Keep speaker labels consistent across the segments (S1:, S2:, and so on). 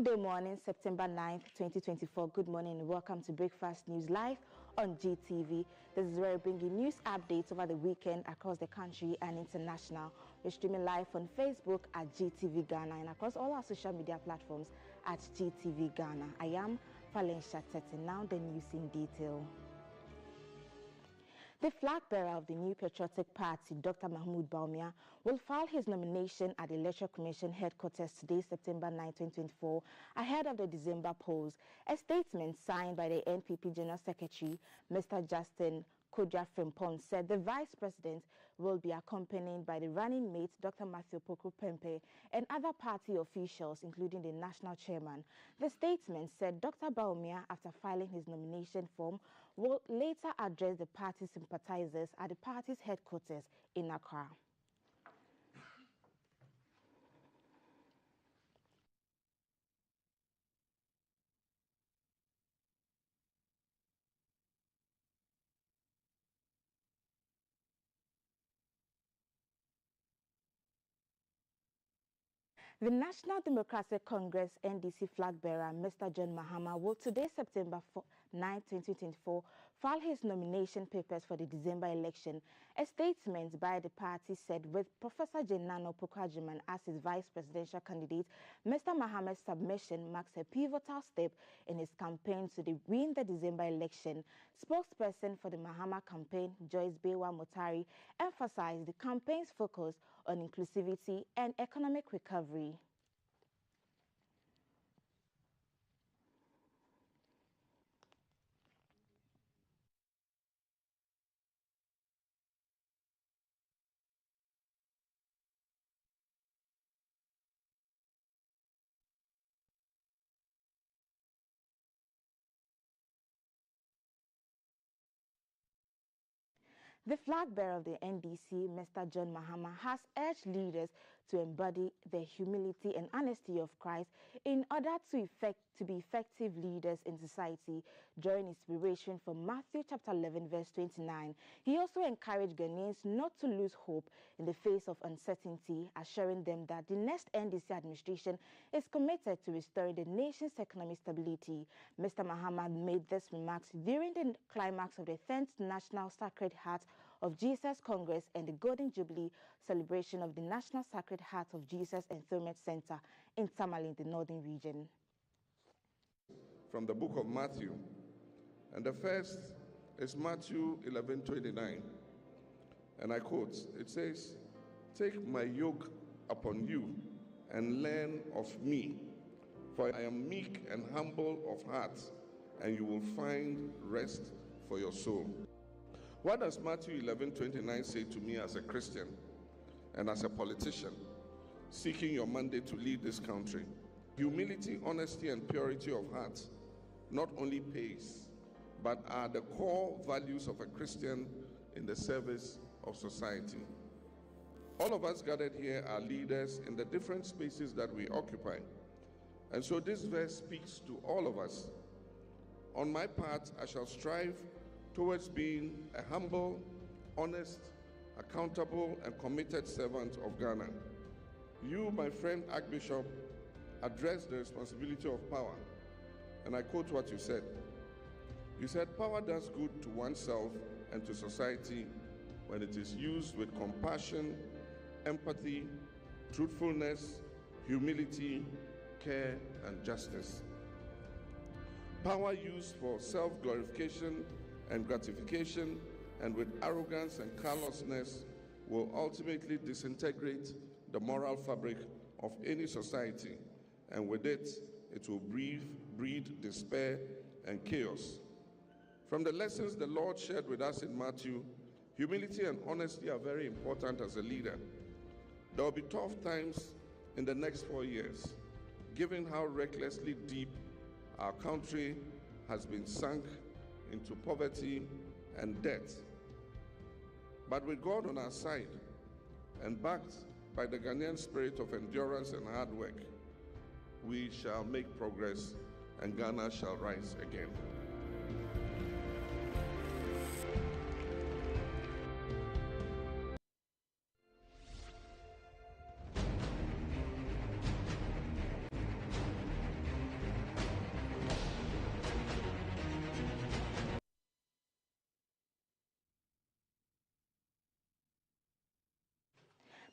S1: Sunday morning, September 9th, 2024. Good morning and welcome to Breakfast News Live on GTV. This is where we bring you news updates over the weekend across the country and international. We're streaming live on Facebook at GTV Ghana and across all our social media platforms at GTV Ghana. I am Valencia Tete. Now the news in detail. The flag bearer of the New Patriotic Party, Dr. Mahmoud Bawumia, will file his nomination at the Electoral Commission headquarters today, September 9, 2024, ahead of the December polls. A statement signed by the NPP General Secretary, Mr. Justin Kodja Frimpong, said the Vice President will be accompanied by the running mate, Dr. Matthew Poku Pempe, and other party officials, including the National Chairman. The statement said Dr. Bawumia, after filing his nomination form, will later address the party sympathizers at the party's headquarters in Accra. The National Democratic Congress NDC flag bearer, Mr. John Mahama, will today, September 9, 2024, file his nomination papers for the December election. A statement by the party said with Professor Jenano Poku-Agyeman as his vice presidential candidate, Mr. Mahama's submission marks a pivotal step in his campaign to win the December election. Spokesperson for the Mahama campaign, Joyce Bewa Motari, emphasized the campaign's focus on inclusivity and economic recovery. The flag bearer of the NDC, Mr. John Mahama, has urged leaders to embody the humility and honesty of Christ in order to be effective leaders in society, drawing inspiration from Matthew chapter 11, verse 29. He also encouraged Ghanaians not to lose hope in the face of uncertainty, assuring them that the next NDC administration is committed to restoring the nation's economic stability. Mr. Mahama made these remarks during the climax of the 10th National Sacred Heart of Jesus Congress and the Golden Jubilee celebration of the National Sacred Heart of Jesus Enthronement Center in Tamale, the northern region.
S2: From the book of Matthew, and the first is Matthew 11:29, and I quote, it says, "Take my yoke upon you and learn of me, for I am meek and humble of heart, and you will find rest for your soul." What does Matthew 11:29 say to me as a Christian and as a politician seeking your mandate to lead this country? Humility, honesty, and purity of heart not only pays, but are the core values of a Christian in the service of society. All of us gathered here are leaders in the different spaces that we occupy. And so this verse speaks to all of us. On my part, I shall strive towards being a humble, honest, accountable, and committed servant of Ghana. You, my friend Archbishop, address the responsibility of power. And I quote what you said. You said, "Power does good to oneself and to society when it is used with compassion, empathy, truthfulness, humility, care, and justice. Power used for self-glorification and gratification and with arrogance and callousness will ultimately disintegrate the moral fabric of any society, and with it, it will breed despair and chaos." From the lessons the Lord shared with us in Matthew, humility and honesty are very important as a leader. There will be tough times in the next 4 years, given how recklessly deep our country has been sunk into poverty and debt. But with God on our side and backed by the Ghanaian spirit of endurance and hard work, we shall make progress and Ghana shall rise again.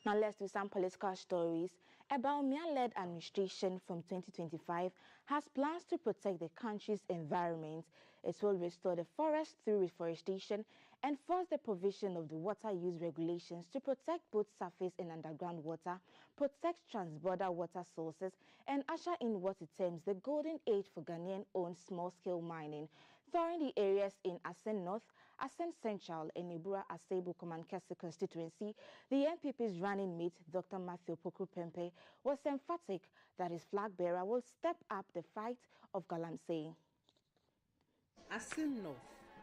S1: Now let's do some political stories. A Bawumia-led administration from 2025 has plans to protect the country's environment. It will restore the forest through reforestation, enforce the provision of the water use regulations to protect both surface and underground water, protect transborder water sources, and usher in what it terms the golden age for Ghanaian-owned small-scale mining. Touring the areas in Asen North, Asen Central, and Ibura Asebu Komankese constituency, the NPP's running mate, Dr. Matthew Opoku Prempeh, was emphatic that his flag bearer will step up the fight of Galamsey.
S3: Asen North,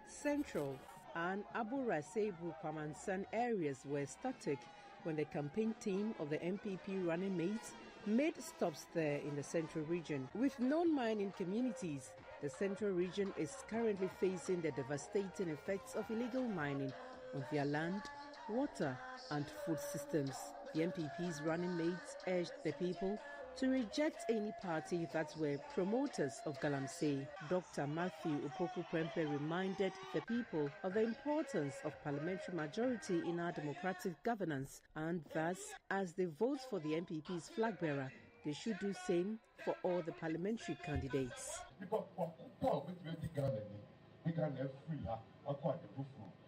S3: Central, and Ibura Asebu Komankese areas were static when the campaign team of the NPP running mates made stops there in the central region. With non-mining communities, the central region is currently facing the devastating effects of illegal mining on their land, water, and food systems. The NPP's running mates urged the people to reject any party that were promoters of Galamsey. Dr. Matthew Opoku Prempeh reminded the people of the importance of parliamentary majority in our democratic governance, and thus, as they vote for the NPP's flag bearer, they should do same for all the parliamentary candidates.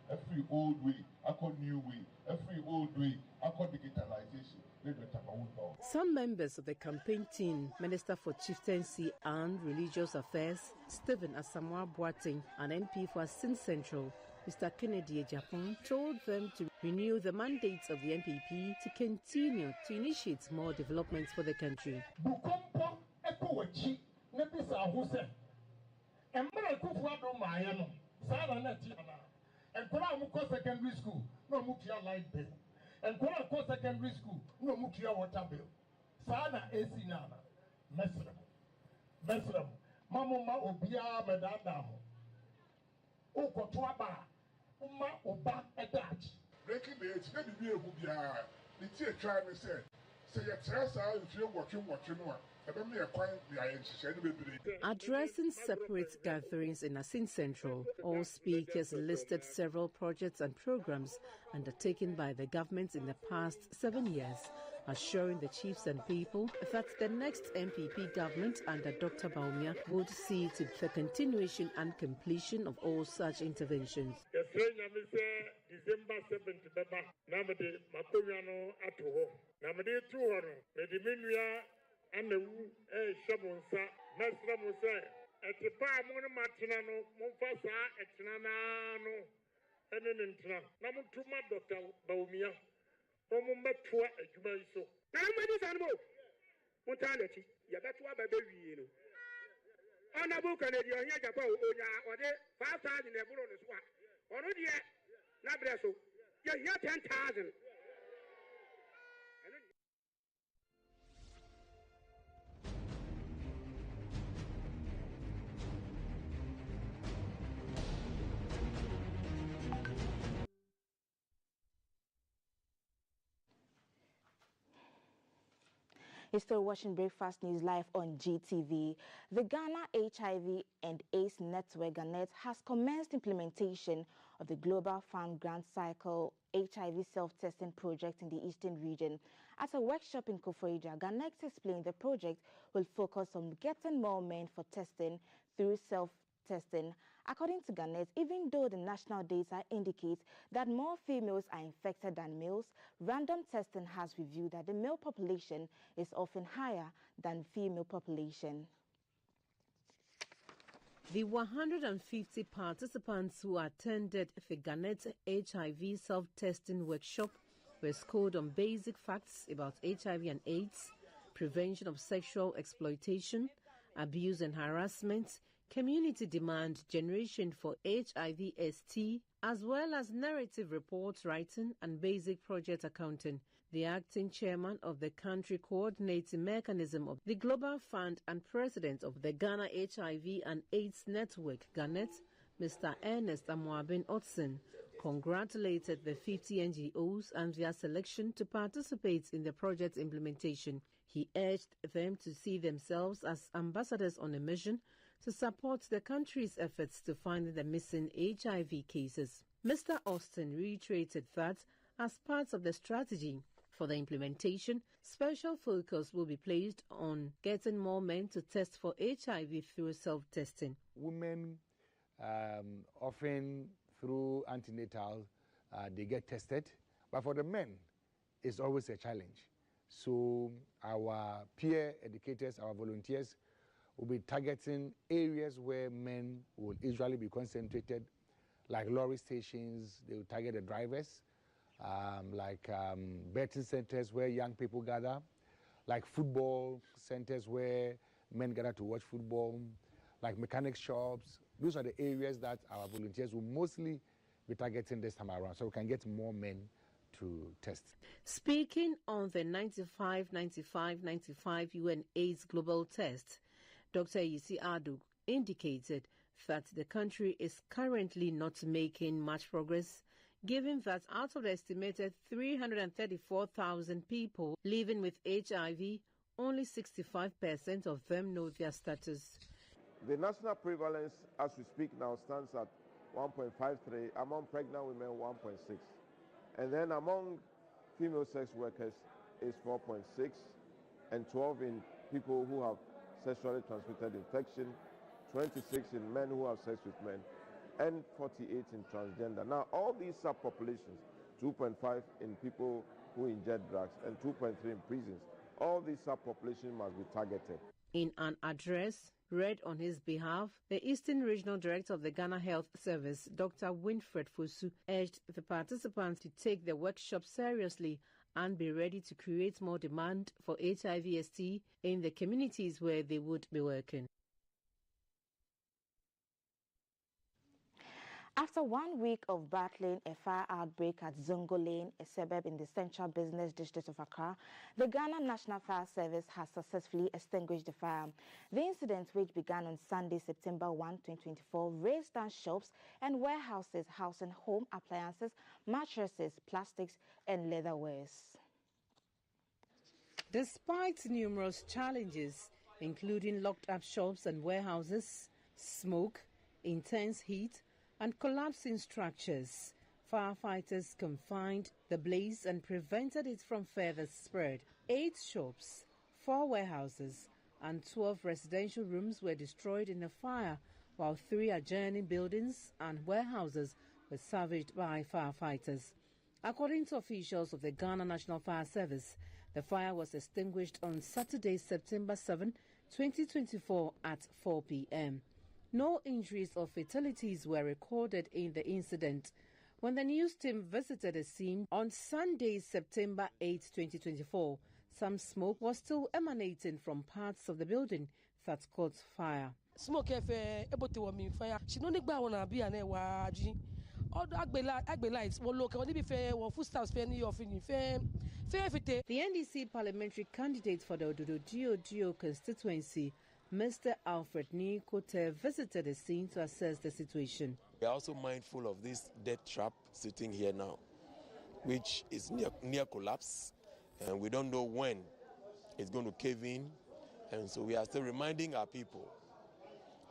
S4: Every old way, new way, every old way, digitalization.
S3: Some members of the campaign team, Minister for Chieftaincy and Religious Affairs, Stephen Asamoah Boateng, an MP for Asin Central, Mr. Kennedy Ejapon, told them to renew the mandates of the NPP to continue to initiate more developments for the country.
S4: And secondary school, no mukia light bill. And secondary school, no mukia water bill. Sana esinana, mesram. Mamma obia medadamo. O kotuaba, umma oba edach. Breaking the age, let me be a bubia. The teacher tried and said, say your trust out if you're watching one.
S3: Addressing separate gatherings in Asin Central, all speakers listed several projects and programs undertaken by the government in the past 7 years, assuring the chiefs and people that the next NPP government under Dr. Bawumia would see to the continuation and completion of all such interventions.
S4: December 7th, and the Shabonsa, Mesramusa, at the Pamona Martinano, Monfasa, at Nanano, and then Intra, Namutuma, Dr. Bawumia, Omumatua, at Jumaso. How many animal? Mortality, Yabatua baby. On a book and a Yagapo, or the 5,000 in a bonus one. Already, Nabraso, you're 10,000.
S1: You're still watching Breakfast News live on GTV. The Ghana HIV and AIDS Network, GHANET, has commenced implementation of the Global Fund Grant Cycle HIV self-testing project in the Eastern region. At a workshop in Koforidua, GHANET explained the project will focus on getting more men for testing through self-testing. According to GHANET, even though the national data indicates that more females are infected than males, random testing has revealed that the male population is often higher than female population.
S3: The 150 participants who attended the GHANET HIV self-testing workshop were schooled on basic facts about HIV and AIDS, prevention of sexual exploitation, abuse and harassment, community demand generation for HIV/ST, as well as narrative reports writing and basic project accounting. The acting chairman of the country coordinating mechanism of the Global Fund and president of the Ghana HIV and AIDS Network, GHANET, Mr. Ernest Amoabin Otson, congratulated the 50 NGOs and their selection to participate in the project's implementation. He urged them to see themselves as ambassadors on a mission to support the country's efforts to find the missing HIV cases. Mr. Austin reiterated that, as part of the strategy, For the implementation, special focus will be placed on getting more men to test for HIV through self-testing.
S5: Women often through antenatal, they get tested, but for the men, it's always a challenge. So our peer educators, our volunteers, will be targeting areas where men will usually be concentrated, like lorry stations. They will target the drivers, like betting centers where young people gather, like football centers where men gather to watch football, like mechanic shops. Those are the areas that our volunteers will mostly be targeting this time around, so we can get more men to test.
S3: Speaking on the 95-95-95 UN AIDS Global Test, Dr. Yisi Adu indicated that the country is currently not making much progress, given that out of the estimated 334,000 people living with HIV, only 65% of them know their status.
S6: The national prevalence as we speak now stands at 1.53, among pregnant women 1.6. And then among female sex workers is 4.6, and 12 in people who have sexually transmitted infection, 26 in men who have sex with men, and 48 in transgender. Now, all these subpopulations, 2.5 in people who inject drugs and 2.3 in prisons, all these subpopulations must be targeted.
S3: In an address read on his behalf, the Eastern Regional Director of the Ghana Health Service, Dr. Winfred Fosu, urged the participants to take the workshop seriously and be ready to create more demand for HIV/ST in the communities where they would be working.
S1: After 1 week of battling a fire outbreak at Zongo Lane, a suburb in the central business district of Accra, the Ghana National Fire Service has successfully extinguished the fire. The incident, which began on Sunday, September 1, 2024, razed down shops and warehouses housing home appliances, mattresses, plastics, and leatherwares.
S3: Despite numerous challenges, including locked-up shops and warehouses, smoke, intense heat, and collapsing structures, firefighters confined the blaze and prevented it from further spread. 8 shops, 4 warehouses, and 12 residential rooms were destroyed in the fire, while 3 adjoining buildings and warehouses were salvaged by firefighters. According to officials of the Ghana National Fire Service, the fire was extinguished on Saturday, September 7, 2024 at 4 p.m. No injuries or fatalities were recorded in the incident. When the news team visited the scene on Sunday, September 8, 2024, some smoke was still emanating from parts of the building that caught fire.
S7: Smoke able to warm fire. She no nigba wanna be an ewaji. All the agbe lights will look on the fair or foodstuffs fair New York fair. The
S3: NDC parliamentary candidate for the Ododo Gio constituency, Mr. Alfred Nikote, visited the scene to assess the situation.
S8: We are also mindful of this death trap sitting here now, which is near collapse, and we don't know when it's going to cave in, and so we are still reminding our people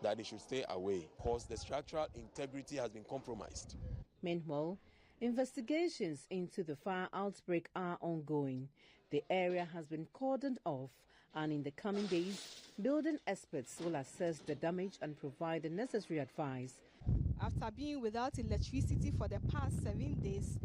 S8: that they should stay away because the structural integrity has been compromised.
S3: Meanwhile, investigations into the fire outbreak are ongoing. The area has been cordoned off, and in the coming days, building experts will assess the damage and provide the necessary advice.
S9: After being without electricity for the past 7 days,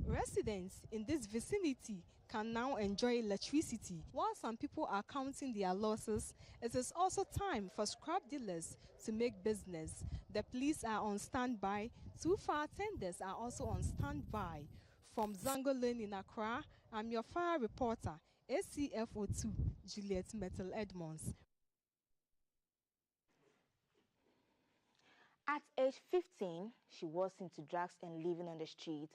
S9: residents in this vicinity can now enjoy electricity. While some people are counting their losses, it is also time for scrap dealers to make business. The police are on standby. 2 fire tenders are also on standby. From Zongo Lane in Accra, I'm your fire reporter, ACFO2, Juliet Metal Edmonds.
S1: At age 15, she was into drugs and living on the street.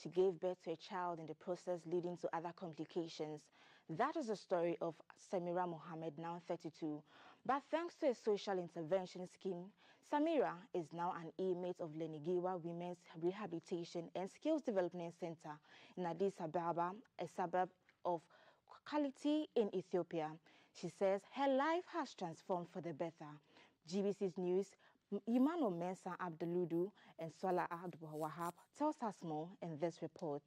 S1: She gave birth to a child in the process, leading to other complications. That is the story of Samira Mohammed, now 32. But thanks to a social intervention scheme, Samira is now an inmate of Lenigiwa Women's Rehabilitation and Skills Development Center in Addis Ababa, a suburb of Kality in Ethiopia. She says her life has transformed for the better. GBC's News, Imano Mensa Abdeludu and Sola Abdul Wahab tells us more in this report.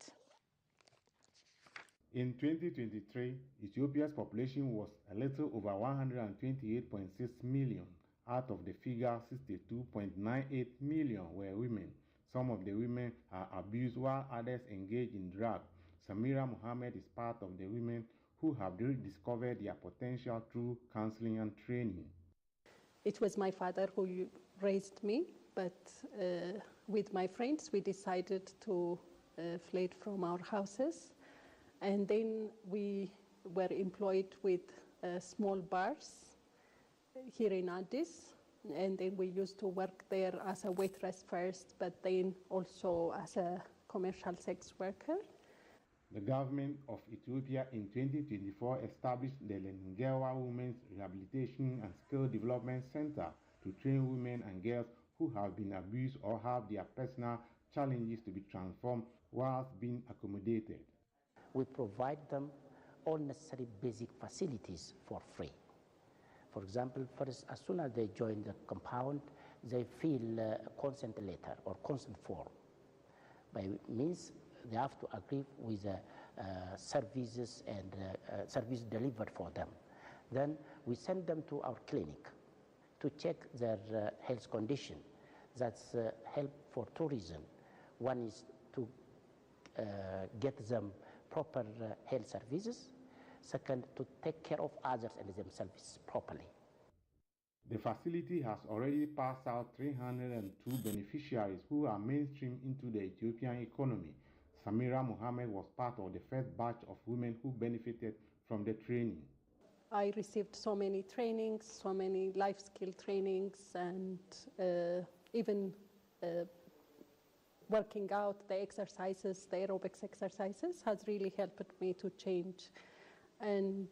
S10: In 2023, Ethiopia's population was a little over 128.6 million. Out of the figure, 62.98 million were women. Some of the women are abused while others engage in drug. Samira Mohammed is part of the women who have rediscovered their potential through counseling and training.
S11: It was my father who raised me, but with my friends we decided to flee from our houses, and then we were employed with small bars here in Addis, and then we used to work there as a waitress first, but then also as a commercial sex worker.
S10: The government of Ethiopia in 2024 established the Lengewa Women's Rehabilitation and Skill Development Center to train women and girls who have been abused or have their personal challenges to be transformed whilst being accommodated.
S12: We provide them all necessary basic facilities for free. For example, first, as soon as they join the compound, they fill a consent letter or consent form. By means, they have to agree with the services and service delivered for them. Then we send them to our clinic to check their health condition. That's help for two reasons. One is to get them proper health services. Second, to take care of others and themselves properly.
S10: The facility has already passed out 302 beneficiaries who are mainstreamed into the Ethiopian economy. Samira Mohammed was part of the first batch of women who benefited from the training.
S11: I received so many trainings, so many life skill trainings, and even working out the exercises, the aerobics exercises has really helped me to change. And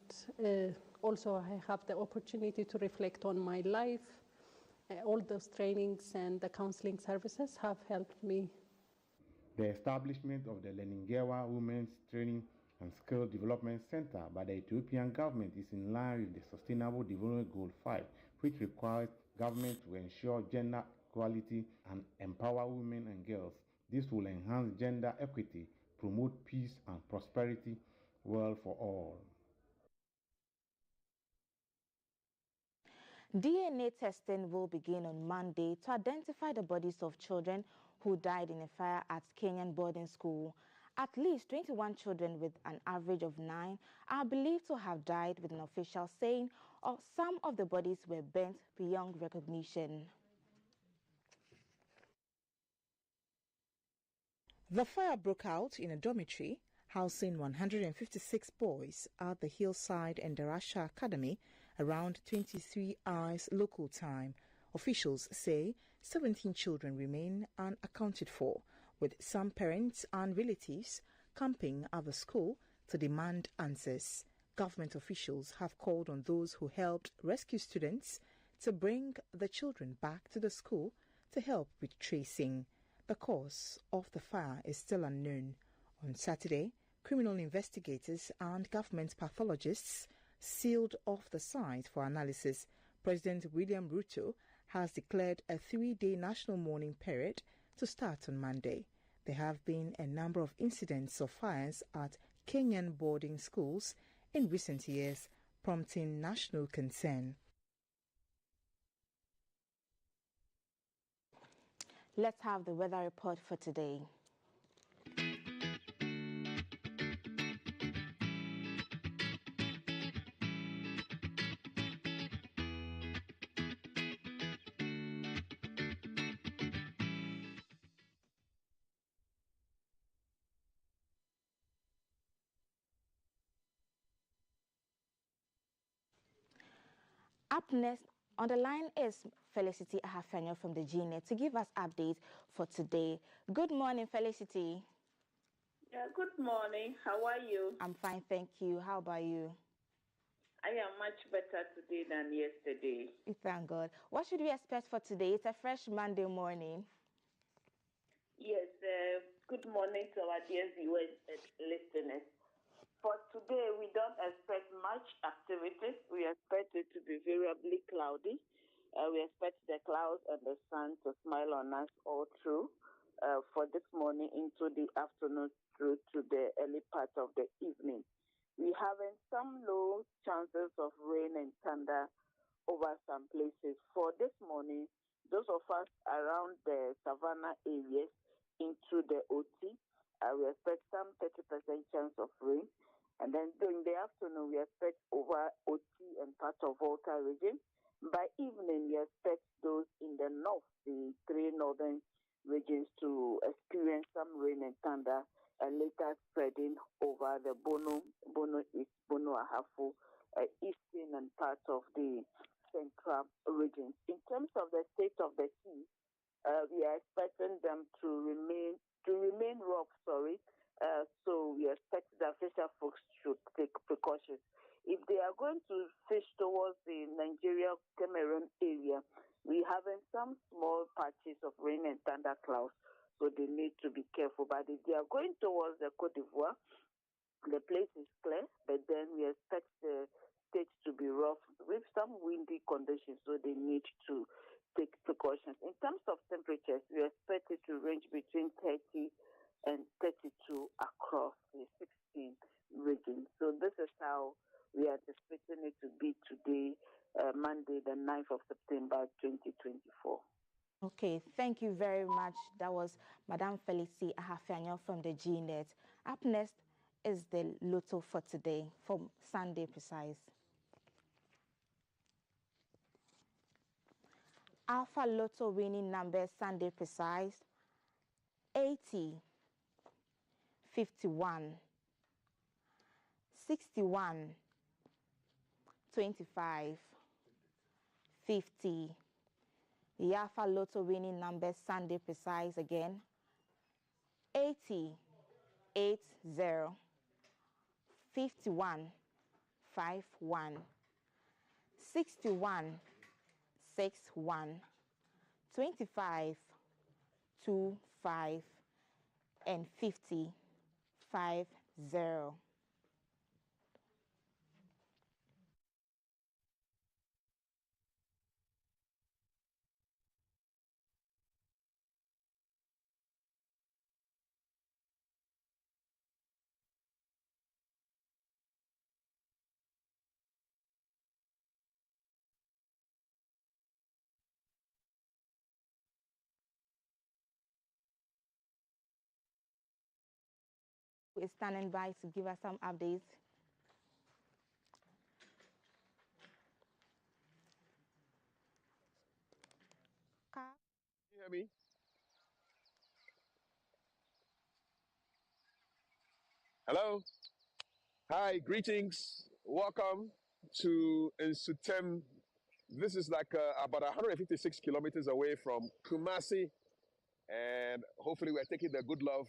S11: also I have the opportunity to reflect on my life. All those trainings and the counseling services have helped me.
S10: The establishment of the Lengewa Women's Training and Skill Development Center by the Ethiopian government is in line with the Sustainable Development Goal 5, which requires government to ensure gender equality and empower women and girls. This will enhance gender equity, promote peace and prosperity, well for all.
S1: DNA testing will begin on Monday to identify the bodies of children who died in a fire at Kenyan boarding school. At least 21 children with an average of 9 are believed to have died, with an official saying some of the bodies were burnt beyond recognition.
S13: The fire broke out in a dormitory housing 156 boys at the Hillside and Darasha Academy around 23 hours local time. Officials say 17 children remain unaccounted for, with some parents and relatives camping at the school to demand answers. Government officials have called on those who helped rescue students to bring the children back to the school to help with tracing. The cause of the fire is still unknown. On Saturday, criminal investigators and government pathologists sealed off the site for analysis. President William Ruto has declared a 3-day national mourning period to start on Monday. There have been a number of incidents of fires at Kenyan boarding schools in recent years, prompting national concern.
S1: Let's have the weather report for today. Up next on the line is Felicity Ahafenyo from the GNet to give us updates for today. Good morning, Felicity.
S14: Yeah, good morning. How are you?
S1: I'm fine, thank you. How about you?
S14: I am much better today than yesterday.
S1: Thank God. What should we expect for today? It's a fresh Monday morning.
S14: Yes, good morning to our dear viewers and listeners. For today, we don't expect much activity. We expect it to be variably cloudy. We expect the clouds and the sun to smile on us all through. for this morning into the afternoon through to the early part of the evening. We having some low chances of rain and thunder over some places. For this morning, those of us around the Savannah areas into the OT, we expect some 30% chance of rain. And then during the afternoon, we expect over OT and part of Volta region. By evening, we expect those in the north, the three northern regions, to experience some rain and thunder, and later spreading over the Bono East, Bono Ahafo, eastern and part of the central regions. In terms of the state of the sea, we are expecting them to remain rough. So we expect that fisher folks should take precautions. If they are going to fish towards the Nigeria-Cameroon area, we having some small patches of rain and thunder clouds, so they need to be careful. But if they are going towards the Côte d'Ivoire, the place is clear, but then we expect the state to be rough with some windy conditions, so they need to take precautions. In terms of temperatures, we expect it to range between 30 and 32 across the 16 regions. So this is how we are anticipating it to be today, Monday, the 9th of September, 2024.
S1: Okay, thank you very much. That was Madame Felicie Ahafianyo from the GNet. Up next is the Lotto for today, for Sunday precise. Alpha Lotto winning numbers Sunday precise: 80, 51, 61, 25, 50. The Alpha Lotto winning numbers Sunday precise again: 80, 80, 51, 51, 61, 61, 25, 25, and 50, 50. Is standing by to give us some updates.
S15: Can you hear me? Hello? Hi, greetings. Welcome to Nsutem. This is like about 156 kilometers away from Kumasi, and hopefully we're taking the good love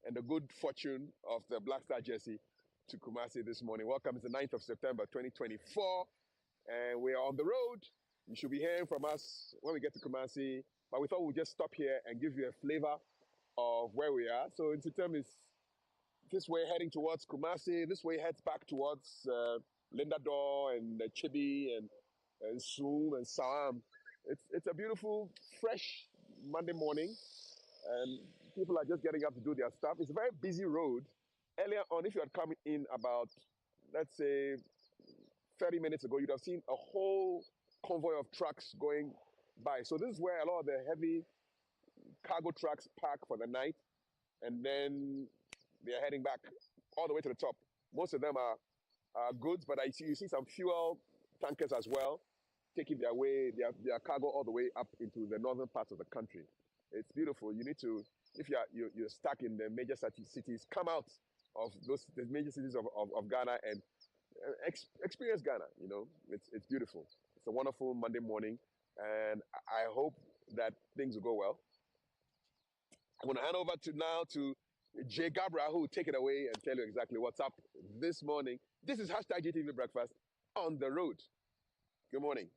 S15: and the good fortune of the Black Star jersey to Kumasi this morning. Welcome. It's the 9th of September, 2024, and we are on the road. You should be hearing from us when we get to Kumasi, but we thought we'd just stop here and give you a flavor of where we are. So Nsutem is this way heading towards Kumasi. This way heads back towards Lindador and Chibi and Soum and Saam. It's a beautiful, fresh Monday morning, and people are just getting up to do their stuff. It's a very busy road. Earlier on, if you had come in about, let's say, 30 minutes ago, you'd have seen a whole convoy of trucks going by. So this is where a lot of the heavy cargo trucks park for the night, and then they're heading back all the way to the top. Most of them are goods, but you see some fuel tankers as well, taking their cargo all the way up into the northern parts of the country. It's beautiful. You need to, if you're stuck in the major cities, come out of the major cities of Ghana and experience Ghana. You know, it's beautiful. It's a wonderful Monday morning, and I hope that things will go well. I'm going to hand over to Jay Gabra, who will take it away and tell you exactly what's up this morning. This is hashtag GTV Breakfast on the road. Good morning.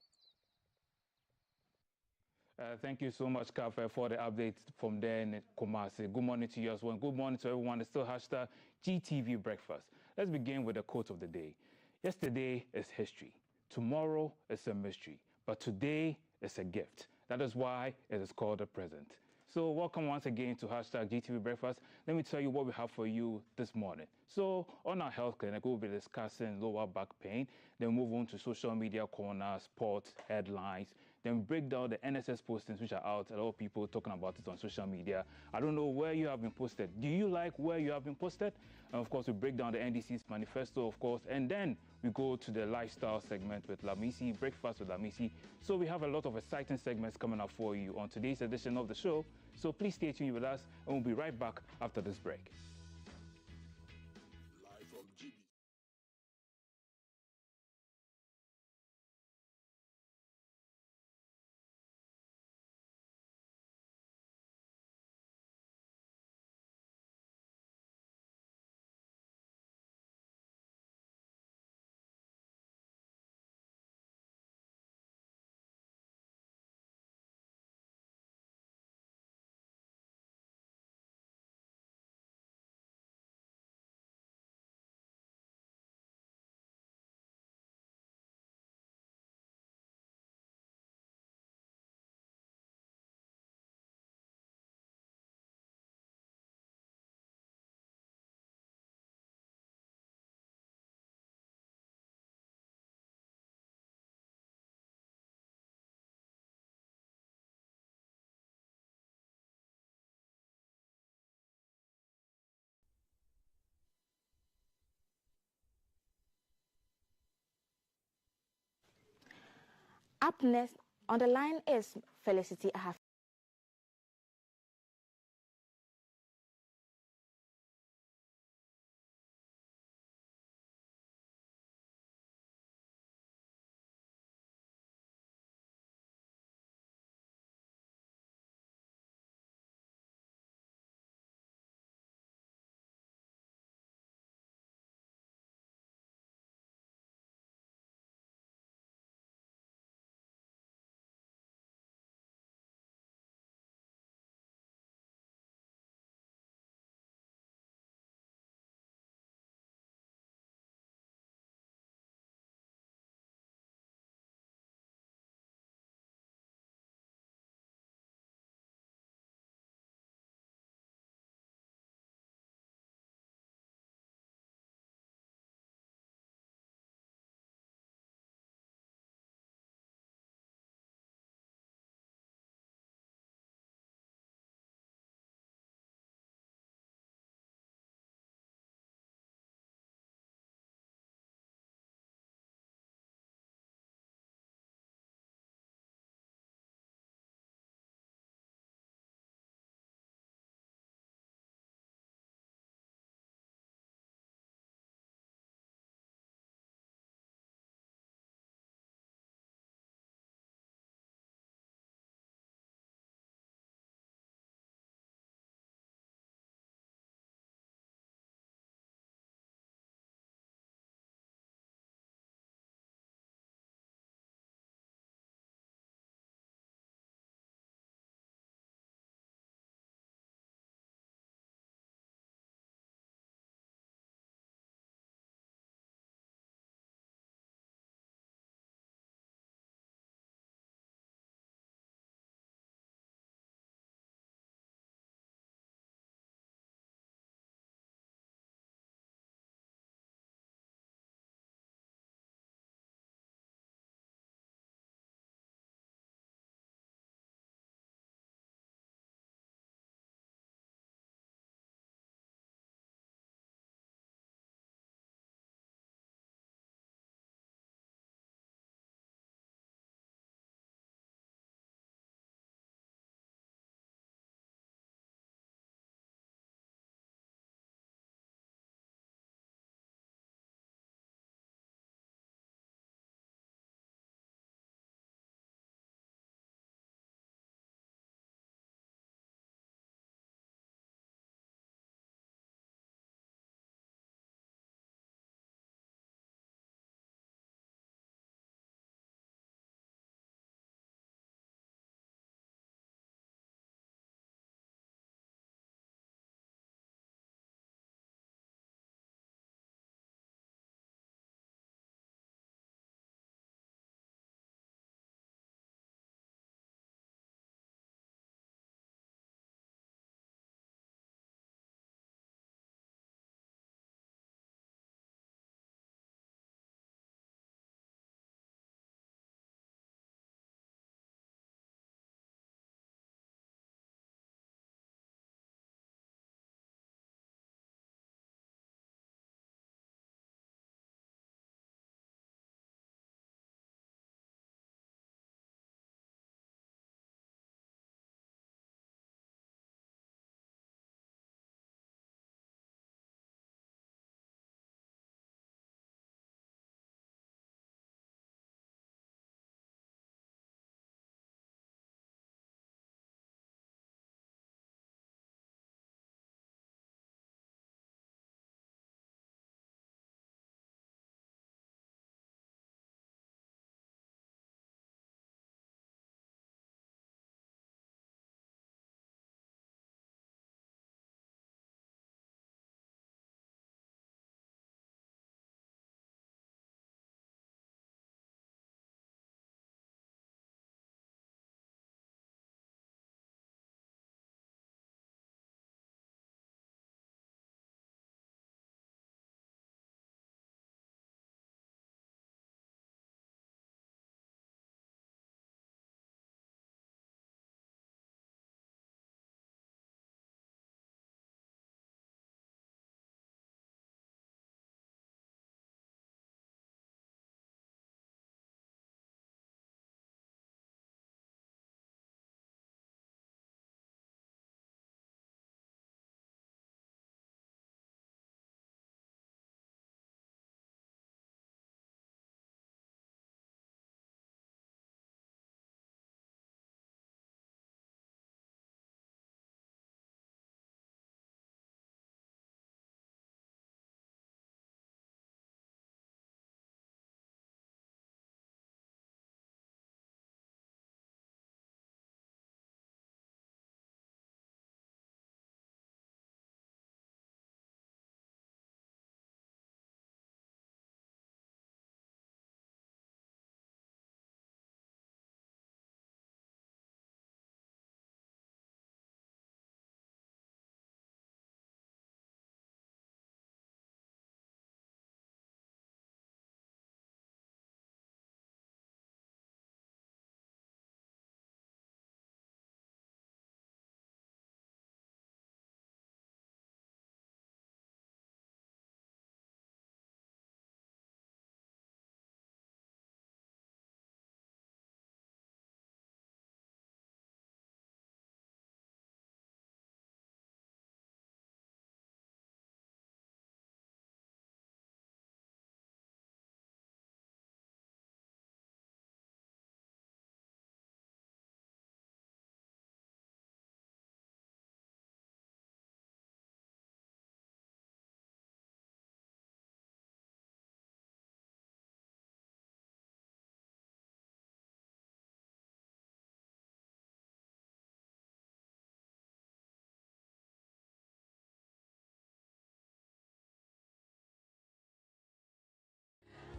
S16: Thank you so much, Kafe, for the update from there in Kumasi. Good morning to you as well. Good morning to everyone. It's still hashtag GTV Breakfast. Let's begin with the quote of the day. Yesterday is history. Tomorrow is a mystery. But today is a gift. That is why it is called a present. So welcome once again to hashtag GTV Breakfast. Let me tell you what we have for you this morning. So on our health clinic, we'll be discussing lower back pain, then move on to social media corner, sports, headlines, then break down the NSS postings which are out. A lot of people talking about it on social media. I don't know where you have been posted. Do you like where you have been posted? And of course, we break down the NDC's manifesto, of course, and then we go to the lifestyle segment with Lamisi, Breakfast with Lamisi. So we have a lot of exciting segments coming up for you on today's edition of the show. So please stay tuned with us, and we'll be right back after this break.
S15: Live from GB.
S1: Up next on the line is Felicity Ahaf.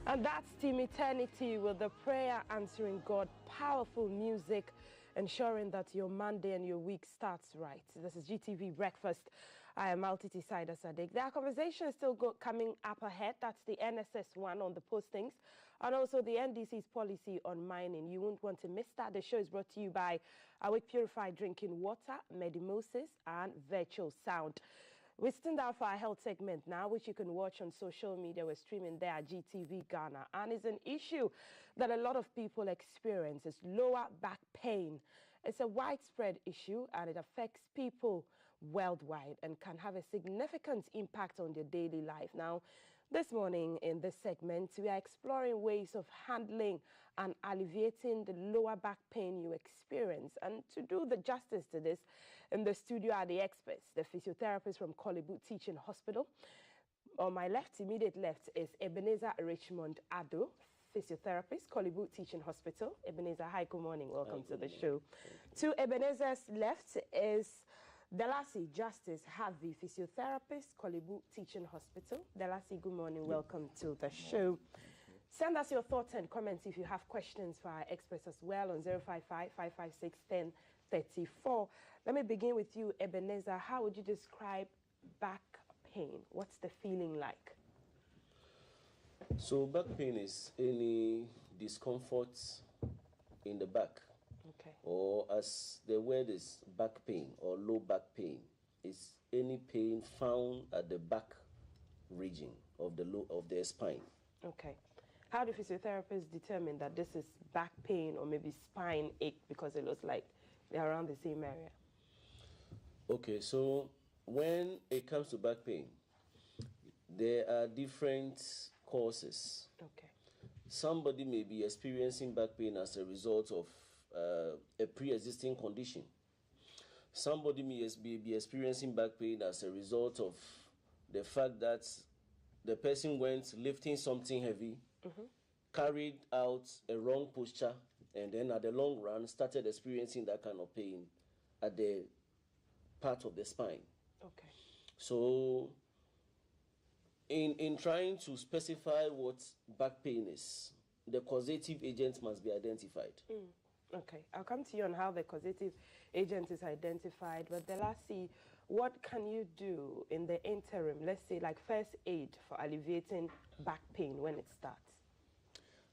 S17: And that's Team Eternity with the prayer answering God, powerful music, ensuring that your Monday and your week starts right. This is GTV Breakfast. I am Altiti Saida Sadiq. There are conversations still coming up ahead. That's the NSS one on the postings and also the NDC's policy on mining. You won't want to miss that. The show is brought to you by Awake Purified Drinking Water, Medimosis, and Virtual Sound. We stand out for our health segment now, which you can watch on social media. We're streaming there at GTV Ghana. And it's an issue that a lot of people experience. It's lower back pain. It's a widespread issue and it affects people worldwide and can have a significant impact on their daily life. Now, this morning in this segment, we are exploring ways of handling and alleviating the lower back pain you experience. And to do the justice to this, in the studio are the experts, the physiotherapists from Kolibut Teaching Hospital. On my left, immediate left, is Ebenezer Richmond Ado, physiotherapist, Kolibut Teaching Hospital. Ebenezer, hi, good morning. Welcome to the show. To Ebenezer's left is Delasi Justice Harvey, physiotherapist, Kolibut Teaching Hospital. Delasi, good morning. Welcome to the show. Send us your thoughts and comments if you have questions for our experts as well on 055-556-1034. Let me begin with you, Ebenezer. How would you describe back pain? What's the feeling like?
S18: So back pain is any discomfort in the back.
S17: Okay.
S18: Or as the word is back pain or low back pain, is any pain found at the back region of the spine.
S17: Okay. How do physiotherapists determine that this is back pain or maybe spine ache because it looks like they're around the same area?
S18: Okay, so when it comes to back pain, there are different causes.
S17: Okay.
S18: Somebody may be experiencing back pain as a result of a pre-existing condition. Somebody may be experiencing back pain as a result of the fact that the person went lifting something heavy, carried out a wrong posture, and then at the long run started experiencing that kind of pain at the part of the spine.
S17: Okay.
S18: So in trying to specify what back pain is, the causative agent must be identified.
S17: Okay, I'll come to you on how the causative agent is identified, but Delasi, what can you do in the interim, let's say like first aid for alleviating back pain when it starts?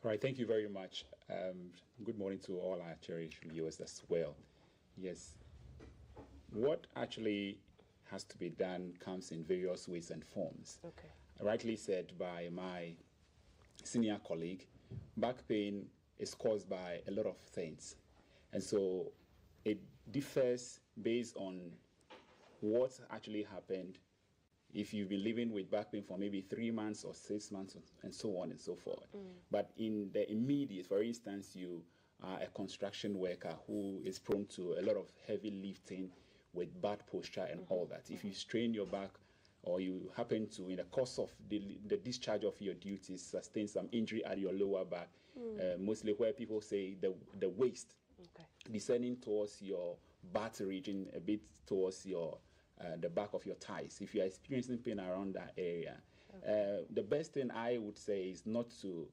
S19: All right, thank you very much. Good morning to all our cherished viewers as well. Yes, what actually has to be done comes in various ways and forms.
S17: Okay.
S19: Rightly said by my senior colleague, back pain is caused by a lot of things. And so it differs based on what actually happened. If you've been living with back pain for maybe 3 months or 6 months and so on and so forth. But in the immediate, for instance, you are a construction worker who is prone to a lot of heavy lifting with bad posture and all that. If you strain your back or you happen to, in the course of the discharge of your duties, sustain some injury at your lower back, mostly where people say the waist, descending towards your butt region, a bit towards your the back of your thighs. If you are experiencing pain around that area, the best thing I would say is not to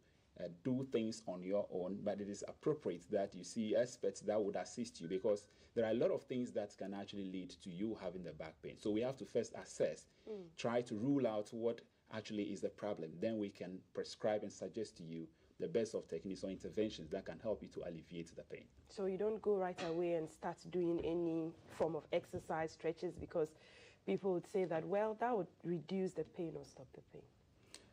S19: do things on your own, but it is appropriate that you see experts that would assist you, because there are a lot of things that can actually lead to you having the back pain. So we have to first assess, try to rule out what actually is the problem. Then we can prescribe and suggest to you the best of techniques or interventions that can help you to alleviate the pain.
S17: So you don't go right away and start doing any form of exercise, stretches, because people would say that, well, that would reduce the pain or stop the pain.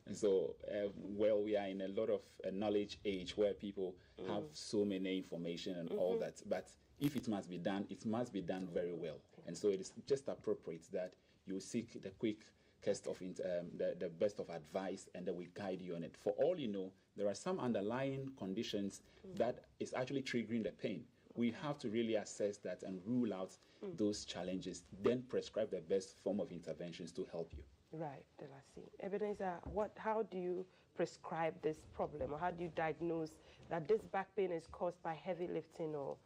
S19: And so, well, we are in a lot of knowledge age where people have so many information and all that. But if it must be done, it must be done very well. And so it is just appropriate that you seek the quickest of the best of advice, and then we guide you on it. For all you know, there are some underlying conditions that is actually triggering the pain. We have to really assess that and rule out those challenges, then prescribe the best form of interventions to help you.
S17: Right, Delasi. Ebenezer, how do you prescribe this problem, or how do you diagnose that this back pain is caused by heavy lifting or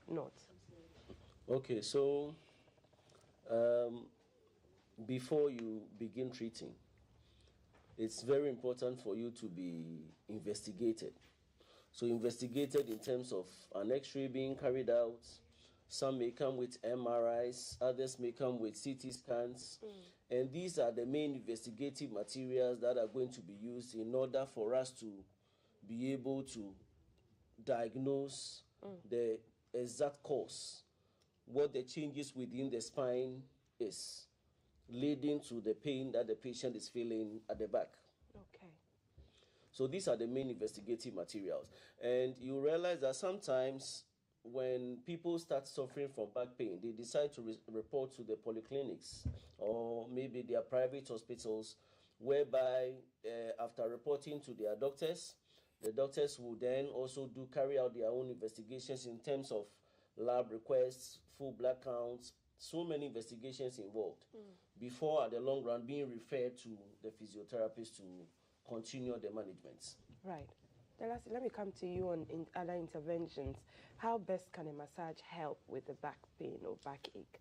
S17: not?
S18: Okay, so before you begin treating, it's very important for you to be investigated. So investigated in terms of an X-ray being carried out. Some may come with MRIs, others may come with CT scans. And these are the main investigative materials that are going to be used in order for us to be able to diagnose the exact cause, what the changes within the spine is, leading to the pain that the patient is feeling at the back.
S17: Okay.
S18: So these are the main investigative materials. And you realize that sometimes when people start suffering from back pain, they decide to report to the polyclinics or maybe their private hospitals, whereby after reporting to their doctors, the doctors will then also carry out their own investigations in terms of lab requests, full blood counts, so many investigations involved before at the long run being referred to the physiotherapist to continue the management.
S17: Right. Let me come to you on other interventions. How best can a massage help with the back pain or backache?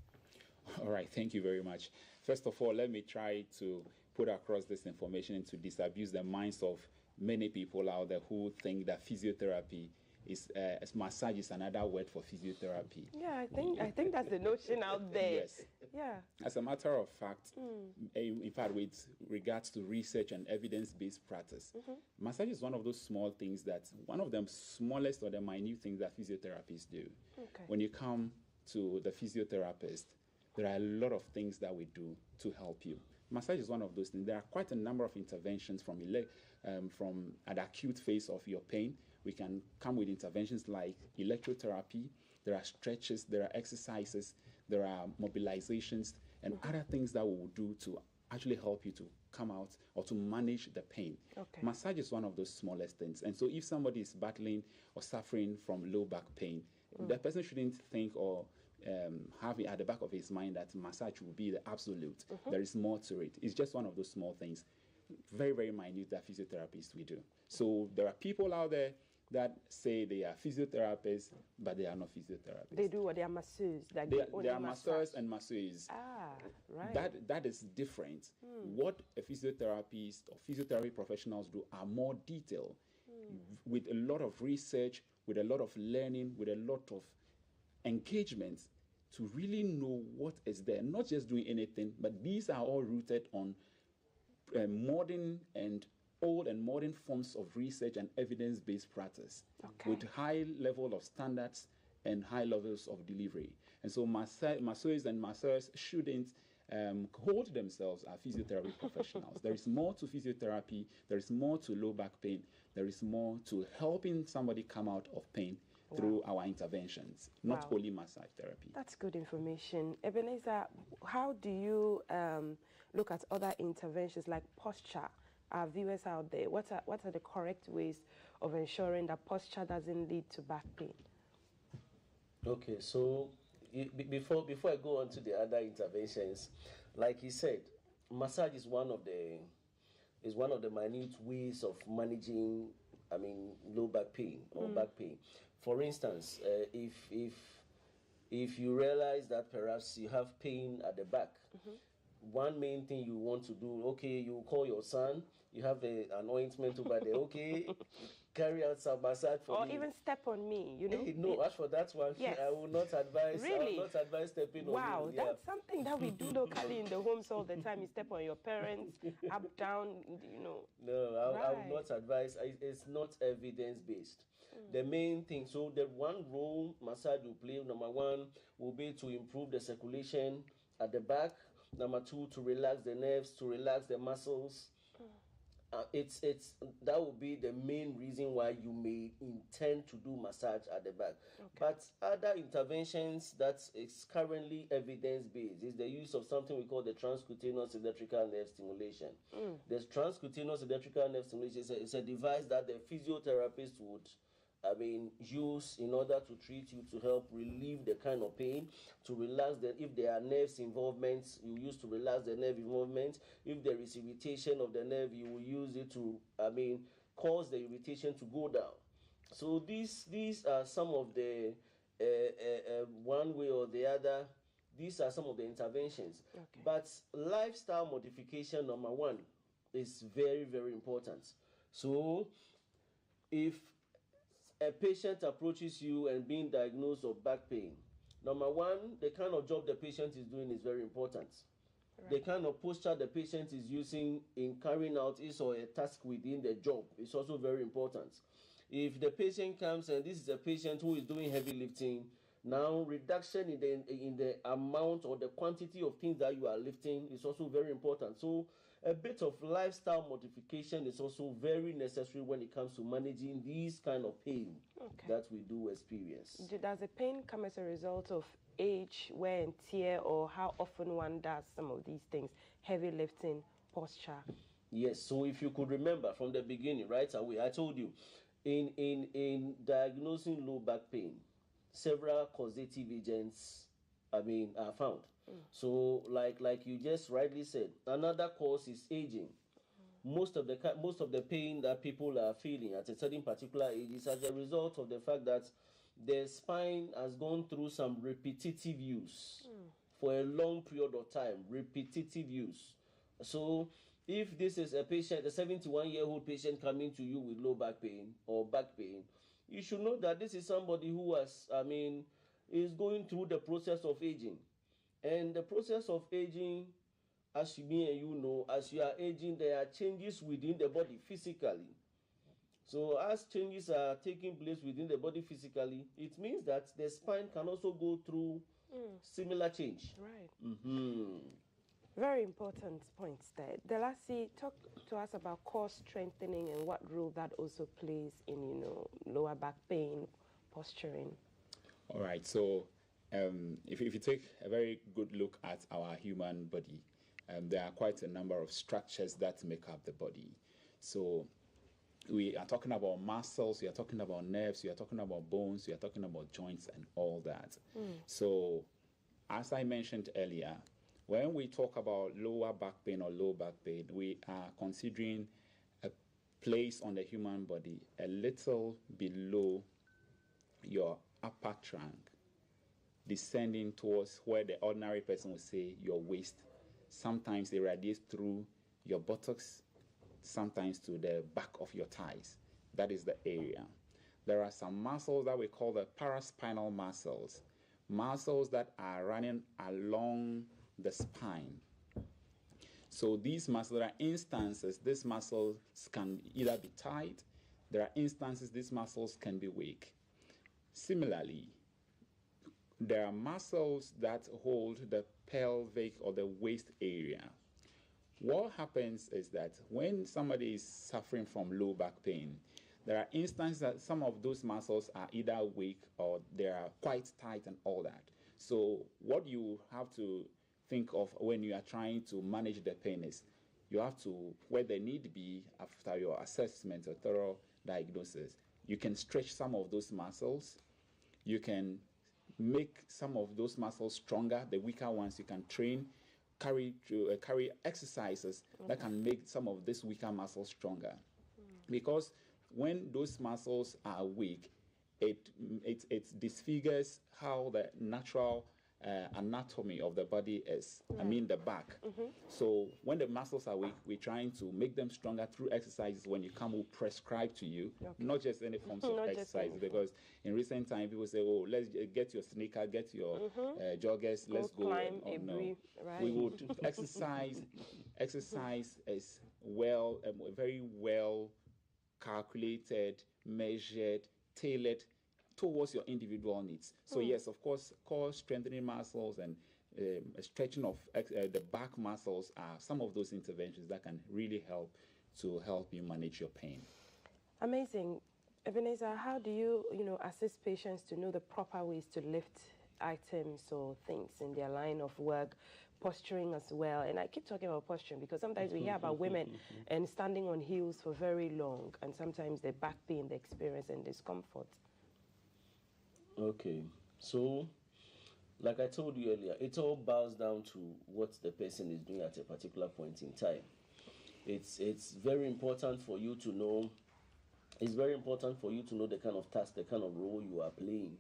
S19: All right, thank you very much. First of all, let me try to put across this information and to disabuse the minds of many people out there who think that physiotherapy is massage is another word for physiotherapy.
S17: Yeah, I think that's the notion out there.
S19: Yes.
S17: Yeah.
S19: As a matter of fact, in fact, with regards to research and evidence-based practice, massage is one of those small things that, one of the smallest or the minute things that physiotherapists do.
S17: Okay.
S19: When you come to the physiotherapist, there are a lot of things that we do to help you. Massage is one of those things. There are quite a number of interventions from an acute phase of your pain. We can come with interventions like electrotherapy. There are stretches, there are exercises, there are mobilizations, and other things that we will do to actually help you to come out or to manage the pain.
S17: Okay.
S19: Massage is one of those smallest things. And so if somebody is battling or suffering from low back pain, the person shouldn't think or have it at the back of his mind that massage will be the absolute. There is more to it. It's just one of those small things, very, very minute, that physiotherapists we do. So there are people out there that say they are physiotherapists, but they are not physiotherapists.
S17: They do what? They are masseurs. Like
S19: they are masseurs and masseuses.
S17: Ah, right.
S19: That is different. What a physiotherapist or physiotherapy professionals do are more detailed, with a lot of research, with a lot of learning, with a lot of engagement to really know what is there. Not just doing anything, but these are all rooted on modern and old and modern forms of research and evidence-based practice, with high level of standards and high levels of delivery. And so masseurs and masseurs shouldn't hold themselves as physiotherapy professionals. There is more to physiotherapy, there is more to low back pain, there is more to helping somebody come out of pain through our interventions, not only massage therapy.
S17: That's good information. Ebenezer, how do you look at other interventions like posture? Our viewers out there, what are the correct ways of ensuring that posture doesn't lead to back pain?
S18: Okay, so before I go on to the other interventions, like he said, massage is one of the minute ways of managing, low back pain or back pain. For instance, if you realize that perhaps you have pain at the back, one main thing you want to do, you call your son, you have an ointment over there, carry out some massage for me.
S17: Or even step on me, you know.
S18: Hey, no, as for that one,
S17: yes.
S18: I will not advise.
S17: Really?
S18: I will not advise stepping on you.
S17: Wow, that's something that we do locally in the homes all the time. You step on your parents, up, down, you know.
S18: No, I will not advise. It's not evidence-based. The main thing, so the one role massage will play, number one, will be to improve the circulation at the back. Number two, to relax the nerves, to relax the muscles. That will be the main reason why you may intend to do massage at the back. But other interventions that is currently evidence-based is the use of something we call the transcutaneous electrical nerve stimulation. The transcutaneous electrical nerve stimulation is a device that the physiotherapist would use in order to treat you, to help relieve the kind of pain, to relax if there are nerves involvements, you use to relax the nerve involvement. If there is irritation of the nerve, you will use it to, cause the irritation to go down. So these are some of the, one way or the other, these are some of the interventions. But lifestyle modification, number one, is very, very important. So if a patient approaches you and being diagnosed of back pain, number one, the kind of job the patient is doing is very important. Right. The kind of posture the patient is using in carrying out his or a task within the job is also very important. If the patient comes and this is a patient who is doing heavy lifting, now reduction in the amount or the quantity of things that you are lifting is also very important. So a bit of lifestyle modification is also very necessary when it comes to managing these kind of pain that we do experience.
S17: Does the pain come as a result of age, wear and tear, or how often one does some of these things, heavy lifting, posture?
S18: Yes, so if you could remember from the beginning, right away, I told you, in diagnosing low back pain, several causative agents, are found. So, like you just rightly said, another cause is aging. Most of the pain that people are feeling at a certain particular age is as a result of the fact that the spine has gone through some repetitive use for a long period of time. Repetitive use. So, if this is a patient, a 71-year-old patient coming to you with low back pain or back pain, you should know that this is somebody who is going through the process of aging. And the process of aging, as me and you know, as you are aging, there are changes within the body physically. So as changes are taking place within the body physically, it means that the spine can also go through similar change.
S17: Right. Very important points there. Delasi, talk to us about core strengthening and what role that also plays in, lower back pain, posturing.
S19: All right. So if you take a very good look at our human body, there are quite a number of structures that make up the body. So we are talking about muscles, we are talking about nerves, we are talking about bones, we are talking about joints and all that. So as I mentioned earlier, when we talk about lower back pain or low back pain, we are considering a place on the human body a little below your upper trunk, descending towards where the ordinary person would say your waist. Sometimes it radiates through your buttocks, sometimes to the back of your thighs. That is the area. There are some muscles that we call the paraspinal muscles that are running along the spine. So these muscles, there are instances these muscles can either be tight, there are instances these muscles can be weak. Similarly, there are muscles that hold the pelvic or the waist area. What happens is that when somebody is suffering from low back pain, there are instances that some of those muscles are either weak or they are quite tight and all that. So what you have to think of when you are trying to manage the pain is you have to, where the need be after your assessment or thorough diagnosis, you can stretch some of those muscles. You can make some of those muscles stronger. The weaker ones you can train, carry exercises that can make some of these weaker muscles stronger. Because when those muscles are weak, it disfigures how the natural anatomy of the body is. I mean the back. So when the muscles are weak, we're trying to make them stronger through exercises when you come, we'll prescribe to you, not just any forms of exercise, because in recent time people say, oh, let's get your sneaker, get your joggers, let's go. No. Right. We would exercise is well, very well calculated, measured, tailored towards your individual needs. So yes, of course, core strengthening muscles and stretching of the back muscles are some of those interventions that can really help you manage your pain.
S17: Amazing. Ebenezer, how do you, assist patients to know the proper ways to lift items or things in their line of work, posturing as well? And I keep talking about posturing because sometimes we hear about women and standing on heels for very long, and sometimes the back pain they experience and discomfort.
S18: Okay, so like I told you earlier, it all boils down to what the person is doing at a particular point in time. It's very important for you to know. It's very important for you to know the kind of task, the kind of role you are playing.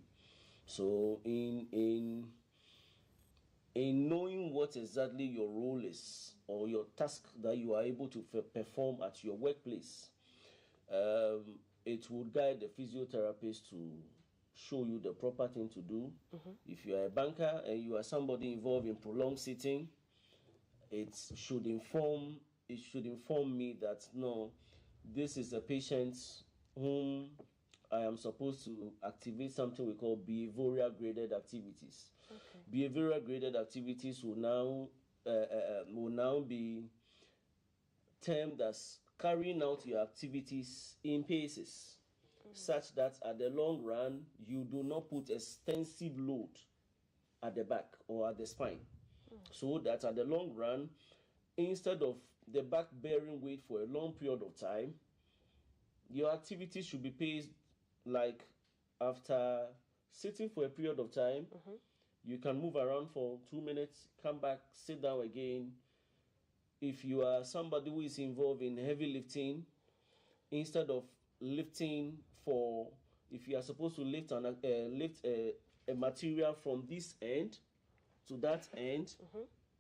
S18: So in in knowing what exactly your role is or your task that you are able to perform at your workplace, it will guide the physiotherapist to show you the proper thing to do. If you are a banker and you are somebody involved in prolonged sitting, it should inform me that no, this is a patient whom I am supposed to activate something we call behavioral graded activities. Behavioral graded activities will now be termed as carrying out your activities in paces, such that at the long run you do not put extensive load at the back or at the spine, so that at the long run, instead of the back bearing weight for a long period of time, your activities should be paced like after sitting for a period of time, you can move around for 2 minutes, come back, sit down again. If you are somebody who is involved in heavy lifting, instead of lifting if you are supposed to lift a material from this end to that end,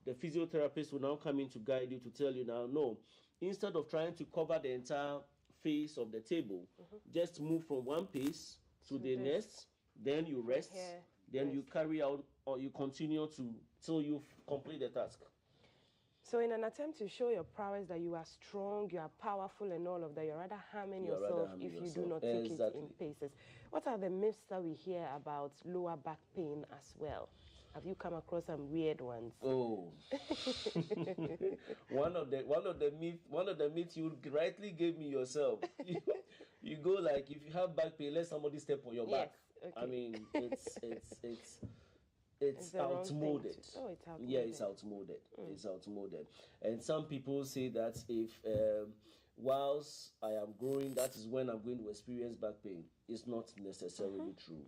S18: the physiotherapist will now come in to guide you, to tell you now, no, instead of trying to cover the entire face of the table, just move from one piece to the next, then you rest, then you carry out or you continue till you complete the task.
S17: So in an attempt to show your prowess that you are strong, you are powerful and all of that, you're rather harming yourself if you do not take it in paces. What are the myths that we hear about lower back pain as well? Have you come across some weird ones?
S18: Oh, one of the myths you rightly gave me yourself. You go like, if you have back pain, let somebody step on your back. Okay. I mean, it's outmoded.
S17: Oh, it's outmoded.
S18: Yeah, it's outmoded. It's outmoded. And some people say that if whilst I am growing, that is when I'm going to experience back pain. It's not necessarily true.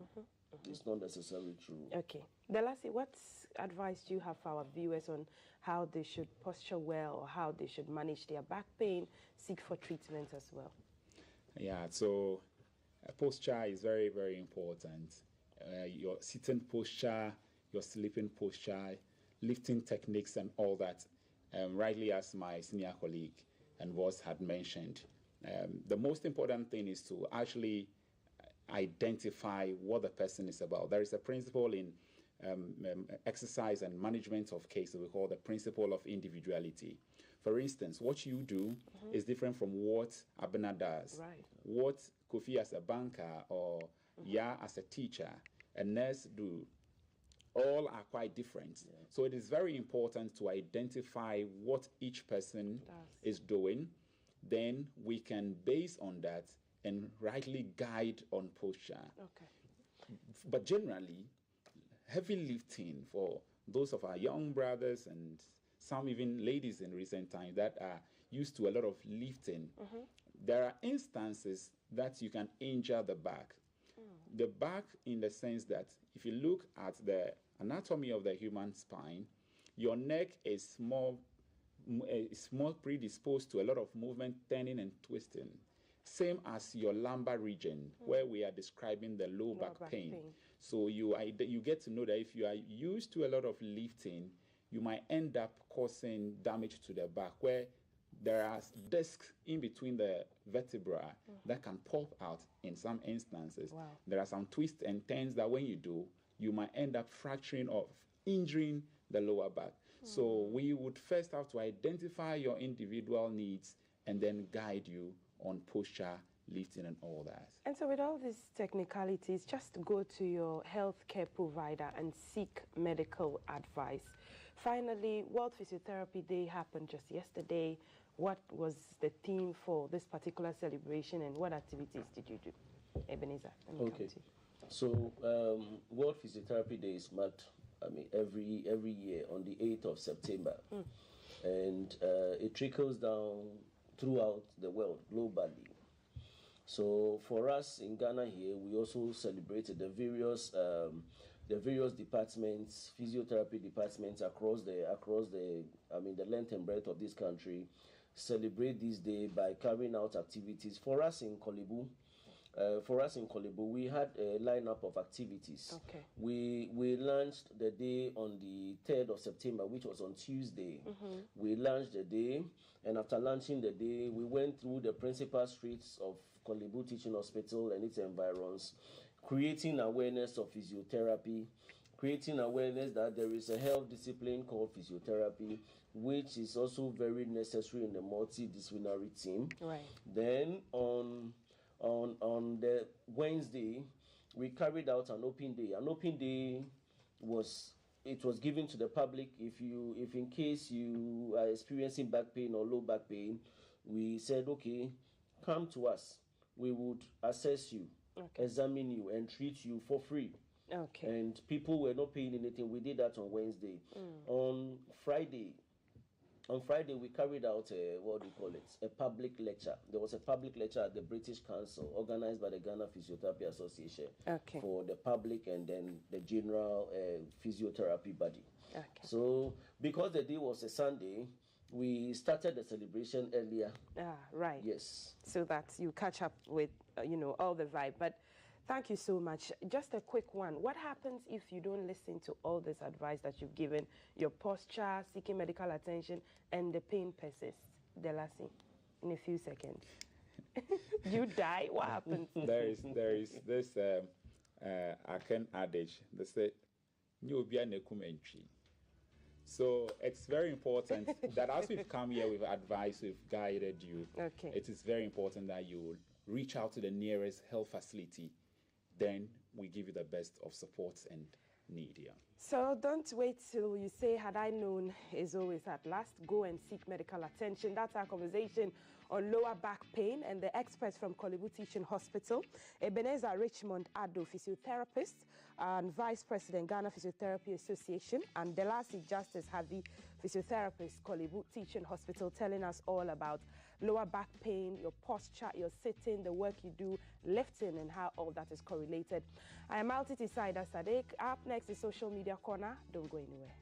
S18: It's not necessarily true.
S17: Okay. Dalasi, what advice do you have for our viewers on how they should posture well or how they should manage their back pain, seek for treatment as well?
S19: Yeah, so posture is very, very important. Your sitting posture, your sleeping posture, lifting techniques and all that, rightly as my senior colleague and Voss had mentioned. The most important thing is to actually identify what the person is about. There is a principle in exercise and management of cases we call the principle of individuality. For instance, what you do is different from what Abena does.
S17: Right.
S19: What Kofi as a banker or Ya as a teacher, a nurse do, all are quite different. Yeah. So it is very important to identify what each person is doing. Then we can base on that and rightly guide on posture.
S17: Okay.
S19: But generally, heavy lifting for those of our young brothers and some even ladies in recent times that are used to a lot of lifting, there are instances that you can injure the back. The back, in the sense that if you look at the anatomy of the human spine, your neck is more predisposed to a lot of movement, turning and twisting. Same as your lumbar region, where we are describing the low back pain. So you get to know that if you are used to a lot of lifting, you might end up causing damage to the back, where there are discs in between the vertebra that can pop out in some instances.
S17: Wow.
S19: There are some twists and turns that when you do, you might end up fracturing or injuring the lower back. So we would first have to identify your individual needs and then guide you on posture, lifting and all that.
S17: And so with all these technicalities, just go to your healthcare provider and seek medical advice. Finally, World Physiotherapy Day happened just yesterday. What was the theme for this particular celebration and what activities did you do? Ebenezer, let me come to you.
S18: So World Physiotherapy Day is marked, every year on the 8th of September. And it trickles down throughout the world, globally. So for us in Ghana here, we also celebrated the various departments, physiotherapy departments across the length and breadth of this country, celebrate this day by carrying out activities. For us in Korle Bu, for us in Korle Bu, we had a lineup of activities.
S17: Okay.
S18: We launched the day on the 3rd of September, which was on Tuesday. We launched the day, and after launching the day, we went through the principal streets of Korle Bu Teaching Hospital and its environs, creating awareness of physiotherapy, creating awareness that there is a health discipline called physiotherapy, which is also very necessary in the multidisciplinary team.
S17: Right.
S18: Then on the Wednesday, we carried out an open day. An open day was given to the public. If in case you are experiencing back pain or low back pain, we said, okay, come to us. We would assess you, examine you, and treat you for free.
S17: Okay.
S18: And people were not paying anything. We did that on Wednesday. On Friday, we carried out a public lecture. There was a public lecture at the British Council organized by the Ghana Physiotherapy Association for the public and then the general physiotherapy body.
S17: Okay.
S18: So because the day was a Sunday, we started the celebration earlier.
S17: Right.
S18: Yes.
S17: So that you catch up with, all the vibe. But thank you so much. Just a quick one. What happens if you don't listen to all this advice that you've given, your posture, seeking medical attention, and the pain persists? Delasi, in a few seconds. You die, what happens?
S19: There is this Akan adage that said, so it's very important that as we've come here with advice, we've guided you.
S17: Okay.
S19: It is very important that you reach out to the nearest health facility. Then we give you the best of supports and need here.
S17: So don't wait till you say, had I known is always at last. Go and seek medical attention. That's our conversation on lower back pain, and the experts from Korle Bu Teaching Hospital, Ebenezer Richmond Addo, physiotherapist and Vice President, Ghana Physiotherapy Association, and Delasi Justice Harvey, physiotherapist, Korle Bu Teaching Hospital, telling us all about lower back pain, your posture, your sitting, the work you do, lifting, and how all that is correlated. I am Altiti Saida Sadek. Up next is Social Media Corner. Don't go anywhere.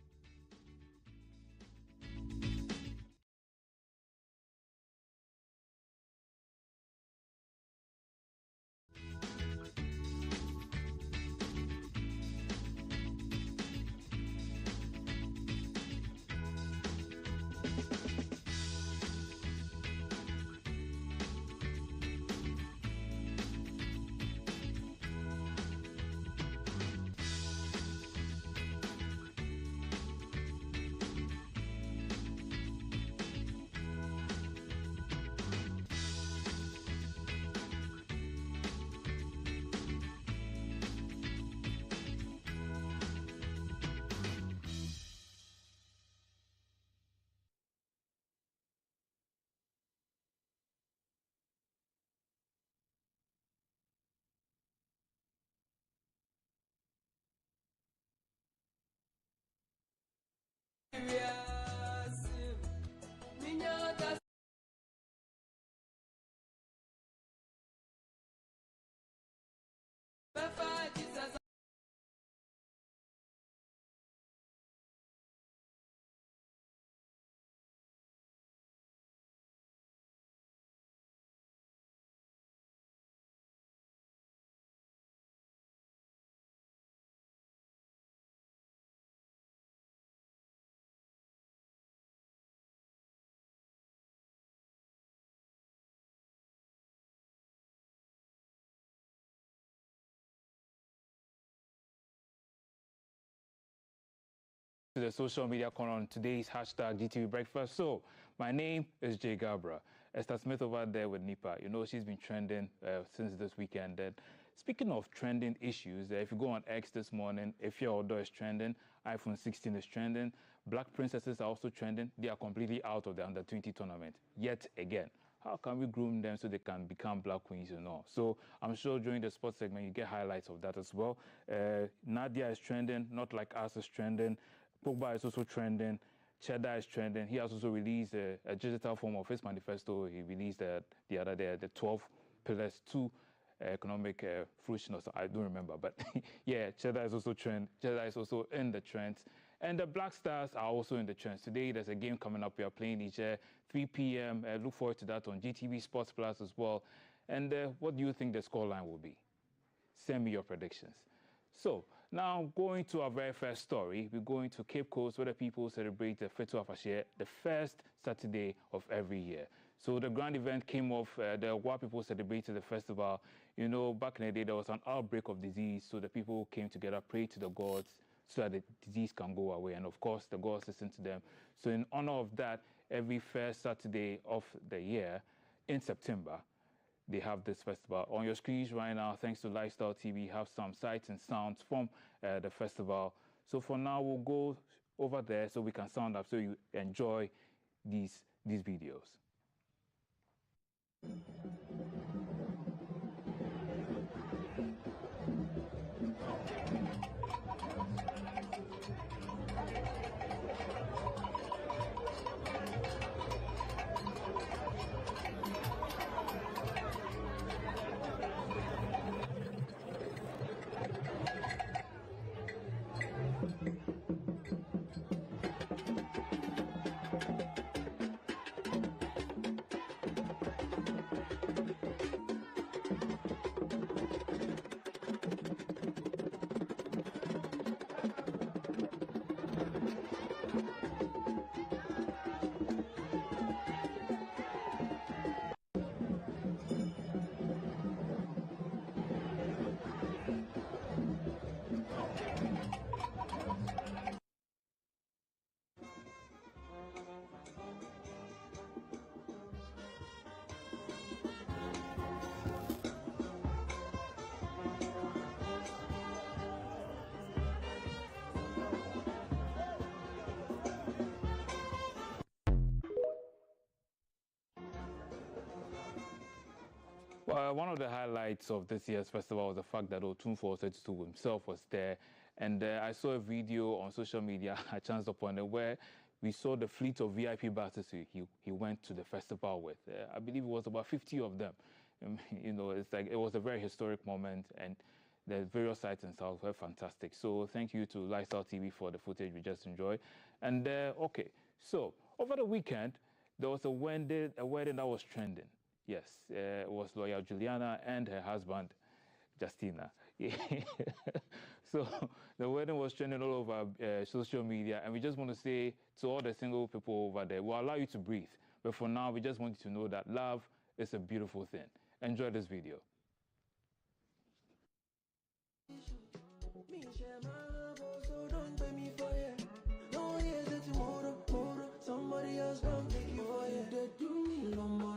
S16: To the social media corner on today's hashtag GTV Breakfast. So my name is Jay Gabra. Esther Smith over there with Nipa. You know, she's been trending since this weekend. And speaking of trending issues, if you go on X this morning, if your order is trending, iPhone 16 is trending, Black princesses are also trending. They are completely out of the under-20 tournament. Yet again, how can we groom them so they can become Black queens and all? So I'm sure during the sports segment, you get highlights of that as well. Nadia is trending, Not Like Us is trending. Pogba is also trending. Cheddar is trending. He has also released a digital form of his manifesto. He released the other day, the 12 pillars to economic fruition. Or so. I don't remember, but yeah, Cheddar is also trend. Cheddar is also in the trends. And the Black Stars are also in the trends. Today, there's a game coming up. We are playing each 3 p.m. Look forward to that on GTV Sports Plus as well. And what do you think the scoreline will be? Send me your predictions. So now going to our very first story, we're going to Cape Coast, where the people celebrate the Fetu Afashie, the first Saturday of every year. So the grand event came off, the Wa people celebrated the festival. You know, back in the day, there was an outbreak of disease, so the people came together, prayed to the gods so that the disease can go away. And of course, the gods listened to them. So in honor of that, every first Saturday of the year in September, they have this festival. On your screens right now, thanks to Lifestyle TV, you have some sights and sounds from the festival. So for now, we'll go over there so we can sound up so you enjoy these videos. Well, one of the highlights of this year's festival was the fact that Otumfuo Osei himself was there. And I saw a video on social media, I chanced upon it, where we saw the fleet of VIP buses he went to the festival with. I believe it was about 50 of them. You know, it's like it was a very historic moment, and the various sights and sounds were fantastic. So thank you to Lifestyle TV for the footage we just enjoyed. And okay, so over the weekend, there was a wedding that was trending. Yes, it was lawyer Juliana and her husband, Justina. So the wedding was trending all over social media, and we just want to say to all the single people over there, we'll allow you to breathe. But for now, we just want you to know that love is a beautiful thing. Enjoy this video.
S20: Somebody else don't take you for you. They do me no more.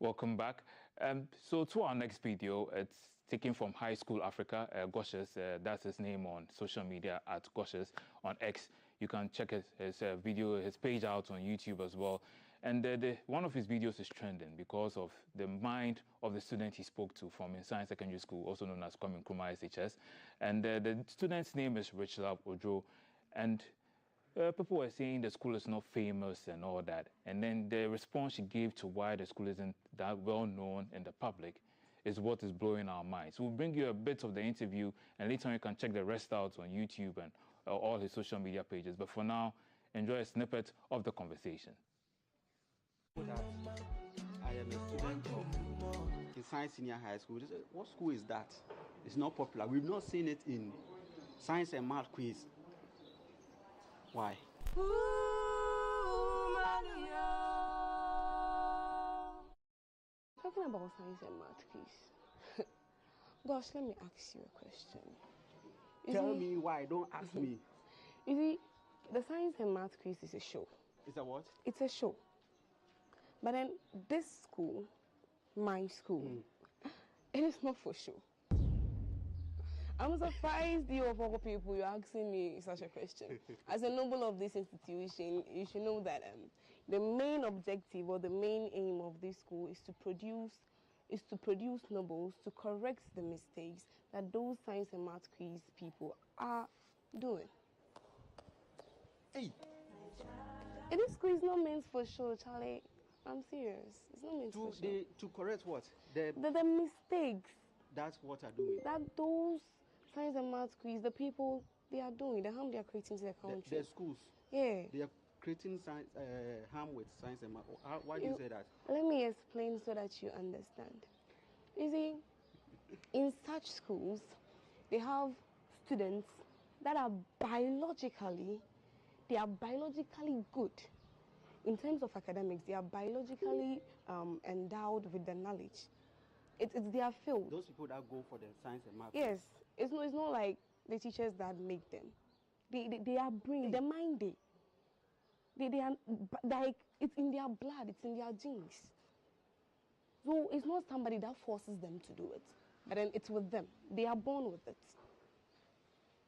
S16: Welcome back. So to our next video, it's taken from High School Africa, Goshes, that's his name on social media, at Goshes on X. You can check his video, his page out on YouTube as well. And one of his videos is trending because of the mind of the student he spoke to from Inside Secondary School, also known as Kwame Nkrumah SHS. And the student's name is Richard Ojo. And people were saying the school is not famous and all that. And then the response she gave to why the school isn't that well known in the public is what is blowing our minds. We'll bring you a bit of the interview, and later on you can check the rest out on YouTube and all his social media pages. But for now, enjoy a snippet of the conversation.
S21: I am a student of Science Senior High School. What school is that? It's not popular. We've not seen it in science and math quiz. Why?
S17: Talking about science and math quiz. Gosh, let me ask you a question.
S21: Tell me why. Don't ask me.
S17: You see, the science and math quiz is a show.
S21: It's a what?
S17: It's a show. But then this school, my school, it is not for show.
S2: I'm surprised you of all people you're asking me such a question. As a noble of this institution, you should know that the main objective or the main aim of this school is to produce nobles to correct the mistakes that those science and math quiz people are doing.
S21: Hey.
S2: And this school is not meant for show, Charlie. I'm serious. It's not meant for show.
S21: To correct what? The
S2: mistakes.
S21: That's what are doing.
S2: That those science and math quiz, the people, they are doing, the harm they are creating to the country.
S21: The schools.
S2: Yeah.
S21: They are creating harm with science and math. Why do you say that?
S2: Let me explain so that you understand. You see, in such schools, they have students that are biologically good. In terms of academics, they are biologically endowed with the knowledge. It's their field.
S21: Those people that go for the science and math.
S2: Yes, it's not like the teachers that make them. They are brain, the mind. They are like it's in their blood, it's in their genes. So it's not somebody that forces them to do it, but then it's with them. They are born with it.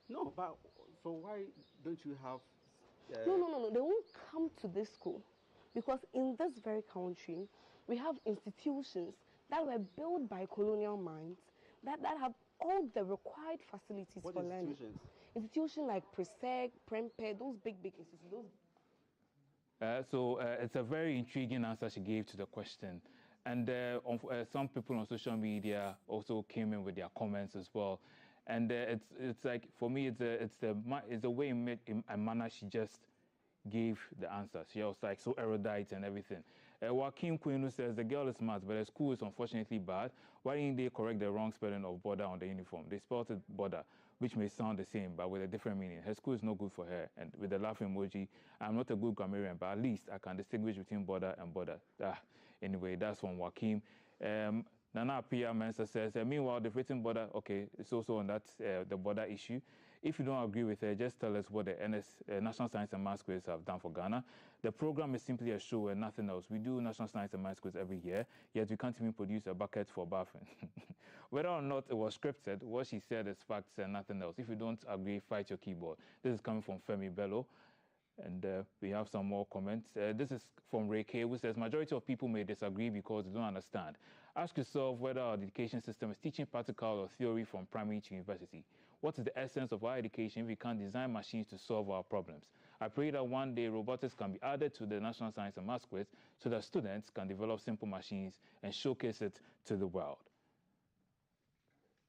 S21: No, but so why don't you have?
S2: No. They won't come to this school because in this very country we have institutions that were built by colonial minds that have all the required facilities for learning. Institutions like PRESEC, PREMPE, those big institutions.
S16: So it's a very intriguing answer she gave to the question. And some people on social media also came in with their comments as well. And it's like, for me, it's the way in manner she just gave the answer. She was like so erudite and everything. Joaquin Quinu says the girl is smart, but the school is unfortunately bad. Why didn't they correct the wrong spelling of border on the uniform? They spelled it border, which may sound the same, but with a different meaning. Her school is no good for her. And with the laughing emoji, I'm not a good grammarian, but at least I can distinguish between border and border. Anyway, that's from Joaquin. Nana Pia Mensa says, meanwhile, the written border, okay, it's also on that, the border issue. If you don't agree with her, just tell us what the National Science and Maths Quiz have done for Ghana. The program is simply a show and nothing else. We do National Science and Maths Quiz every year, yet we can't even produce a bucket for bathing. Whether or not it was scripted, what she said is facts and nothing else. If you don't agree, fight your keyboard. This is coming from Femi Bello. And we have some more comments. This is from Ray K, who says, majority of people may disagree because they don't understand. Ask yourself whether our education system is teaching practical or theory from primary to university. What is the essence of our education if we can't design machines to solve our problems? I pray that one day robotics can be added to the National Science and Maths Quiz so that students can develop simple machines and showcase it to the world.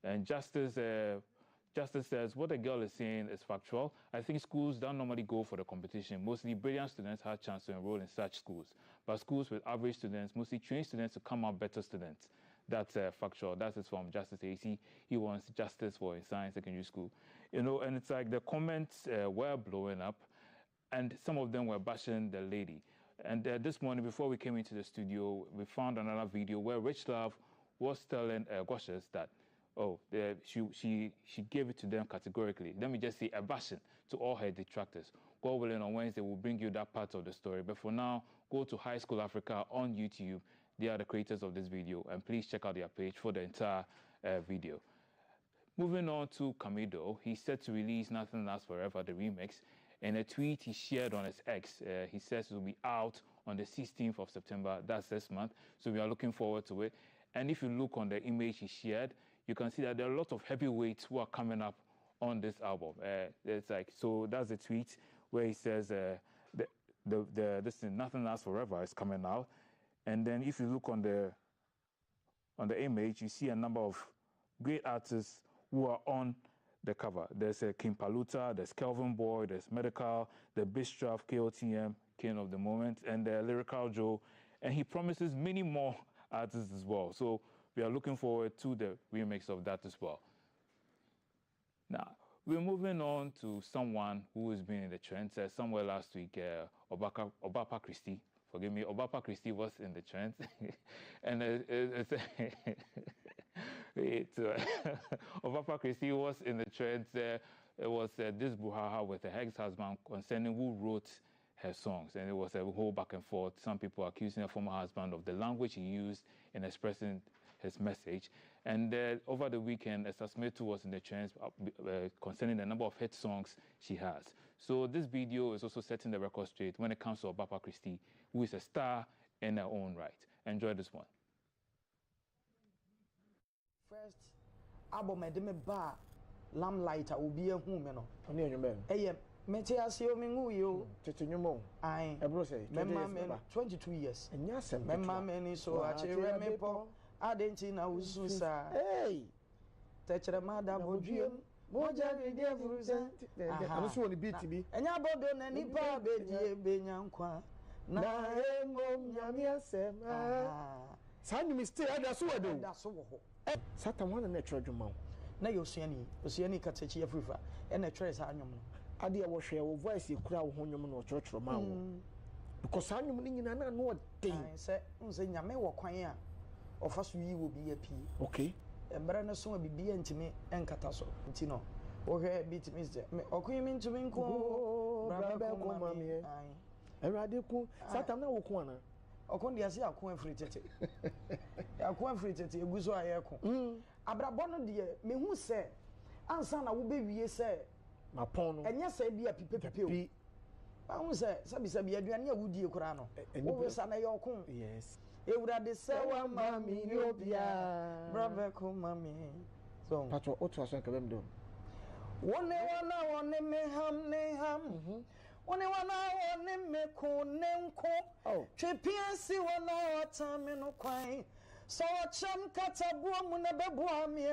S16: And Justice says, what the girl is saying is factual. I think schools don't normally go for the competition. Mostly brilliant students have a chance to enroll in such schools. But schools with average students mostly train students to come out better students. That's factual. That is from Justice AC. He wants justice for his science secondary school. You know, and it's like the comments were blowing up, and some of them were bashing the lady. And this morning, before we came into the studio, we found another video where Rich Love was telling Goshes that, she gave it to them categorically. Let me just say a bashing to all her detractors. God willing, on Wednesday, we'll bring you that part of the story. But for now, go to High School Africa on YouTube. They are the creators of this video, and please check out their page for the entire video. Moving on to Kamido, he's set to release Nothing Lasts Forever, the remix. In a tweet he shared on his X, he says it will be out on the 16th of September, that's this month, so we are looking forward to it. And if you look on the image he shared, you can see that there are a lot of heavyweights who are coming up on this album. It's like, so that's the tweet where he says, this thing, Nothing Lasts Forever is coming out. And then if you look on the image, you see a number of great artists who are on the cover. There's King Paluta, there's Kelvin Boy, there's Medical, the Bistraf, KOTM, King of the Moment, and Lyrical Joe. And he promises many more artists as well. So we are looking forward to the remix of that as well. Now, we're moving on to someone who has been in the trends. Somewhere last week, Obapa Christie. Forgive me, Obapa Christie was in the trends. And Obapa Christie was in the trends. It was this brouhaha with her ex-husband concerning who wrote her songs. And it was a whole back and forth. Some people accusing her former husband of the language he used in expressing his message. And over the weekend, Esther Smith was in the trends concerning the number of hit songs she has. So this video is also setting the record straight when it comes to Obapa Christie, who is a star in her own right. Enjoy this one.
S4: First album I did me bar Lamplight will be a woman.
S22: Only your man.
S4: Mete asio mingu yo
S22: tete nyumo
S4: ai
S22: ebro say
S4: 22 years
S22: and yes
S4: memma meni so achire me po adenti na ususa
S22: hey
S4: techere mada bodwiem moja bidie furuza
S22: I'm so on the beat bi
S4: enya bodo na nipa bedie benyankwa na emom nyame asem
S22: san mi stay ada so wado
S4: da so wo
S22: satan wana na trodwuma
S4: na yosuani katechi afrifa na twerɛ sa anwom no
S22: ade a wɔhwɛ wo voice ekura wo honwom no ɔkyerɛkyerɛ ma wo because anwom no nyina na no ɔden
S4: sɛ nse nyame wɔ kwan a ɔfa so yi wo bi ya pii
S22: okay
S4: mbere no so bibi ntimi enkata so nti no wohwɛ beat mr ɔkwan mi ntumi nko
S22: braba ko mami awurade ku satam na wo ko ana
S4: ɔkon de ase akon afiri tete akon afiri tete egu so ayɛ ko abrabɔ no de mehu sɛ ansa na wo bewie sɛ
S22: mapon no
S4: enya sɛ bi a pipepipe o ba hu sɛ sabi aduane a wudie kora no wo sa na yɛ ɔkon
S22: yes
S4: ewurade sɛ wa mami ni obia braba ko mami so
S22: patro otu aso ka bem do
S4: wone me ham wone me ko ne nko twepiansi wona watame no kwan so cham katabuo mu na beboa me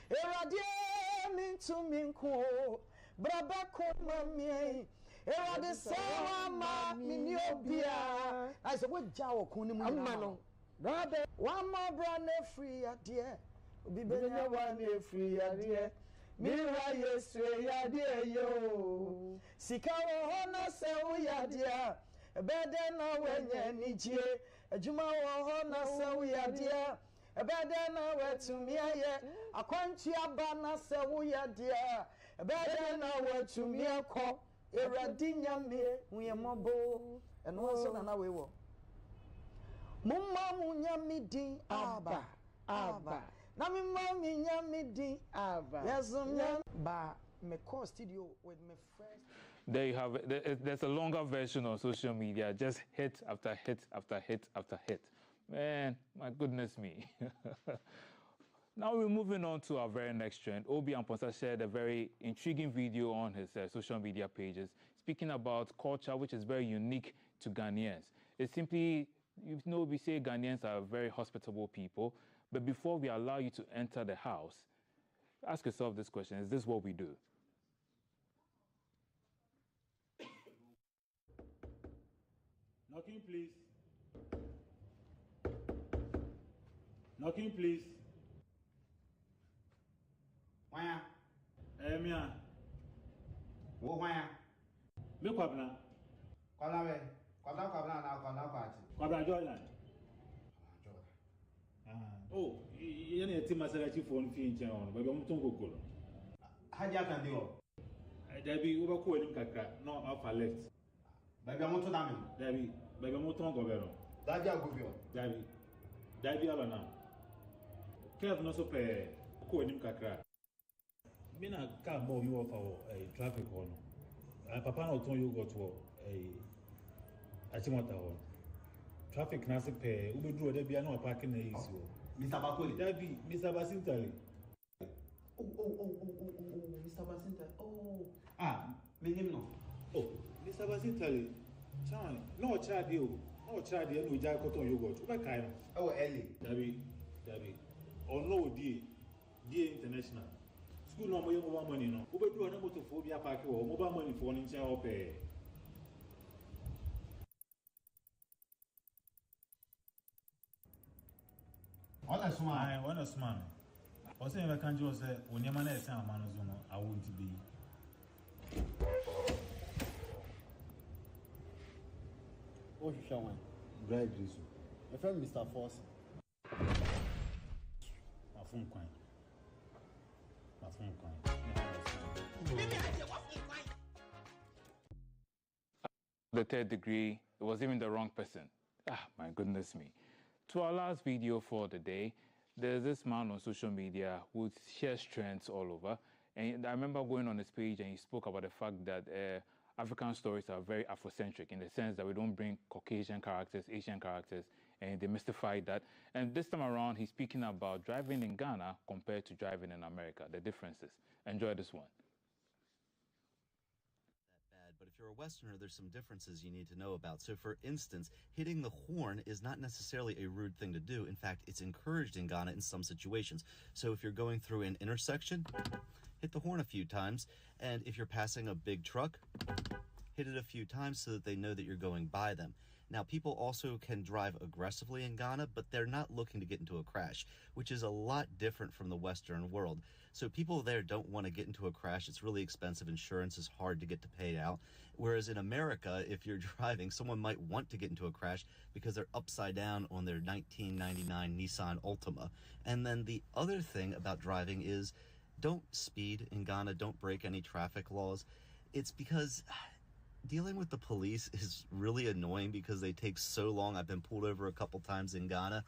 S4: ewurade mi ntumi nko braba ko mami ewurade sawa ma mi obia I say what jawo ko ni mu
S22: amma no brother
S4: one more brand free ade obi
S22: benya one free ade mira yesu ade yo
S4: sika wo hono se wo ade bede na wenye nijie adwuma wo hono se wo ade bede na wetumi aye akwantu aba na se wo ade bede na wetumi akọ eradi nyame huyemobo eno so na we wo mumma munyame din aba na mimma munyame din aba yesum ba me call studio with my friends.
S16: There you have it. There's a longer version on social media, just hit after hit after hit after hit. Man, my goodness me. Now we're moving on to our very next trend. Obi Amponsa shared a very intriguing video on his social media pages, speaking about culture which is very unique to Ghanaians. It's simply, you know, we say Ghanaians are very hospitable people, but before we allow you to enter the house, ask yourself this question: is this what we do?
S23: Knocking, please. Knocking, please.
S21: Waya.
S23: Mia.
S21: Wo waya.
S23: Me kwabna.
S21: Kwabna we. Kwabna na kwabna kwati.
S23: Kwabna Jordan. Oh, yene eti masalachi phone fi nche on. Ba mo ton kokoro.
S21: Haja kan di o.
S23: Dabi wo ba ko enim kakra. No off left.
S21: Ba mo to dami.
S23: Dabi, ba mo ton go bero.
S21: Dabi agobio.
S23: Dabi alo na. Kev no so pe ko enim kakra. Me na car boy you off traffic on. Papa no ton you go to Achimota on. Traffic na se pe we do there bia na parking na easy o.
S21: Mr. Bakoli.
S23: Dabi, Mr. Basintali.
S21: Oh, Mr. Basintali. Oh. Ah, me him no.
S23: Oh, Mr. Basintali. Chan, no charge you. No charge you no ja cotton yogurt. We kai no.
S21: Oh, early.
S23: Dabi. Oh no, die international. School no mo mobile money no. We do na motor for bia park wo mobile money for ni ncha ope.
S21: Honest man.
S23: Honest man. O say we can just say onyema na ese amano zo no I won't be.
S22: Oh, Shawan. Greg Rizu. My friend Mr. Force.
S23: My phone coin.
S16: The third degree, it was even the wrong person. Ah, my goodness me. To our last video for the day, there's this man on social media who shares trends all over. And I remember going on his page and he spoke about the fact that African stories are very Afrocentric in the sense that we don't bring Caucasian characters, Asian characters, and they mystify that. And this time around, he's speaking about driving in Ghana compared to driving in America, the differences. Enjoy this one.
S5: But if you're a Westerner, there's some differences you need to know about. So, for instance, hitting the horn is not necessarily a rude thing to do. In fact, it's encouraged in Ghana in some situations. So if you're going through an intersection, hit the horn a few times. And if you're passing a big truck, hit it a few times so that they know that you're going by them. Now, people also can drive aggressively in Ghana, but they're not looking to get into a crash, which is a lot different from the Western world. So people there don't want to get into a crash. It's really expensive. Insurance is hard to get to pay out. Whereas in America, if you're driving, someone might want to get into a crash because they're upside down on their 1999 Nissan Altima. And then the other thing about driving is don't speed in Ghana. Don't break any traffic laws. It's because dealing with the police is really annoying because they take so long. I've been pulled over a couple times in Ghana,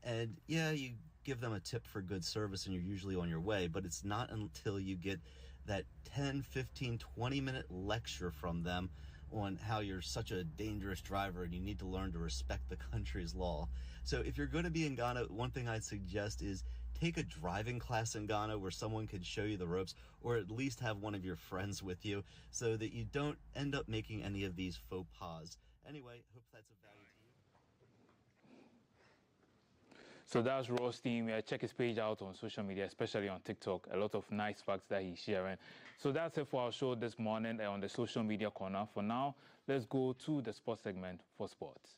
S5: and yeah, you give them a tip for good service and you're usually on your way, but it's not until you get that 10, 15, 20-minute lecture from them on how you're such a dangerous driver and you need to learn to respect the country's law. So if you're going to be in Ghana, one thing I'd suggest is take a driving class in Ghana where someone can show you the ropes, or at least have one of your friends with you so that you don't end up making any of these faux pas. Anyway, hope that's of value to you.
S16: So that's Ross Team. Check his page out on social media, especially on TikTok. A lot of nice facts that he's sharing. So that's it for our show this morning on the social media corner. For now, let's go to the sports segment for sports.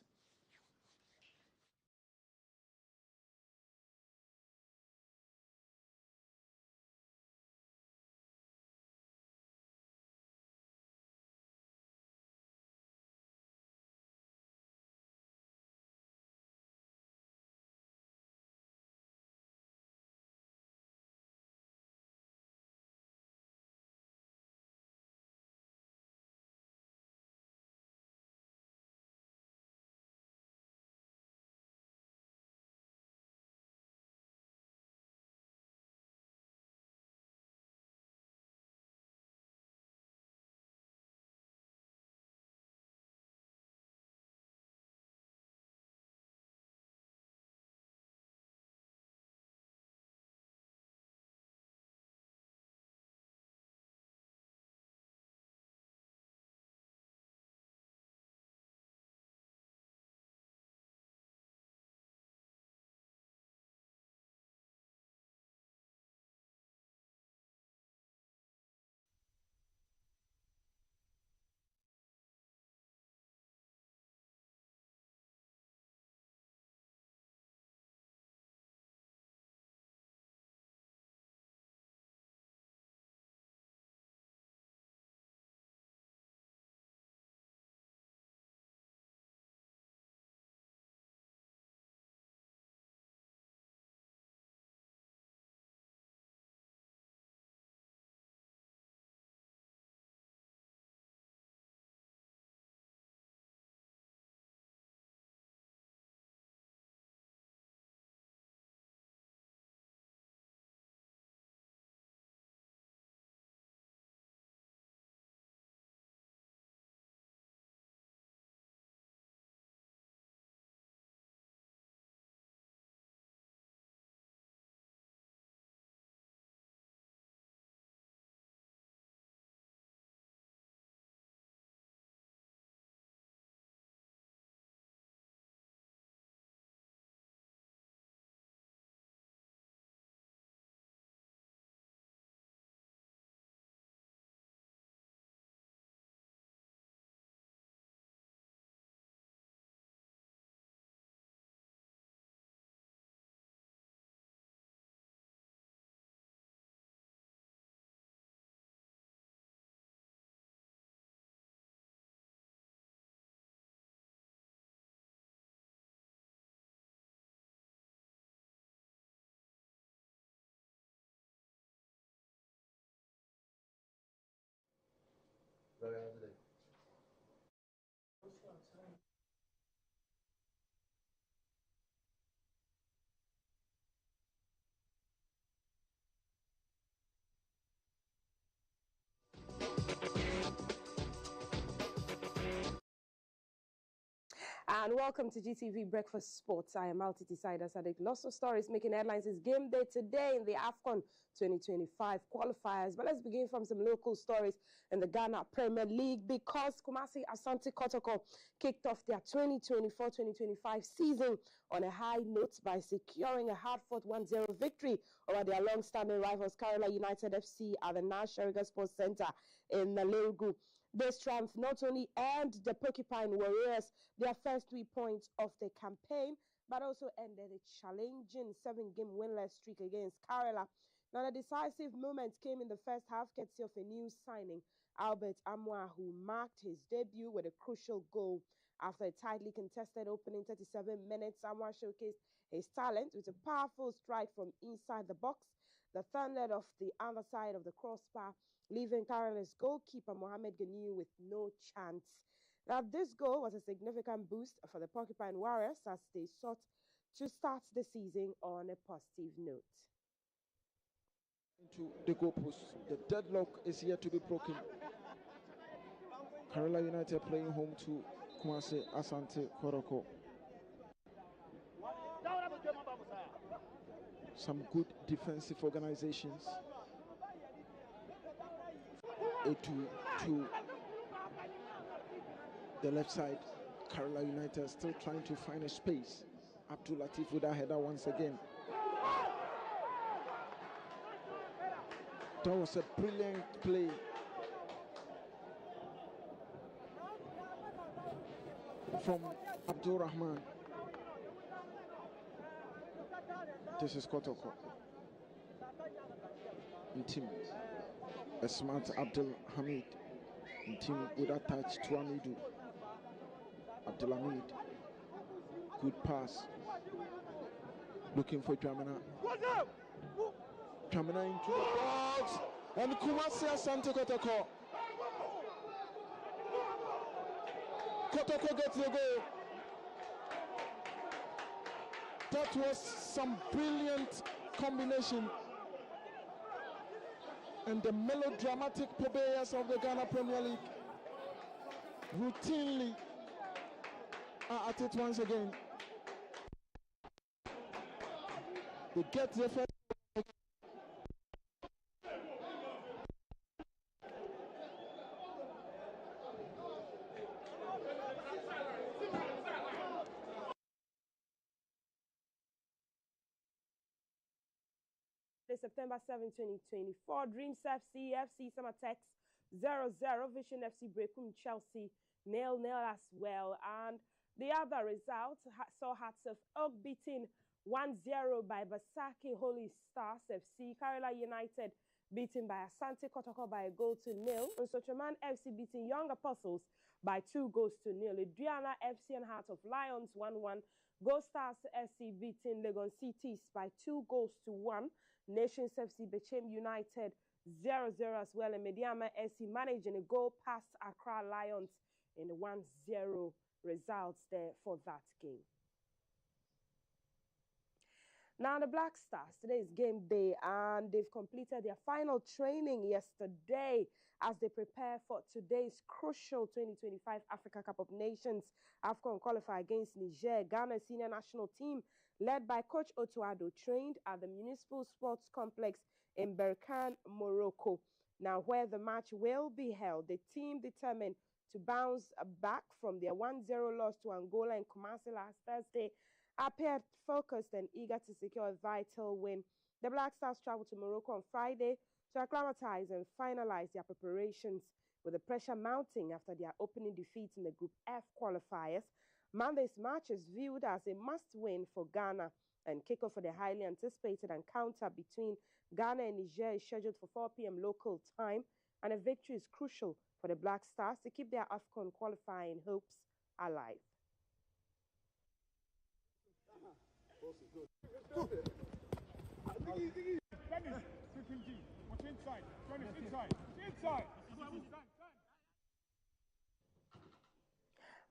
S17: And welcome to GTV Breakfast Sports. I am Altiti Saida Sadiq. Lots of stories making headlines. It's game day today in the AFCON 2025 qualifiers. But let's begin from some local stories in the Ghana Premier League because Kumasi Asante Kotoko kicked off their 2024-2025 season on a high note by securing a hard-fought 1-0 victory over their long-standing rivals Kerala United FC at the Nash Shariga Sports Center in Nalegu. This triumph not only earned the Porcupine Warriors their first 3 points of the campaign, but also ended a challenging 7-game winless streak against Kerala. Now, the decisive moment came in the first half, courtesy of a new signing, Albert Amwa, who marked his debut with a crucial goal. After a tightly contested opening 37 minutes, Amwa showcased his talent with a powerful strike from inside the box. The thundered off the other side of the crossbar, leaving Kerala's goalkeeper Mohamed Ganiu with no chance. Now, this goal was a significant boost for the Porcupine Warriors as they sought to start the season on a positive note.
S6: Into the goalpost, the deadlock is yet to be broken. Kerala United playing home to Kumasi Asante Kotoko. Some good defensive organizations. To the left side, Kerala United still trying to find a space. Abdul Latif with a header once again. That was a brilliant play. From Abdul Rahman. This is Kotoko. And team. A smart Abdul Hamid. And team with a touch to Amidu. Abdul Hamid. Good pass. Looking for Jamina. Jamina into the box. And Kumasi Asante Kotoko. Kotoko gets the goal. That was some brilliant combination. And the melodramatic purveyors of the Ghana Premier League routinely are at it once again. They get their first.
S17: September 7, 2024, Dreams FC, FC Summertex 0-0, Vision FC Brekum Chelsea 0-0 as well. And the other results saw Hearts of Oak beaten 1-0 by Basaki Holy Stars FC, Kerala United beaten by Asante Kotoko by 1-0, and Sochoman FC beating Young Apostles by 2-0. Adriana FC and Heart of Lions 1-1, Go Stars FC beating Legon Cities by 2-1. Nations FC Bechem United 0-0 as well, and Mediama SC managing a goal past Accra Lions in the 1-0 results there for that game. Now the Black Stars, today is game day and they've completed their final training yesterday as they prepare for today's crucial 2025 Africa Cup of Nations AFCON qualifier against Niger. Ghana's senior national team led by Coach Otuado trained at the Municipal Sports Complex in Berkane, Morocco. Now where the match will be held, the team determined to bounce back from their 1-0 loss to Angola in Kumasi last Thursday appeared focused and eager to secure a vital win. The Black Stars traveled to Morocco on Friday to acclimatize and finalize their preparations, with the pressure mounting after their opening defeat in the Group F qualifiers. Monday's match is viewed as a must-win for Ghana, and kickoff for the highly anticipated encounter between Ghana and Niger is scheduled for 4 p.m. local time, and a victory is crucial for the Black Stars to keep their AFCON qualifying hopes alive.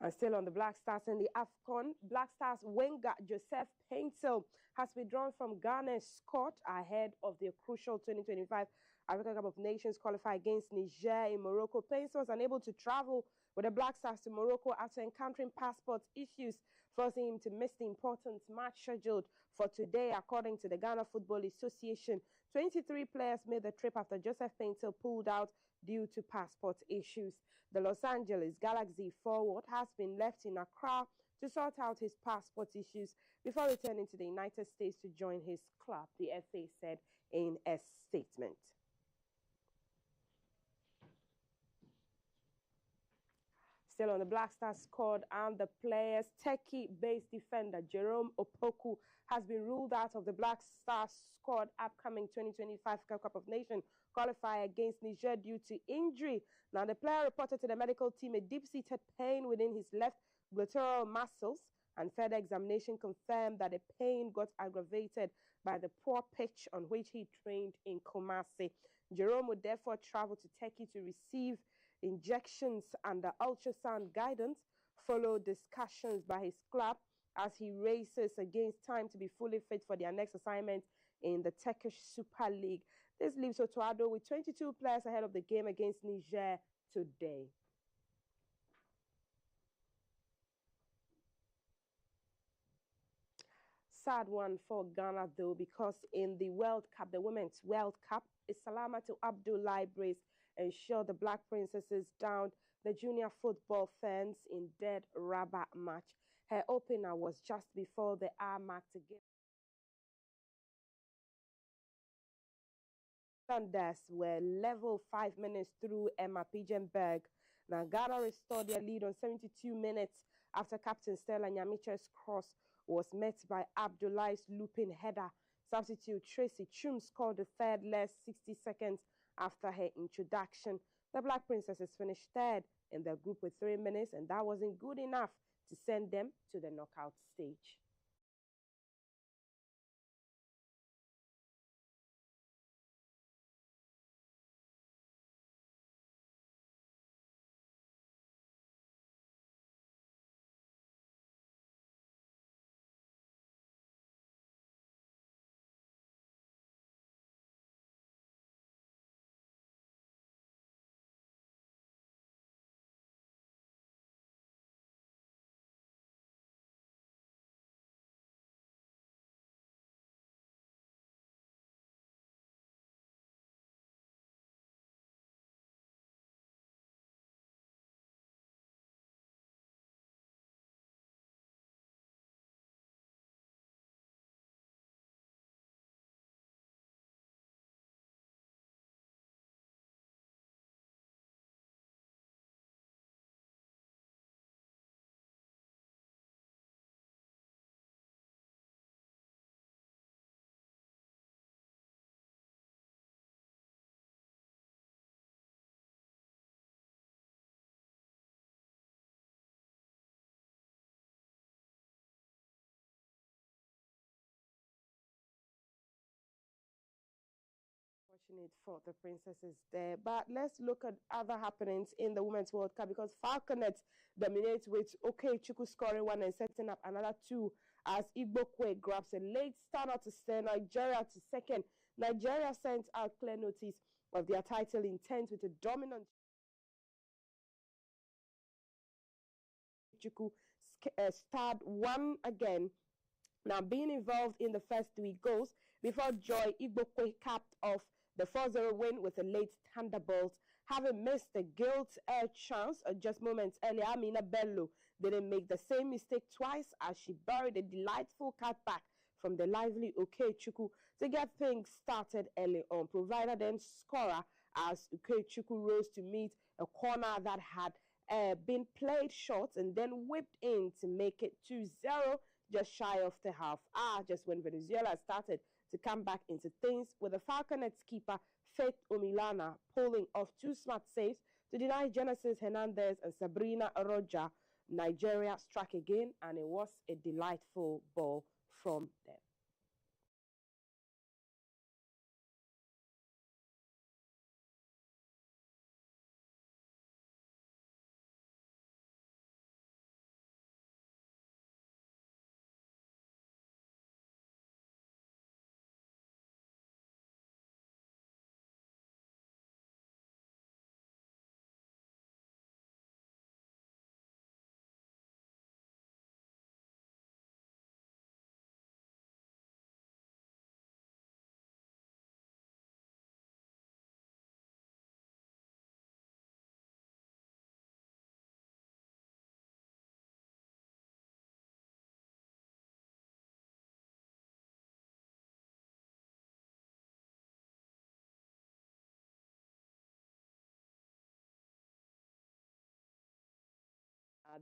S17: And still on the Black Stars in the AFCON, Black Stars winger Joseph Paintil has withdrawn from Ghana's squad ahead of the crucial 2025 African Cup of Nations qualifier against Niger in Morocco. Paintil was unable to travel with the Black Stars to Morocco after encountering passport issues, forcing him to miss the important match scheduled for today. According to the Ghana Football Association, 23 players made the trip after Joseph Paintil pulled out due to passport issues. The Los Angeles Galaxy forward has been left in Accra to sort out his passport issues before returning to the United States to join his club, the FA said in a statement. Still on the Black Stars squad and the players, Turkey-based defender Jerome Opoku has been ruled out of the Black Stars squad upcoming 2025 Cup of Nations qualifier against Niger due to injury. Now, the player reported to the medical team a deep-seated pain within his left gluteal muscles, and further examination confirmed that the pain got aggravated by the poor pitch on which he trained in Kumasi. Jerome would therefore travel to Turkey to receive injections under ultrasound guidance, follow discussions by his club as he races against time to be fully fit for their next assignment in the Turkish Super League. This leaves Otoado with 22 players ahead of the game against Niger today. Sad one for Ghana, though, because in the World Cup, the Women's World Cup, Salamatu Abdullahi Brace ensured the Black Princesses downed the junior football fans in dead rubber match. Her opener was just before the hour mark to give. Thunders were level 5 minutes through Emma Pigenberg. Now, Ghana restored their lead on 72 minutes after Captain Stella Nyamiche's cross was met by Abdullahi's looping header. Substitute Tracy Chum scored the third less 60 seconds after her introduction. The Black Princesses finished third in their group with 3 minutes, and that wasn't good enough to send them to the knockout stage. For the princesses there. But let's look at other happenings in the Women's World Cup, because Falconets dominate with Okechukwu scoring one and setting up another two as Igbokwe grabs a late starter to send Nigeria to second. Nigeria sent out clear notice of their title intent with a dominant Chukwu starred one again, now being involved in the first 3 goals before Joy Igbokwe capped off the 4-0 win with a late thunderbolt. Having missed a gilt-edged chance just moments earlier, Amina Bello didn't make the same mistake twice as she buried a delightful cutback from the lively Okechukwu to get things started early on. Provider then scorer as Okechukwu rose to meet a corner that had been played short and then whipped in to make it 2-0 just shy of the half hour, just when Venezuela started to come back into things, with the Falconets keeper Faith Omilana pulling off 2 smart saves to deny Genesis Hernandez and Sabrina Roja. Nigeria struck again, and it was a delightful ball from them.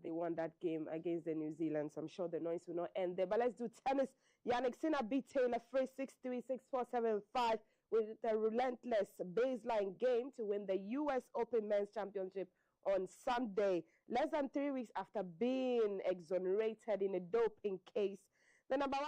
S17: They won that game against the New Zealand, so I'm sure the noise will not end there. But let's do tennis. Yannick Sinner beat Taylor Fritz 6-3, 6-4, 7-5 with a relentless baseline game to win the U.S. Open Men's Championship on Sunday, less than 3 weeks after being exonerated in a doping case. The number one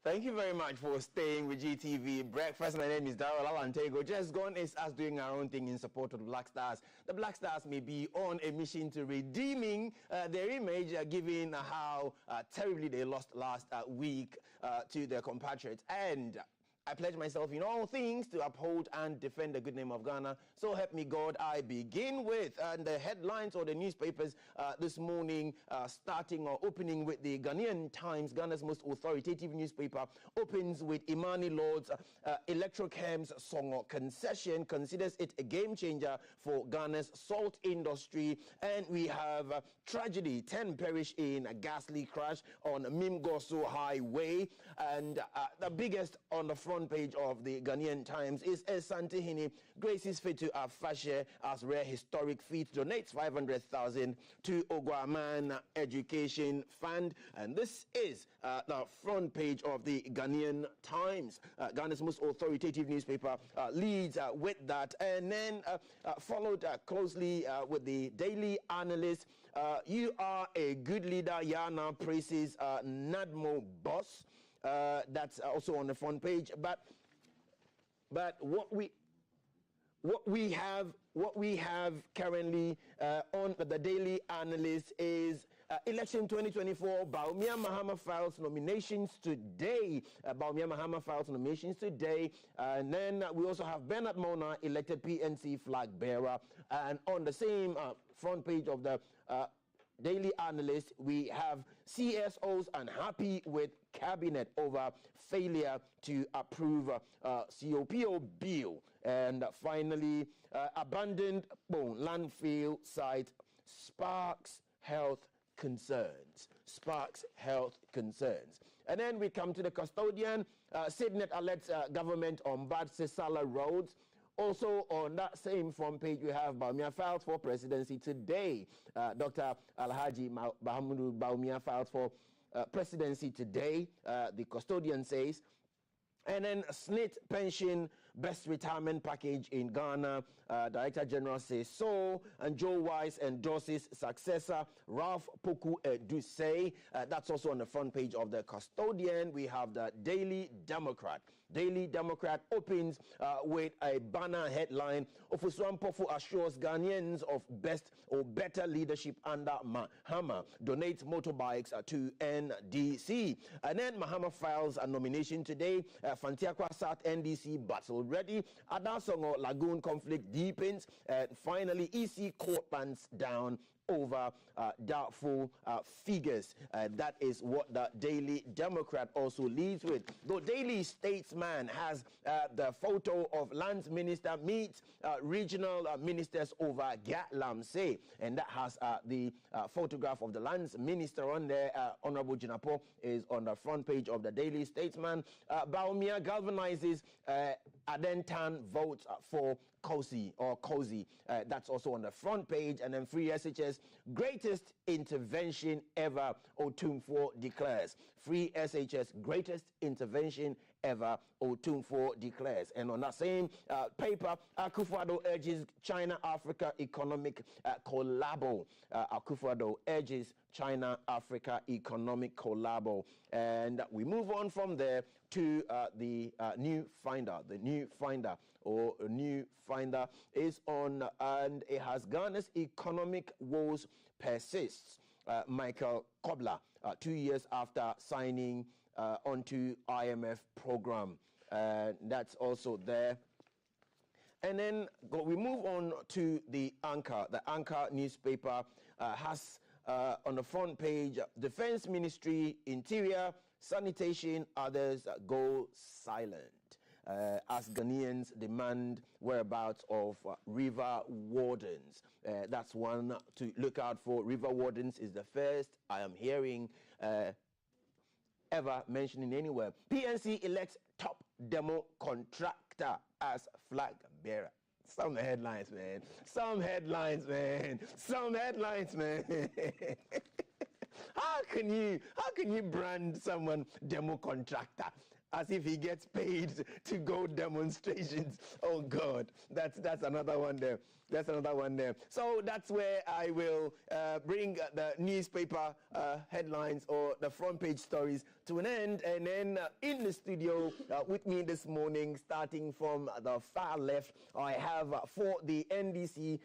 S3: Thank you very much for staying with GTV Breakfast. My name is Daryl Alantego. Just Gone is us doing our own thing in support of the Black Stars. The Black Stars may be on a mission to redeeming their image, given how terribly they lost last week to their compatriots. And I pledge myself in all things to uphold and defend the good name of Ghana. So help me God. I begin with the headlines or the newspapers this morning, starting or opening with the Ghanaian Times, Ghana's most authoritative newspaper, opens with Imani Lord's Electrochem's Songo concession, considers it a game changer for Ghana's salt industry. And we have tragedy, 10 perish in a ghastly crash on Mimgoso Highway. And the biggest on the front page of the Ghanaian Times is Asante Hini graces Fetu Afashe as rare historic feat, donates 500,000 to Ogwaman Education Fund. And this is the front page of the Ghanaian Times. Ghana's most authoritative newspaper leads with that. And then followed closely with the Daily Analyst. You are a good leader, Yana praises NADMO boss. That's also on the front page. But what we have currently on the Daily Analyst is election 2024. Bawumia Mahama files nominations today. And then we also have Bernard Mona elected PNC flag bearer. And on the same front page of the Daily Analyst, we have CSOs unhappy with cabinet over failure to approve COPO bill. And finally, abandoned landfill site sparks health concerns. And then we come to the custodian. SIDNET alerts government on bad Sesala roads. Also on that same front page, we have Bawumia files for presidency today. Dr. Alhaji Bahamudu Bawumia files for presidency today, the custodian says. And then SNIT pension best retirement package in Ghana. Director General says so. And Joe Wise endorses successor Ralph Poku Edusei. That's also on the front page of the custodian. We have the Daily Democrat. Daily Democrat opens with a banner headline. Ofosuan Pofu assures Ghanaians of best or better leadership under Mahama. Donates motorbikes to NDC. And then Mahama files a nomination today. Fantiakwa South NDC battle ready. Adasongo Lagoon conflict deepens. And finally, EC court bands down over doubtful figures. That is what the Daily Democrat also leads with. The Daily Statesman has the photo of Lands Minister meets regional ministers over Gatlamsey, and that has the photograph of the Lands Minister on there. Honorable Jinapo is on the front page of the Daily Statesman. Bawumia galvanizes Adentan votes for Cozy. That's also on the front page. And then Free SHS, greatest intervention ever, Otumfuo declares. Free SHS, greatest intervention ever, Otumfuo declares. And on that same paper, Akufo-Addo urges China-Africa economic collabo. Akufo-Addo urges China-Africa economic collabo. And we move on from there to the new finder. The new finder is on, and it has Ghana's economic woes persists. Michael Kobler, 2 years after signing onto IMF program. That's also there. And then we move on to the Anchor. The Anchor newspaper has on the front page, Defense Ministry, Interior, Sanitation, others go silent. As Ghanaians demand whereabouts of river wardens. That's one to look out for. River wardens is the first I am hearing ever mentioning anywhere. PNC elects top demo contractor as flag bearer. Some headlines, man. How can you brand someone demo contractor? as if he gets paid to go demonstrations. Oh God, that's another one there. That's another one there. So that's where I will bring the newspaper headlines or the front page stories to an end. And then in the studio with me this morning, starting from the far left, I have for the NDC,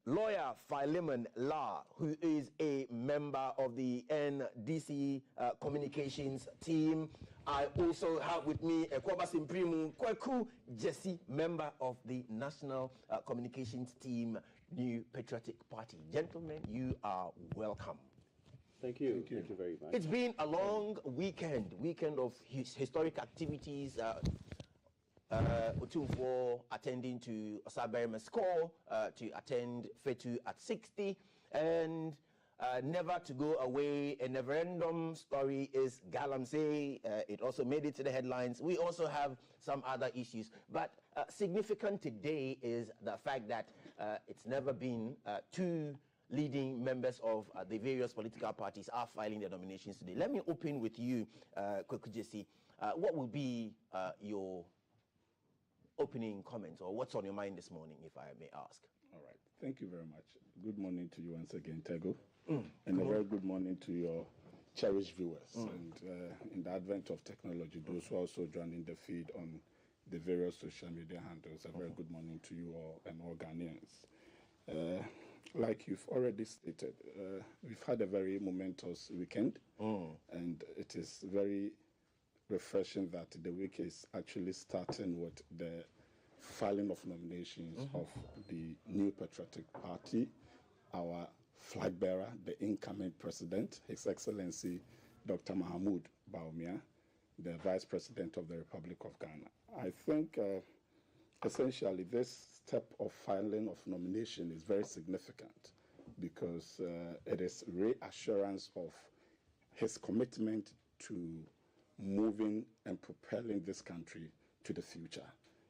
S3: lawyer Philemon La, who is a member of the NDC communications team. I also have with me Kwaba Simprimu Kweku Jesse, member of the National Communications Team, New Patriotic Party. Gentlemen, you are welcome.
S7: Thank you. Thank you very much.
S3: It's been a long weekend of historic activities. Otumfuo attending to Osabere Mesco, to attend Fetu at 60, and never to go away. A never-ending story is Galamsey. It also made it to the headlines. We also have some other issues, but significant today is the fact that it's never been two leading members of the various political parties are filing their nominations today. Let me open with you, Kweku Jesse. What will be your opening comments, or what's on your mind this morning, if I may ask?
S7: All right. Thank you very much. Good morning to you once again, Tego. And a very good morning to your cherished viewers. And in the advent of technology, those who are also joining the feed on the various social media handles, a very good morning to you all and all Ghanaians. Like you've already stated, we've had a very momentous weekend, and it is very refreshing that the week is actually starting with the filing of nominations of the New Patriotic Party, our flag bearer, the incoming president, His Excellency Dr. Mahamudu Bawumia, the Vice President of the Republic of Ghana. I think essentially this step of filing of nomination is very significant because it is reassurance of his commitment to moving and propelling this country to the future.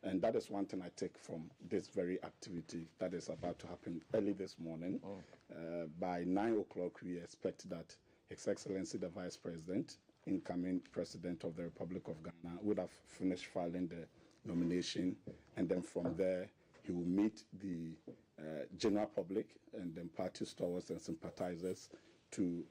S7: And that is one thing I take from this very activity that is about to happen early this morning. By 9 o'clock, we expect that His Excellency the Vice President, incoming President of the Republic of Ghana, would have finished filing the nomination. And then from there, he will meet the general public and then party stalwarts and sympathizers to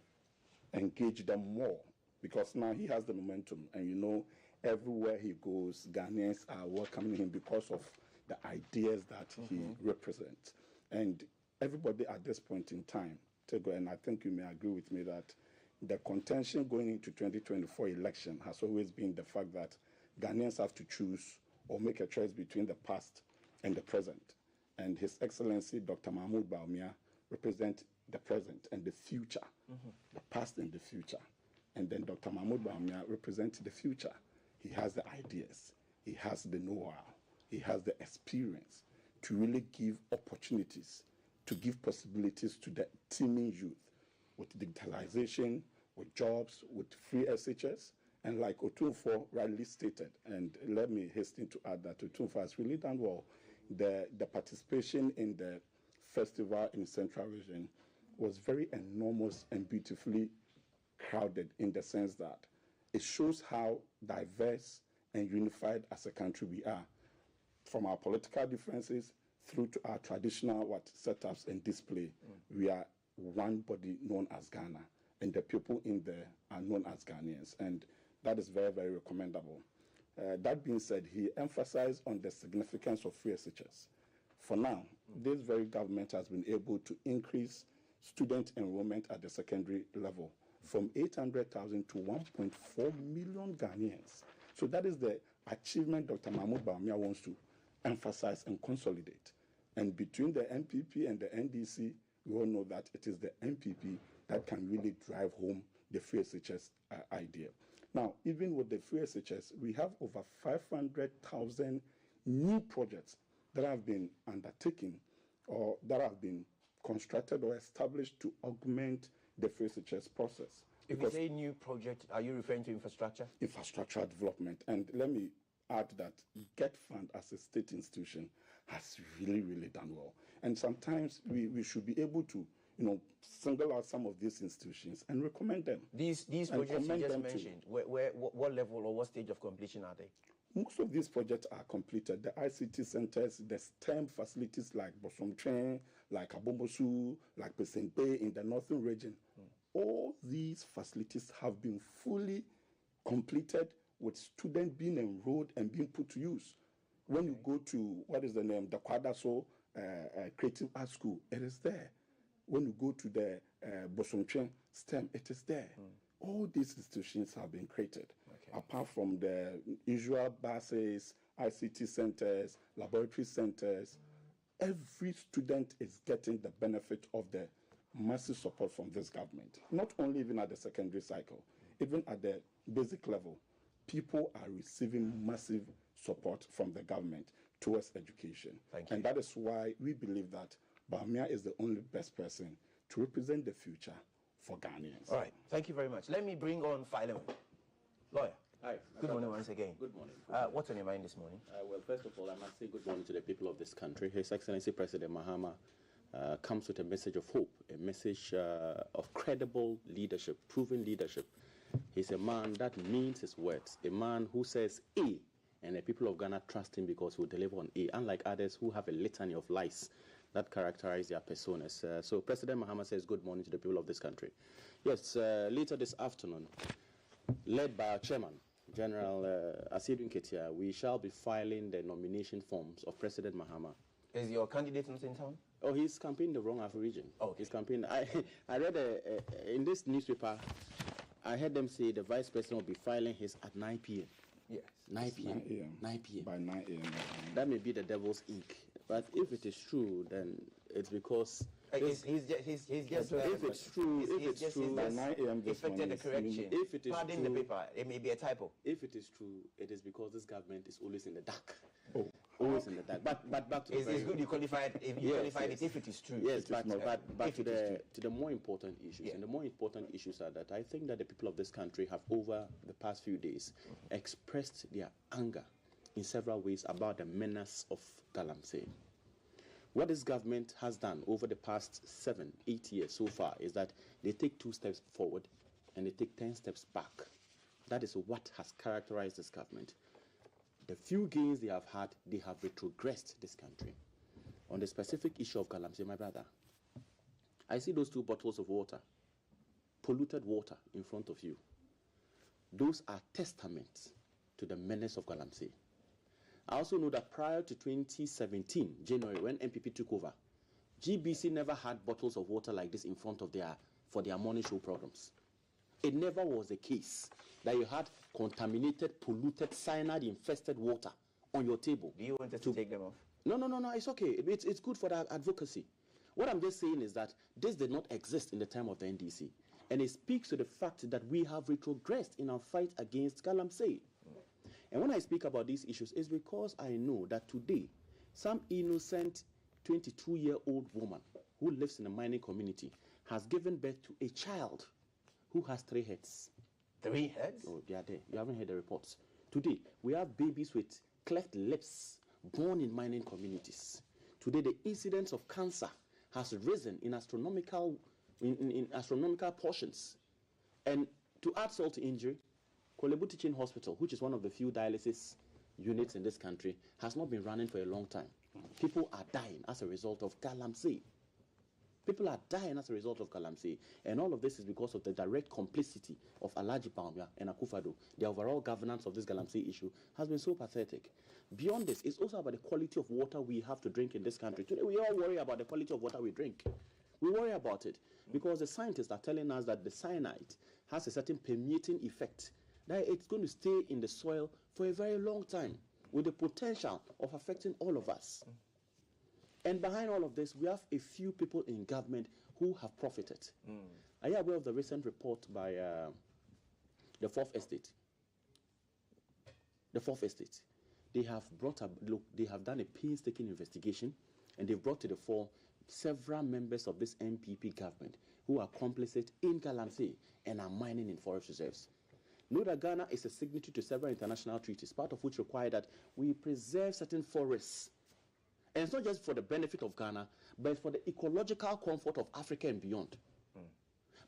S7: engage them more. Because now he has the momentum, and you know, everywhere he goes, Ghanaians are welcoming him because of the ideas that he represents. And everybody at this point in time, Tego, and I think you may agree with me that the contention going into 2024 election has always been the fact that Ghanaians have to choose or make a choice between the past and the present. And His Excellency Dr. Mahamudu Bawumia represents the present and the future, the past and the future. And then Dr. Mahamudu Bawumia represents the future. He has the ideas, he has the know-how, he has the experience to really give opportunities, to give possibilities to the teeming youth with digitalization, with jobs, with free SHS. And like Otumfuo rightly stated, and let me hasten to add that Otumfuo has really done well. The participation in the festival in Central Region was very enormous and beautifully crowded in the sense that it shows how diverse and unified as a country we are, from our political differences through to our traditional setups and display. We are one body known as Ghana, and the people in there are known as Ghanaians, and that is very, very recommendable. That being said, he emphasized on the significance of free SHS. For now, this very government has been able to increase student enrollment at the secondary level from 800,000 to 1.4 million Ghanaians. So that is the achievement Dr. Mahamudu Bawumia wants to emphasize and consolidate. And between the NPP and the NDC, we all know that it is the NPP that can really drive home the free SHS idea. Now, even with the free SHS, we have over 500,000 new projects that have been undertaken or that have been constructed or established to augment the free SHS process.
S3: If you say new project, are you referring to infrastructure?
S7: Infrastructure development. And let me add that Get Fund as a state institution has really, really done well. And sometimes we should be able to single out some of these institutions and recommend them.
S3: These projects you just mentioned, what level or what stage of completion are they?
S7: Most of these projects are completed. The ICT centers, the STEM facilities like Bosomtwen, like Abombosu, like Pesempe in the northern region, all these facilities have been fully completed with students being enrolled and being put to use. When you go to, what is the name, the Kwadaso Creative Art School, it is there. When you go to the Bosomtwen STEM, it is there. All these institutions have been created. Apart from the usual bases, ICT centers, laboratory centers, every student is getting the benefit of the massive support from this government. Not only even at the secondary cycle, even at the basic level, people are receiving massive support from the government towards education. And that is why we believe that Bawumia is the only best person to represent the future for Ghanaians.
S3: All right, thank you very much. Let me bring on Philemon. Lawyer.
S8: Hi.
S3: Good morning once again.
S8: Good morning.
S3: What's on your mind this morning?
S8: Well, first of all, I must say good morning to the people of this country. His Excellency President Mahama comes with a message of hope, a message of credible leadership, proven leadership. He's a man that means his words, a man who says A, and the people of Ghana trust him because he will deliver on A, unlike others who have a litany of lies that characterize their personas. So President Mahama says good morning to the people of this country. Yes, later this afternoon, led by our chairman, General Asidu Nketia, we shall be filing the nomination forms of President Mahama.
S3: Is your candidate not in town?
S8: Oh, he's campaigning the wrong Afro region.
S3: Oh,
S8: he's campaigning. I read in this newspaper, I heard them say the vice president will be filing his at 9 p.m.
S3: Yes.
S8: 9 p.m. 9 p.m.
S7: By 9 a.m.
S8: That may be the devil's ink. But if it is true, then it's because
S3: he's just
S8: if it's true,
S3: by 9 a.m. effected the correction.
S8: If it is
S3: pardon
S8: true,
S3: the paper, it may be a typo.
S8: If it is true, it is because this government is always in the dark. Always in the dark. But back to
S3: it's good you qualified. If you qualified it, if it is true.
S8: Yes, but to the more important issues, and the more important issues are that I think that the people of this country have over the past few days expressed their anger in several ways about the menace of Galamsey. What this government has done over the past 7-8 years so far is that they take 2 steps forward and they take 10 steps back. That is what has characterized this government. The few gains they have had, they have retrogressed this country. On the specific issue of Galamsey, my brother, I see those 2 bottles of water, polluted water in front of you. Those are testaments to the menace of Galamsey. I also know that prior to 2017, January, when MPP took over, GBC never had bottles of water like this in front of for their morning show programs. It never was the case that you had contaminated, polluted, cyanide-infested water on your table.
S3: Do you want us to take them off?
S8: No, it's okay. It's good for the advocacy. What I'm just saying is that this did not exist in the time of the NDC. And it speaks to the fact that we have retrogressed in our fight against Galamsey. And when I speak about these issues, it's because I know that today, some innocent 22-year-old woman who lives in a mining community has given birth to a child who has 3 heads.
S3: 3 heads?
S8: Oh, they are there. You haven't heard the reports. Today, we have babies with cleft lips born in mining communities. Today, the incidence of cancer has risen in astronomical portions. And to add salt to injury, Kolebu Teaching Hospital, which is one of the few dialysis units in this country, has not been running for a long time. People are dying as a result of Galamsey. People are dying as a result of Galamsey. And all of this is because of the direct complicity of Alhaji Bawumia and Akufo-Addo. The overall governance of this Galamsey issue has been so pathetic. Beyond this, it's also about the quality of water we have to drink in this country. Today, we all worry about the quality of water we drink. We worry about it because the scientists are telling us that the cyanide has a certain permeating effect, that it's going to stay in the soil for a very long time with the potential of affecting all of us. And behind all of this, we have a few people in government who have profited. Are you aware of the recent report by the Fourth Estate? The Fourth Estate. They have they have done a painstaking investigation, and they've brought to the fore several members of this MPP government who are complicit in Galamsey and are mining in forest reserves. Know that Ghana is a signatory to several international treaties, part of which require that we preserve certain forests And it's not just for the benefit of Ghana, but it's for the ecological comfort of Africa and beyond.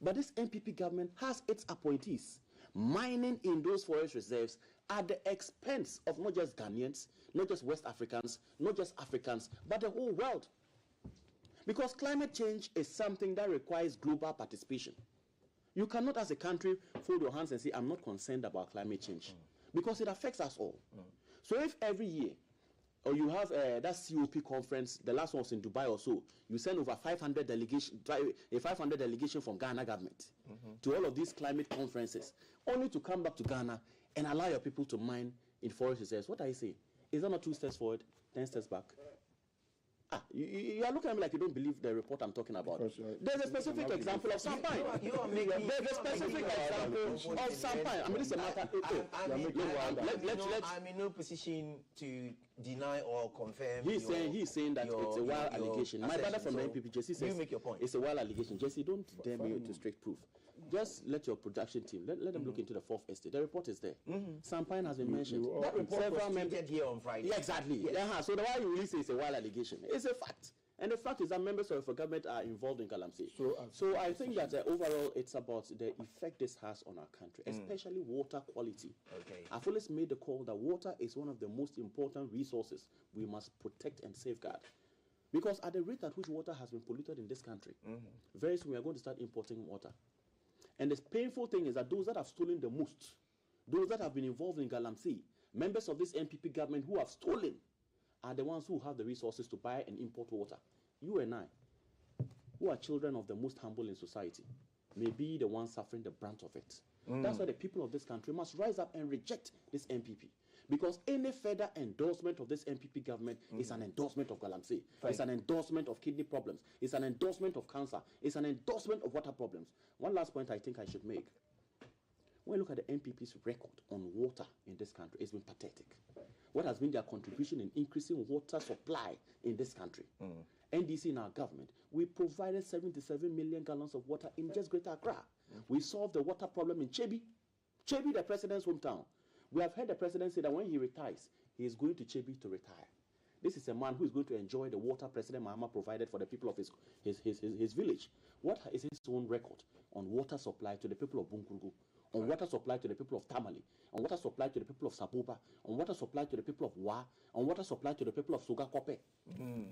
S8: But this NPP government has its appointees mining in those forest reserves at the expense of not just Ghanaians, not just West Africans, not just Africans, but the whole world. Because climate change is something that requires global participation. You cannot, as a country, fold your hands and say, I'm not concerned about climate change, because it affects us all. So if every year, or you have that COP conference, the last one was in Dubai or so, you send over 500 delegation from Ghana government to all of these climate conferences, only to come back to Ghana and allow your people to mine in forest reserves. What are you saying? Is that not 2 steps forward, 10 steps back? You are looking at me like you don't believe the report I'm talking about. There's a specific example of Sampai. There's a specific example of Sampai. I mean, this is a matter.
S9: I'm in no position to deny or confirm.
S8: He's saying that it's a wild allegation. My brother from the NPP, Jesse, says
S9: make your point.
S8: It's a wild allegation. Jesse, don't dare me to straight proof. Just let your production team, let them look into the fourth estate. The report is there. Sampine has been mentioned.
S9: That report was tweeted here on Friday.
S8: Yeah, exactly. Yes. So the why you really say it's a wild allegation, it's a fact. And the fact is that members of the government are involved in Galamsey. So I think that overall it's about the effect this has on our country, especially water quality. I've always made the call that water is one of the most important resources we must protect and safeguard. Because at the rate at which water has been polluted in this country, very soon we are going to start importing water. And the painful thing is that those that have stolen the most, those that have been involved in Galamsey, members of this NPP government who have stolen, are the ones who have the resources to buy and import water. You and I, who are children of the most humble in society, may be the ones suffering the brunt of it. That's why the people of this country must rise up and reject this NPP. Because any further endorsement of this NPP government is an endorsement of Galamsey. It's an endorsement of kidney problems. It's an endorsement of cancer. It's an endorsement of water problems. One last point I think I should make. When you look at the NPP's record on water in this country, it's been pathetic. What has been their contribution in increasing water supply in this country? NDC in our government, we provided 77 million gallons of water in just Greater Accra. We solved the water problem in Chebi. Chebi, the president's hometown. We have heard the president say that when he retires, he is going to Chebi to retire. This is a man who is going to enjoy the water President Mahama provided for the people of his village. What is his own record on water supply to the people of Bunkurugu, on water supply to the people of Tamale, on water supply to the people of Sabuba, on water supply to the people of Wa, on water supply to the people of Sugakope?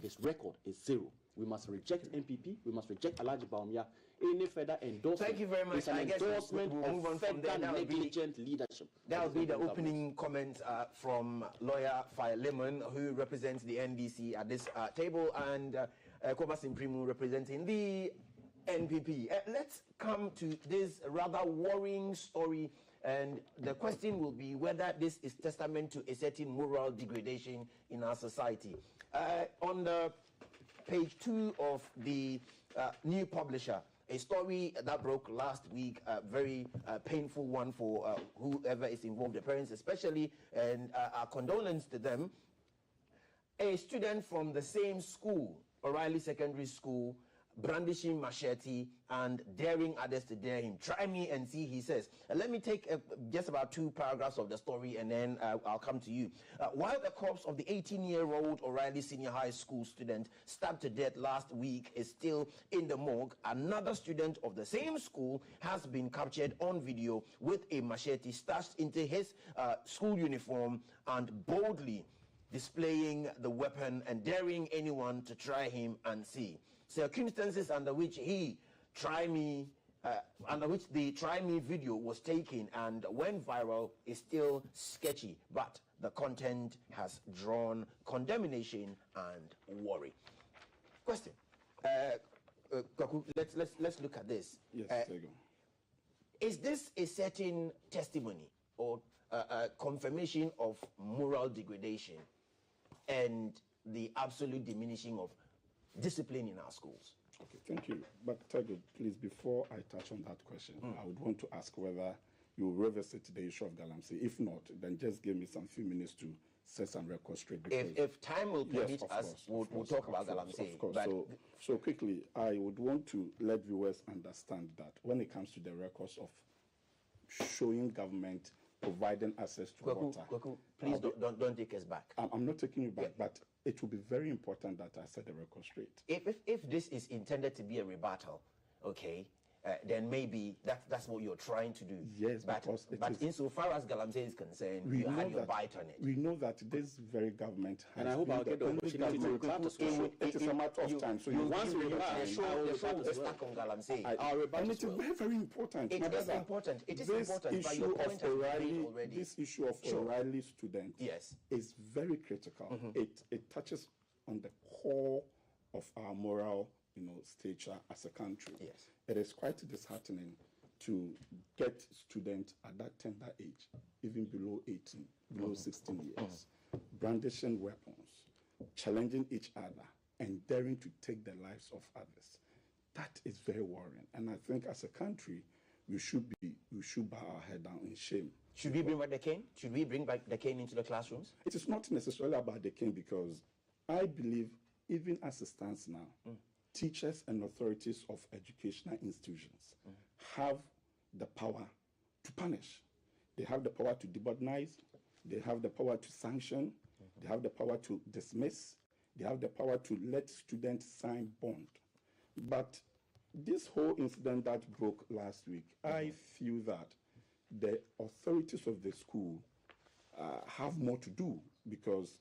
S8: His record is zero. We must reject NPP. We must reject Alhaji Bawumia. Any further endorsement.
S9: Thank you very much.
S8: It's an endorsement of federal negligent leadership.
S9: That will be the opening comment from lawyer Philemon, who represents the NDC at this table, and Kobas Imprimu representing the NPP. Let's come to this rather worrying story, and the question will be whether this is testament to a certain moral degradation in our society. On the page 2 of the new publisher, a story that broke last week, a very painful one for whoever is involved, the parents especially, and our condolence to them. A student from the same school, O'Reilly Secondary School, brandishing machete and daring others to dare him. Try me and see, he says. Let me take just about 2 paragraphs of the story, and then I'll come to you. While the corpse of the 18-year-old O'Reilly Senior High School student stabbed to death last week is still in the morgue, another student of the same school has been captured on video with a machete stashed into his school uniform and boldly displaying the weapon and daring anyone to try him and see. Circumstances under which the Try Me video was taken and went viral is still sketchy, but the content has drawn condemnation and worry. Question. Kwaku, let's look at this.
S7: Yes, there you go.
S9: Is this a certain testimony or confirmation of moral degradation and the absolute diminishing of discipline in our schools?
S7: Okay, thank you. But Tego, please, before I touch on that question, I would want to ask whether you revisit the issue of Galamsey. If not, then just give me some few minutes to set some records straight.
S9: If time will permit us, we'll talk about Galamsey.
S7: Of course. So quickly, I would want to let viewers understand that when it comes to the records of showing government providing access to water.
S9: Please don't take us back.
S7: I'm not taking you back, but it will be very important that I set the record straight.
S9: If this is intended to be a rebuttal, okay, then maybe that's what you're trying to do.
S7: Yes,
S9: but insofar as Galamsey is concerned, you had your bite on it.
S7: We know that this very government has...
S8: And I hope I'll get the opportunity to rebut as well.
S7: It is a matter of time. So
S9: once we rebut, the show is stuck on Galamsey.
S7: And it is very, very important.
S9: It is important. It is important. But your point has been made already.
S7: This issue of O'Reilly students is very critical. It touches on the core of our moral, stature as a country.
S9: Yes.
S7: It is quite disheartening to get students at that tender age, even below 18, below 16 years, brandishing weapons, challenging each other, and daring to take the lives of others. That is very worrying. And I think as a country, we should bow our head down in shame.
S9: Should we bring back the cane? Should we bring back the cane into the classrooms?
S7: It is not necessarily about the cane, because I believe, even as it stands now, teachers and authorities of educational institutions have the power to punish. They have the power to debutanize. They have the power to sanction. They have the power to dismiss. They have the power to let students sign bond. But this whole incident that broke last week, I feel that the authorities of the school have more to do, because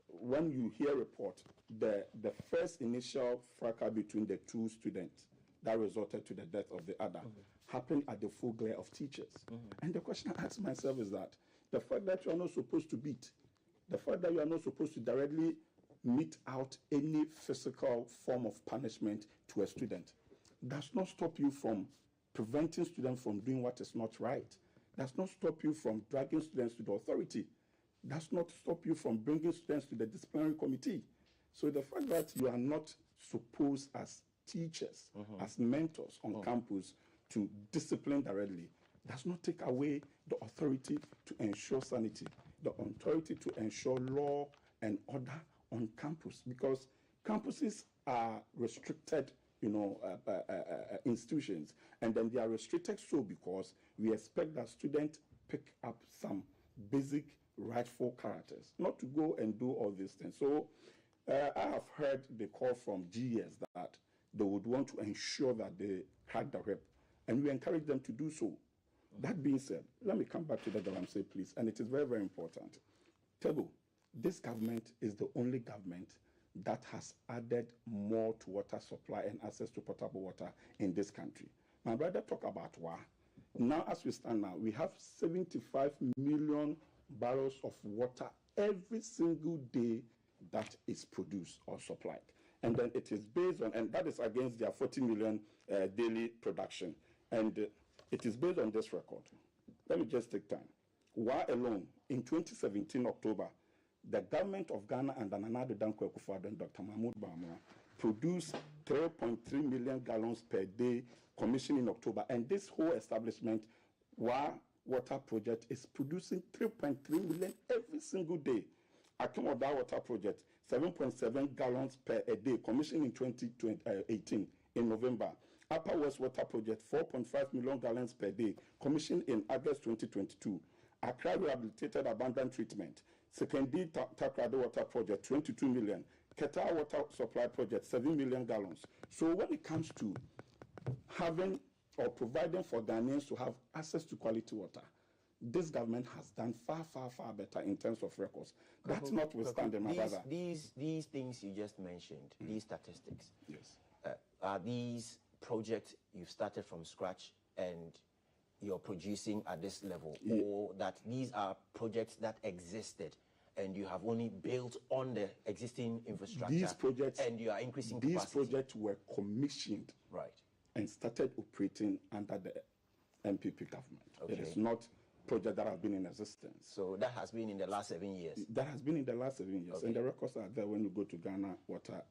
S7: when you hear report, the first initial fracas between the two students that resulted to the death of the other happened at the full glare of teachers. And the question I ask myself is that the fact that you are not supposed to beat, the fact that you are not supposed to directly mete out any physical form of punishment to a student does not stop you from preventing students from doing what is not right, does not stop you from dragging students to the authority, does not stop you from bringing students to the disciplinary committee. So the fact that you are not supposed as teachers, as mentors on campus to discipline directly does not take away the authority to ensure sanity, the authority to ensure law and order on campus, because campuses are restricted institutions, and then they are restricted so because we expect that students pick up some basic rightful characters, not to go and do all these things. So I have heard the call from GS that they would want to ensure that they crack the whip, and we encourage them to do so. That being said, let me come back to the Galamsey, please, and it is very, very important. Tebo, this government is the only government that has added more to water supply and access to potable water in this country. My brother talk about WA. Now, as we stand now, we have 75 million barrels of water every single day that is produced or supplied. And then it is based on, and that is against their 40 million daily production. And it is based on this record. Let me just take time. WA alone, in 2017, October, the government of Ghana and Nana Addo Dankwa Akufo-Addo and Dr. Mahmoud Bawumia produced 3.3 million gallons per day, commissioned in October. And this whole establishment, WA Water Project, is producing 3.3 million every single day. Akemoda Water Project, 7.7 gallons per a day, commissioned in 2018 in November. Upper West Water Project, 4.5 million gallons per day, commissioned in August 2022. Accra Rehabilitated Abandoned Treatment, Sekendi Takrado Water Project, 22 million. Keta Water Supply Project, 7 million gallons. So when it comes to having or providing for Ghanaians to have access to quality water, this government has done far, far, far better in terms of records. That's notwithstanding, my brother.
S9: These things you just mentioned, these statistics,
S7: yes,
S9: are these projects you've started from scratch and you're producing at this level, or that these are projects that existed and you have only built on the existing infrastructure?
S7: These projects,
S9: and you are increasing
S7: these
S9: capacity.
S7: projects were commissioned,
S9: right,
S7: and started operating under the MPP government.
S9: Okay.
S7: It is not project that have been in existence.
S9: So that has been in the last 7 years?
S7: That has been in the last 7 years.
S9: Okay.
S7: And the records are there. When you go to Ghana Water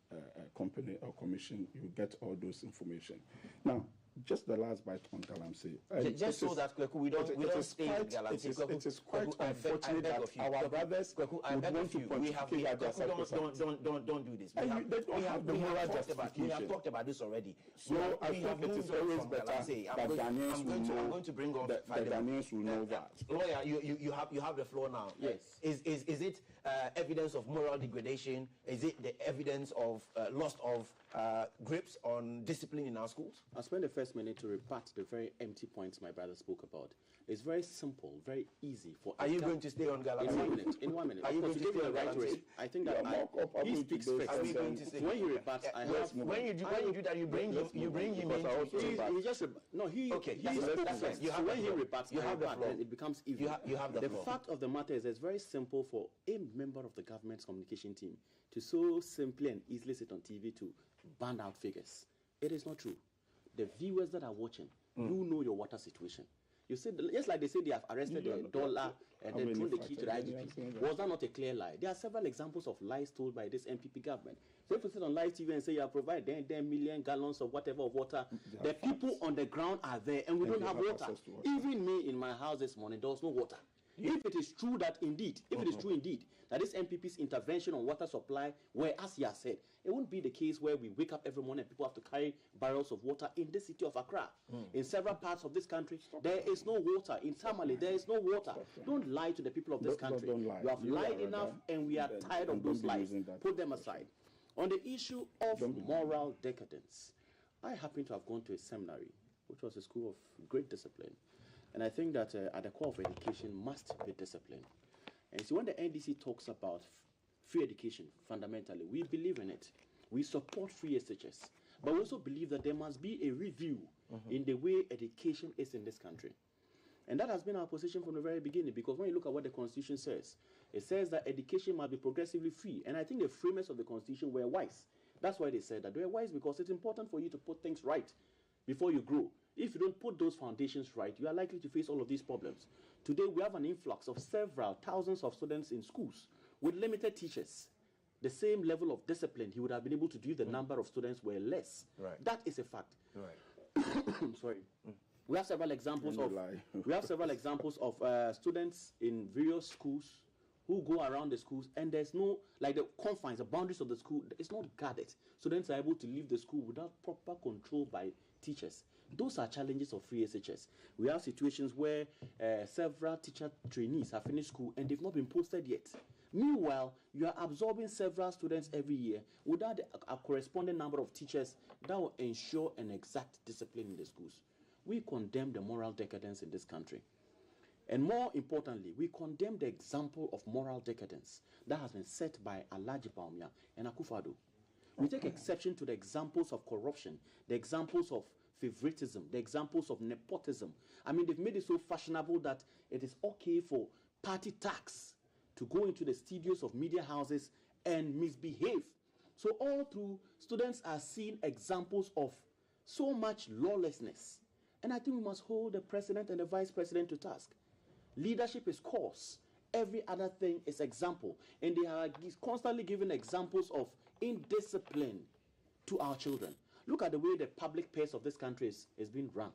S7: Company or Commission, you get all those information. Now, Just the last bite on Galamsey.
S9: Just so that we don't stay in Galamsey.
S7: It is quite unfortunate that our brothers would want to pontificate at their side.
S9: Don't do this.
S7: We have the moral justification.
S9: We have talked about this already.
S7: So I think it is always better that Ghanaians will know.
S9: I'm going to bring off
S7: the Ghanaians will know that.
S9: Lawyer, you have the floor now.
S18: Yes.
S9: Is it evidence of moral degradation? Is it the evidence of loss of grips on discipline in our schools?
S8: I'll spend the first minute to rebut the very empty points my brother spoke about. It's very simple, very easy for.
S9: Are you going to stay on Galamsey?
S8: In 1 minute.
S9: Are you going to stay on Galamsey?
S8: I think that he speaks first.
S9: Are we going to stay?
S8: When he rebuts, I have.
S9: When you do that, you bring him into.
S8: He just okay.
S9: That's right.
S8: You have when he rebuts,
S9: you have the floor.
S8: Then it becomes evil.
S9: You have the floor.
S8: The fact of the matter is, it's very simple for a member of the government's communication team to so simply and easily sit on TV to band out figures. It is not true. The viewers that are watching, you know your water situation. You see, just like they say they have arrested the dollar and then thrown the key to the IGP. Was that not a clear lie? There are several examples of lies told by this MPP government. So if you sit on live TV and say you have provided 10 million gallons of whatever of water, the people on the ground are there and we don't have water. Even me in my house this morning, there was no water. If it is true that indeed, that this MPP's intervention on water supply, where, as he has said, it won't be the case where we wake up every morning and people have to carry barrels of water in the city of Accra. In several parts of this country, there is no water. In Tamale, there is no water. Don't lie to the people of this country. You have lied enough and we are tired of those lies. Put them aside. On the issue of moral decadence, I happen to have gone to a seminary, which was a school of great discipline. And I think that at the core of education must be discipline. And see, when the NDC talks about free education, fundamentally, we believe in it. We support free SHS. But we also believe that there must be a review in the way education is in this country. And that has been our position from the very beginning, because when you look at what the Constitution says, it says that education must be progressively free. And I think the framers of the Constitution were wise. That's why they said that. They were wise because it's important for you to put things right before you grow. If you don't put those foundations right, you are likely to face all of these problems. Today, we have an influx of several thousands of students in schools with limited teachers. The same level of discipline he would have been able to do if the number of students were less.
S9: Right.
S8: That is a fact.
S9: Right.
S8: Sorry. We have several examples of students in various schools who go around the schools, and there's no, like the confines, the boundaries of the school, it's not guarded. Students are able to leave the school without proper control by teachers. Those are challenges of free SHS. We have situations where several teacher trainees have finished school and they've not been posted yet. Meanwhile, you are absorbing several students every year without a corresponding number of teachers that will ensure an exact discipline in the schools. We condemn the moral decadence in this country. And more importantly, we condemn the example of moral decadence that has been set by Alhaji Bawumia and Akufo-Addo. We take exception to the examples of corruption, the examples of favoritism, the examples of nepotism. I mean, they've made it so fashionable that it is okay for party tax to go into the studios of media houses and misbehave. So all through, students are seeing examples of so much lawlessness. And I think we must hold the president and the vice president to task. Leadership is cause. Every other thing is example. And they are constantly giving examples of indiscipline to our children. Look at the way the public purse of this country is being run.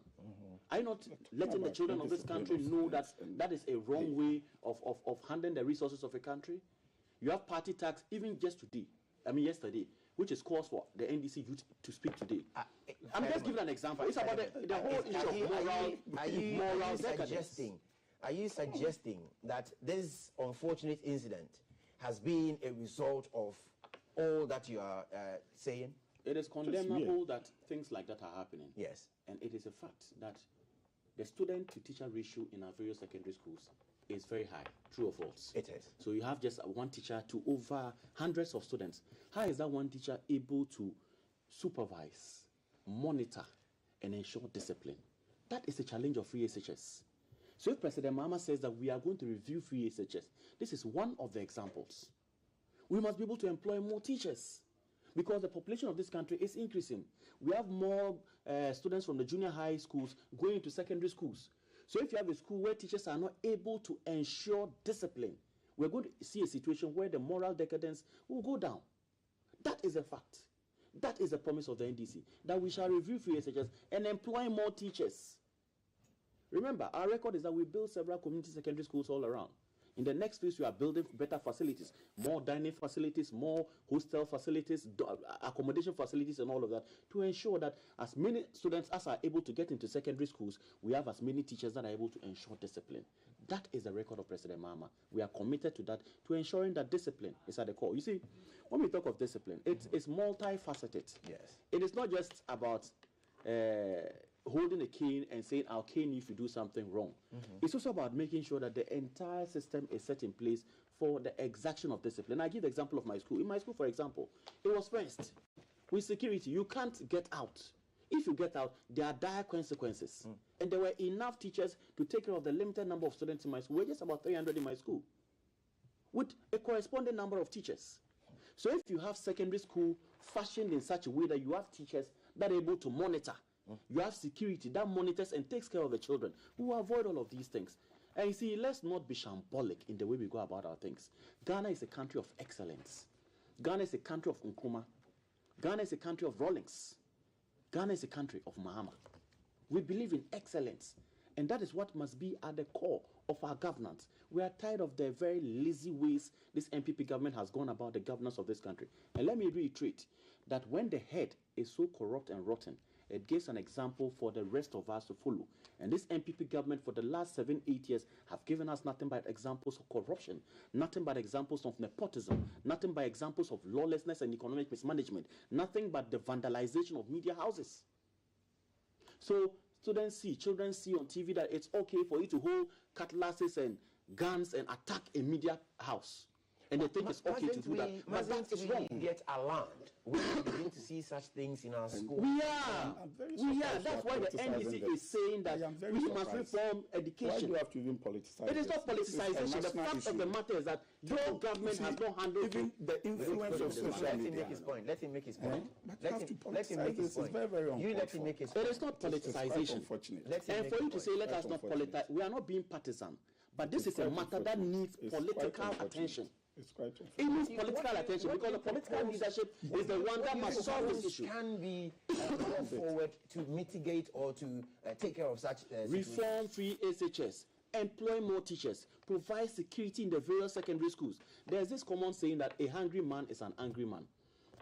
S8: Are you not letting the children of this country know that that is a wrong way of handling the resources of a country? You have party tax even just today, yesterday, which is cause for the NDC youth to speak today. I'm just giving an example. It's about the whole issue of moral decadence.
S9: Are you suggesting that this unfortunate incident has been a result of all that you are saying?
S8: It is condemnable that things like that are happening.
S9: Yes.
S8: And it is a fact that the student-to-teacher ratio in our various secondary schools is very high. True or false?
S9: It is.
S8: So you have just one teacher to over hundreds of students. How is that one teacher able to supervise, monitor, and ensure discipline? That is a challenge of free SHS. So if President Mahama says that we are going to review free SHS, this is one of the examples. We must be able to employ more teachers, because the population of this country is increasing. We have more students from the junior high schools going to secondary schools. So if you have a school where teachers are not able to ensure discipline, we're going to see a situation where the moral decadence will go down. That is a fact. That is the promise of the NDC, that we shall review free SHS and employ more teachers. Remember, our record is that we build several community secondary schools all around. In the next phase, we are building better facilities, more dining facilities, more hostel facilities, accommodation facilities, and all of that, to ensure that as many students as are able to get into secondary schools, we have as many teachers that are able to ensure discipline. That is the record of President Mahama. We are committed to that, to ensuring that discipline is at the core. You see, when we talk of discipline, it's multifaceted. Yes. It is not just about holding a cane and saying, I'll cane you if you do something wrong. It's also about making sure that the entire system is set in place for the exaction of discipline. I give the example of my school. In my school, for example, it was fenced. With security, you can't get out. If you get out, there are dire consequences. And there were enough teachers to take care of the limited number of students in my school. We're just about 300 in my school, with a corresponding number of teachers. So if you have secondary school fashioned in such a way that you have teachers that are able to monitor, you have security that monitors and takes care of the children, we will avoid all of these things. And you see, let's not be shambolic in the way we go about our things. Ghana is a country of excellence. Ghana is a country of Nkrumah. Ghana is a country of Rawlings. Ghana is a country of Mahama. We believe in excellence, and that is what must be at the core of our governance. We are tired of the very lazy ways this MPP government has gone about the governance of this country. And let me reiterate that when the head is so corrupt and rotten, it gives an example for the rest of us to follow. And this MPP government for the last 7-8 years have given us nothing but examples of corruption, nothing but examples of nepotism, nothing but examples of lawlessness and economic mismanagement, nothing but the vandalization of media houses. So students see, children see on TV that it's okay for you to hold cutlasses and guns and attack a media house. And they think it's okay to do that. But that is wrong.
S9: Get alarmed when we begin to see such things in our school.
S8: We are. That's why the NDC is saying that we must reform education.
S7: Why do you have to even politicize
S8: it? Is not politicization. The fact of the matter is that your government has not handled
S7: even the influence of social media.
S9: Let him make his point. Let him make his point.
S7: Let him make his point.
S9: You let him make his point.
S8: It is not politicization. And for you to say, let us not politicize, we are not being partisan. But this is a matter that needs political attention.
S7: It's quite
S8: it needs political attention because the political leadership is the one that must solve this issue.
S9: Can be brought forward to mitigate or to take care of such
S8: reform free SHS, employ more teachers, provide security in the various secondary schools. There's this common saying that a hungry man is an angry man.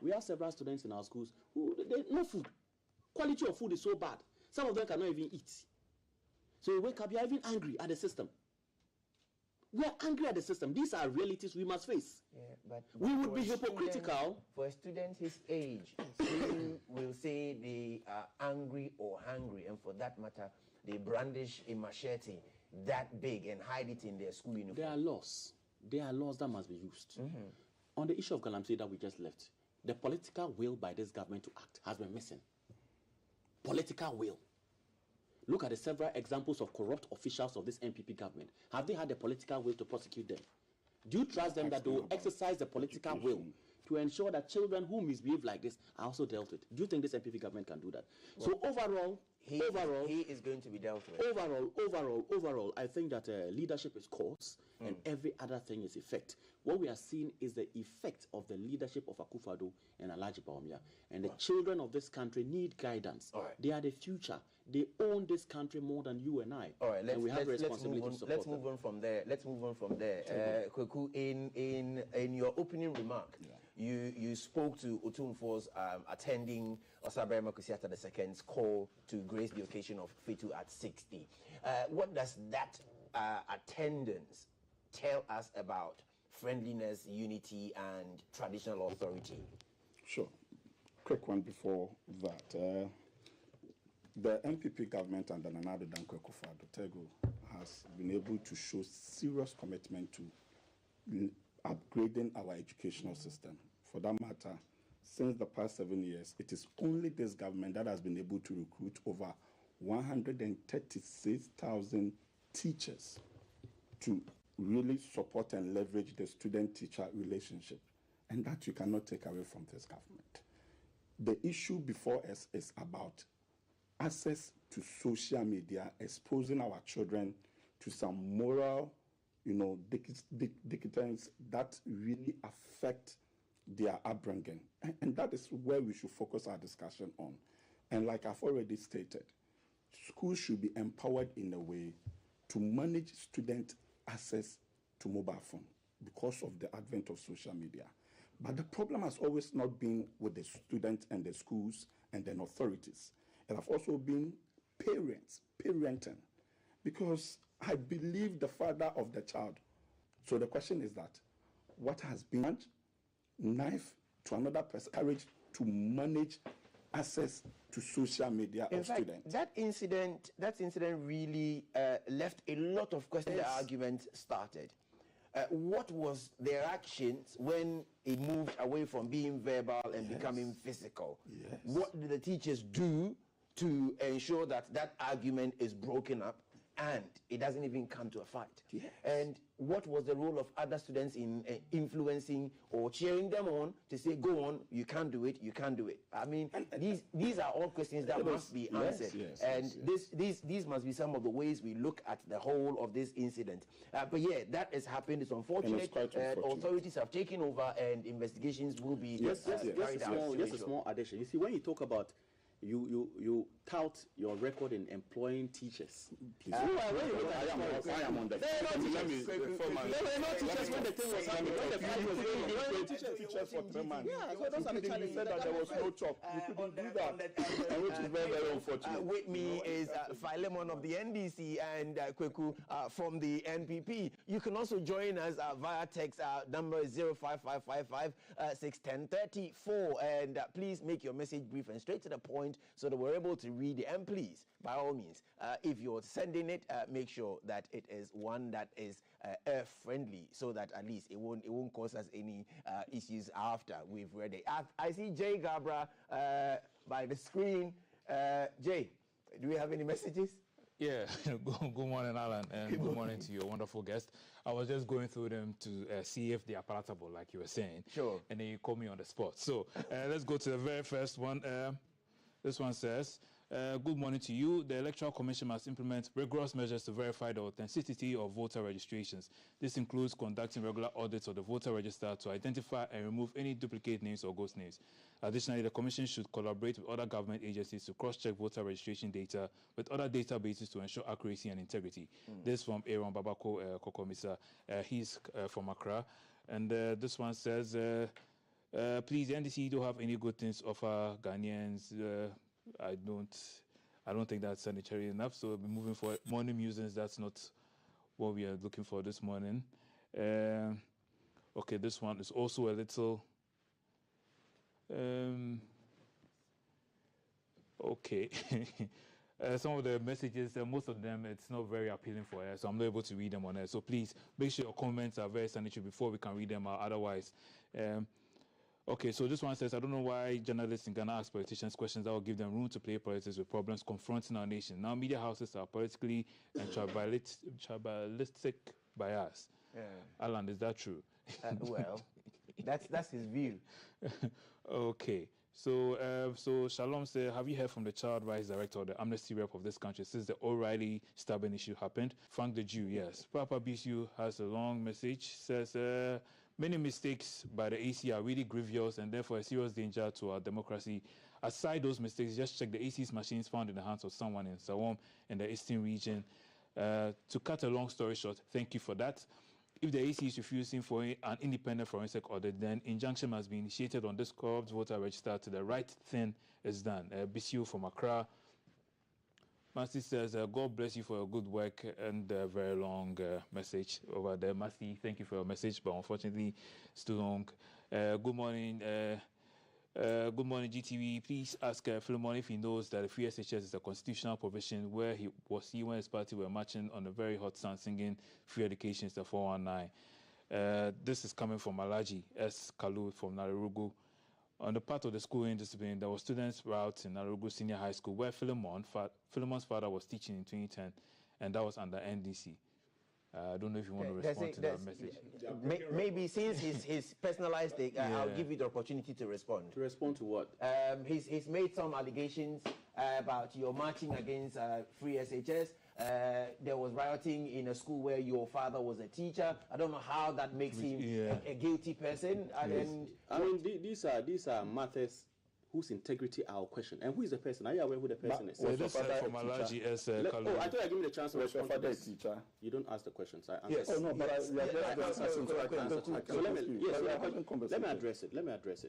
S8: We have several students in our schools who no food. Quality of food is so bad. Some of them cannot even eat. So you wake up, you're even angry at the system. We are angry at the system. These are realities we must face.
S9: Yeah, but
S8: we would be hypocritical.
S9: For a student his age, they will say they are angry or hungry, and for that matter, they brandish a machete that big and hide it in their school uniform.
S8: There are laws. There are laws that must be used. On the issue of Galamsey that we just left, the political will by this government to act has been missing. Political will. Look at the several examples of corrupt officials of this MPP government. Have they had the political will to prosecute them? Do you trust them that they will exercise the political will to ensure that children who misbehave like this are also dealt with? Do you think this MPP government can do that? Well, so overall,
S9: he is going to be dealt with.
S8: Overall, I think that leadership is cause and every other thing is effect. What we are seeing is the effect of the leadership of Akufo-Addo and Alhaji Bawumia. And the children of this country need guidance. They are the future. They own this country more than you and I.
S9: All right,
S8: and we have responsibility to support
S9: Let's move on from there. Kweku, in your opening remark, you spoke to Otumfuo's attending Osaberma Kusiata II's call to grace the occasion of Fetu at 60. What does that attendance tell us about friendliness, unity, and traditional authority?
S7: Sure. Quick one before that. The MPP government under Nana Addo Dankwa Akufo-Addo Tego has been able to show serious commitment to upgrading our educational system. For that matter, since the past 7 years, it is only this government that has been able to recruit over 136,000 teachers to really support and leverage the student-teacher relationship. And that you cannot take away from this government. The issue before us is about access to social media, exposing our children to some moral, decadence that really affect their upbringing. And that is where we should focus our discussion on. And like I've already stated, schools should be empowered in a way to manage student access to mobile phone because of the advent of social media. But the problem has always not been with the students and the schools and then authorities. It has also been parenting, because I believe the father of the child. So the question is that, what has been knife to another person, courage to manage access to social media
S9: In
S7: of
S9: fact,
S7: students?
S9: that incident really left a lot of questions. The argument started. What was their actions when it moved away from being verbal and becoming physical?
S7: Yes.
S9: What did the teachers do to ensure that that argument is broken up and it doesn't even come to a fight?
S7: Yes.
S9: And what was the role of other students in influencing or cheering them on to say, go on, you can't do it, you can't do it? I mean, these are all questions that must be answered. These must be some of the ways we look at the whole of this incident. But yeah, that has happened. It's unfortunate.
S7: It's quite unfortunate.
S9: Authorities have taken over and investigations will be carried out.
S8: Just a small addition. You see, when you talk about you tout your record in employing teachers.
S7: I am on the
S8: teachers when the thing was happening. When the fight was going on,
S7: teachers for 3 months.
S8: Yeah, so those are the challenges.
S7: You said that there was no talk. You couldn't do that, and which is very, very unfortunate.
S9: With me is Philemon of the NDC and Kweku from the NPP. You can also join us via text. Number is 05555 61034. And please make your message brief and straight to the point so that we're able to read it. And please, by all means, if you're sending it, make sure that it is one that is friendly, so that at least it won't cause us any issues after we've read it. I see Jay Gabra by the screen. Jay, do we have any messages?
S16: Yeah, good morning, Alan, and good morning to your wonderful guest. I was just going through them to see if they are palatable, like you were saying.
S9: Sure.
S16: And then you call me on the spot. So let's go to the very first one. This one says, good morning to you. The Electoral Commission must implement rigorous measures to verify the authenticity of voter registrations. This includes conducting regular audits of the voter register to identify and remove any duplicate names or ghost names. Additionally, the Commission should collaborate with other government agencies to cross-check voter registration data with other databases to ensure accuracy and integrity. This from Aaron Babako Kokomisa. He's from Accra. And this one says, please, the NDC don't have any good things to offer Ghanaians. I don't think that's sanitary enough, so we'll be moving forward. Morning musings, that's not what we are looking for this morning. Okay, this one is also a little... okay. Some of the messages, most of them, it's not very appealing for us, so I'm not able to read them on air. So please, make sure your comments are very sanitary before we can read them out. Otherwise... Okay, so this one says, I don't know why journalists in Ghana ask politicians questions that will give them room to play politics with problems confronting our nation. Now, media houses are politically and tribalistic bias.
S9: Yeah.
S16: Alan, is that true?
S9: Well, that's his view.
S16: Okay. So, so Shalom said, have you heard from the child rights director or the amnesty rep of this country since the O'Reilly stabbing issue happened? Frank the Jew, yes. Papa BCU has a long message, says, many mistakes by the AC are really grievous and therefore a serious danger to our democracy. Aside those mistakes, just check the AC's machines found in the hands of someone in Sawam in the eastern region. To cut a long story short, thank you for that. If the AC is refusing for an independent forensic audit, then injunction must be initiated on this corrupt voter register till the right thing is done. BCU from Accra. Mercy says, God bless you for your good work, and a very long message over there. Mercy, thank you for your message, but unfortunately, it's too long. Good morning. Good morning, GTV. Please ask Philemon if he knows that the free SHS is a constitutional provision where he when his party were marching on a very hot sun singing free education is the 419. This is coming from Alaji S. Kalu from Nararugu. On the part of the school indiscipline, there were students routes in Nararugu Senior High School where Philemon's father was teaching in 2010, and that was under NDC. I don't know if you want to respond to that message.
S9: Maybe since he's personalized, I'll give you the opportunity to respond.
S8: To respond to what?
S9: He's made some allegations about your marching against free SHS. there was rioting in a school where your father was a teacher. I don't know how that makes him a guilty person. And
S8: I mean, these are matters whose integrity are questioned. And who is the person? Are you aware who the person is?
S16: Was your father from Alaji as
S8: I thought I give me the chance to respond to this.
S7: Teacher?
S8: You don't ask the questions. I answer.
S7: Yes. Oh no, but
S8: let me address it.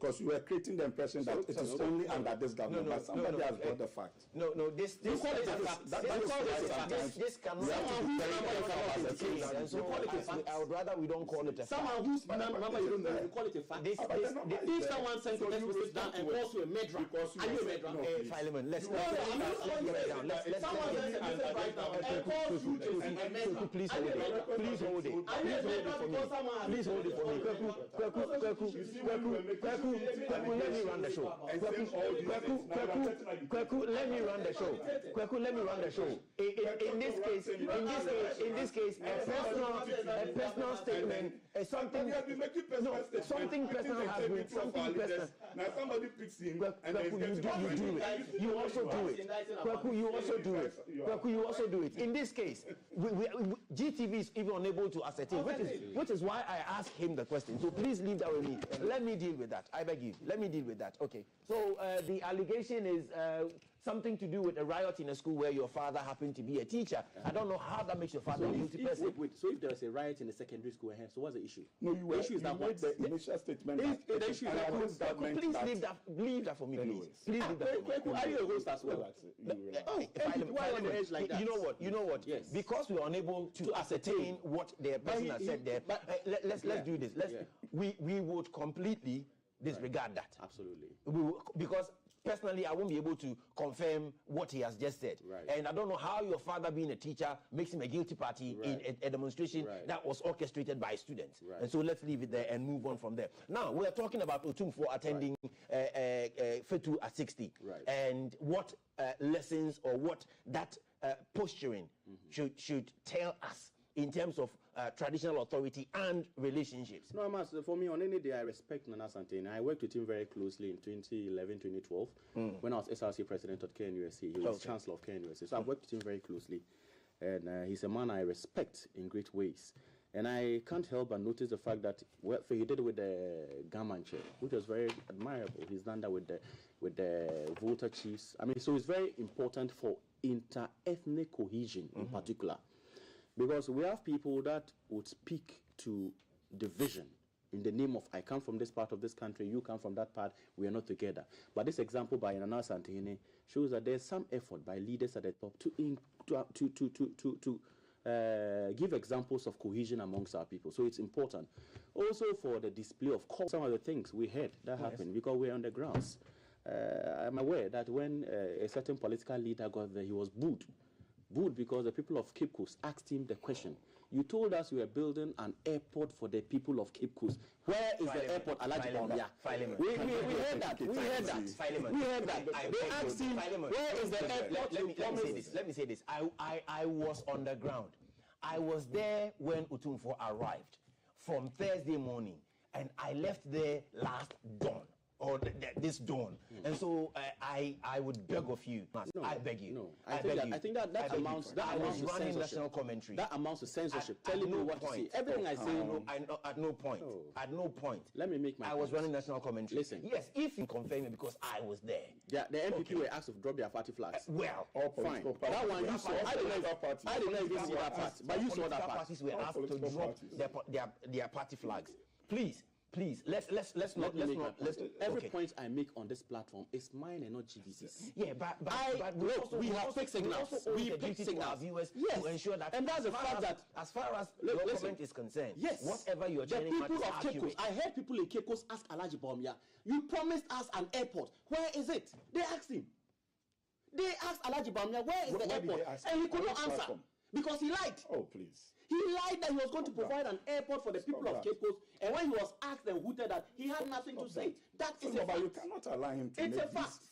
S7: Because you were creating the impression that it is only under this government, but somebody has got the fact.
S9: This cannot I would rather we don't call it a fact.
S8: Someone whose number you don't know, you call it a fact. If someone sends a text message down and calls you a medra, are you a medra?
S9: Philemon, let's get it down.
S8: Someone sends a message right now and calls you a medra.
S9: Please hold it. Please hold it. Please hold it for me. Kweku, let me run the show. Kweku, let me run the show. Kweku, let me run the show. In this case, a personal statement, something personal has been something personal.
S7: Now somebody picks him and
S9: Kweku, you do it. You also do it. Kweku, you also do it. Kweku, you also do it. In this case, GTV is even unable to ascertain, which is why I asked him the question. So please leave that with me. Let me deal with that. I beg you. Let me deal with that. Okay. So the allegation is something to do with a riot in a school where your father happened to be a teacher. I don't know how that makes your father a guilty person.
S8: Wait. So if there was a riot in a secondary school, so what's the issue?
S7: No, you made the initial statement.
S8: The issue is that
S9: please leave that for me, please. Please leave that for me.
S8: Are you a host as well?
S9: You know what?
S8: Yes.
S9: Because we are unable to ascertain what the person has said there. Let's do this. We would completely disregard that.
S8: Absolutely.
S9: Because personally, I won't be able to confirm what he has just said.
S8: Right.
S9: And I don't know how your father being a teacher makes him a guilty party in a demonstration that was orchestrated by students.
S8: Right.
S9: And so let's leave it there and move on from there. Now, we're talking about Otumfuo attending FETU at 60.
S8: Right.
S9: And what lessons or what that posturing should tell us in terms of traditional authority and relationships.
S8: No, for me, on any day, I respect Nana Santana. I worked with him very closely in 2011, 2012, when I was SRC president at KNUSC. He was chancellor of KNUSC. So I've worked with him very closely. And he's a man I respect in great ways. And I can't help but notice the fact that what he did with the Gaman chair, which was very admirable. He's done that with the voter chiefs. I mean, so it's very important for inter-ethnic cohesion in particular. Because we have people that would speak to division in the name of, I come from this part of this country, you come from that part, we are not together. But this example by Nana Santene shows that there's some effort by leaders at the top to give examples of cohesion amongst our people. So it's important. Also for the display of some of the things we heard that happened because we're on the grounds. I'm aware that when a certain political leader got there, he was booed because the people of Cape Coast asked him the question. You told us you were building an airport for the people of Cape Coast. Where is the airport, Alaji Bawumia? We heard that. We heard that. They asked him, where is the airport?
S9: Let me say this. I was on the ground. I was there when Otumfuo arrived from Thursday morning, and I left there last dawn. Or this dawn. And so I would beg of you. I beg you.
S8: No, I think that amounts to
S9: running national commentary.
S8: That amounts to censorship. Telling me what to say. Everything I say,
S9: at no point. At no point.
S8: Let me make my
S9: I was running national commentary.
S8: Listen.
S9: Yes, if you confirm it because I was there.
S8: The MPP were asked to drop their party flags.
S9: Well,
S8: fine. That one you saw. I didn't even see that part. But you saw that part.
S9: Parties were asked to drop their party flags. Please, let's not.
S8: Every point I make on this platform is mine and not GDC's.
S9: Yeah, but
S8: we have fixed signals. We fixed signals.
S9: Viewers to ensure that.
S8: And that's the fact that,
S9: as far as your comment is concerned, whatever you're
S8: the people of Cape Coast, I heard people in Cape Coast ask Alaji Bawumia, you promised us an airport. Where is it? They asked him. They asked Alaji Bawumia, where is the airport? And he could not answer because he lied.
S7: Oh, please.
S8: He lied that he was going to provide an airport for the people of Cape Coast, and when he was asked and hooted that, he had nothing to say. That is a fact.
S7: You cannot allow him to make these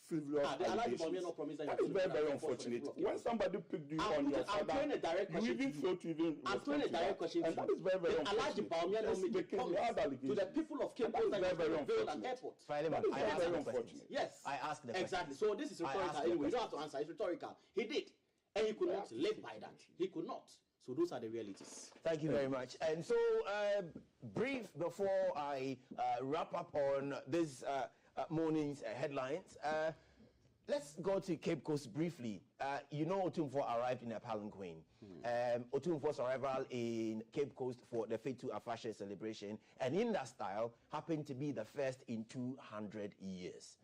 S7: frivolous allegations. That is very, very unfortunate. When somebody picked you on your father, you even fail to even
S8: I'm throwing a direct question to you.
S7: And that is very, very unfortunate.
S8: Alaji Bawumia don't make a promise to the people of Cape Coast that he will build an airport.
S7: That is very, very unfortunate.
S8: Yes.
S9: I asked the question.
S8: Exactly. So this is rhetorical anyway. You don't have to answer. It's rhetorical. He did. And he could not live by that. He could not. So those are the realities.
S9: Thank you very much. And so, brief before I wrap up on this morning's headlines. Let's go to Cape Coast briefly. You know Otumfuo arrived in a palanquin. Otumfuo's arrival in Cape Coast for the Fetu Afashe celebration, and in that style, happened to be the first in 200 years.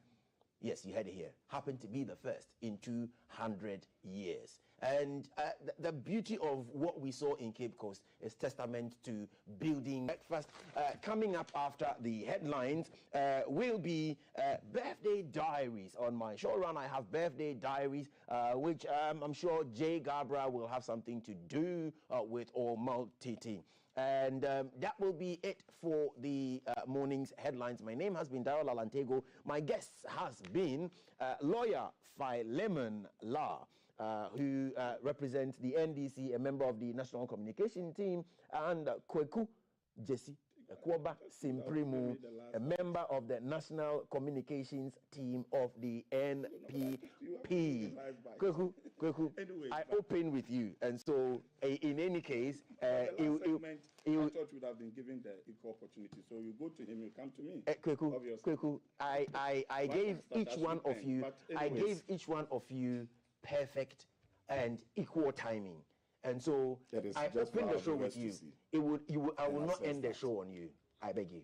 S9: Yes, you heard it here. Happened to be the first in 200 years. And the beauty of what we saw in Cape Coast is testament to building breakfast. Coming up after the headlines will be birthday diaries. On my show run, I have birthday diaries, which I'm sure Jay Gabra will have something to do with, or Maltiti. And that will be it for the morning's headlines. My name has been Daryl Alantego. My guest has been lawyer Philemon La, who represents the NDC, a member of the National Communication Team, and Kweku Jesse Ekwoba Simprimu, a member of the National Communications Team of the NPP. Kweku, anyway, I open with you, and so in any case,
S7: I thought you would have been given the equal opportunity. So you go to him, you come to me.
S9: Kweku, I gave each one of you. I gave each one of you perfect and equal timing. And so I open the show with you. I will not end the show on you. I beg you.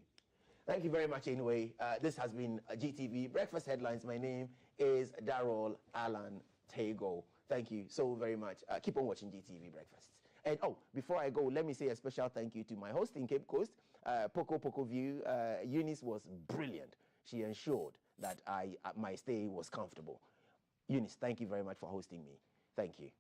S9: Thank you very much anyway. This has been GTV Breakfast Headlines. My name is Daryl Alan Tego. Thank you so very much. Keep on watching GTV Breakfast. And before I go, let me say a special thank you to my host in Cape Coast, Poco View. Eunice was brilliant. She ensured that my stay was comfortable. Eunice, thank you very much for hosting me. Thank you.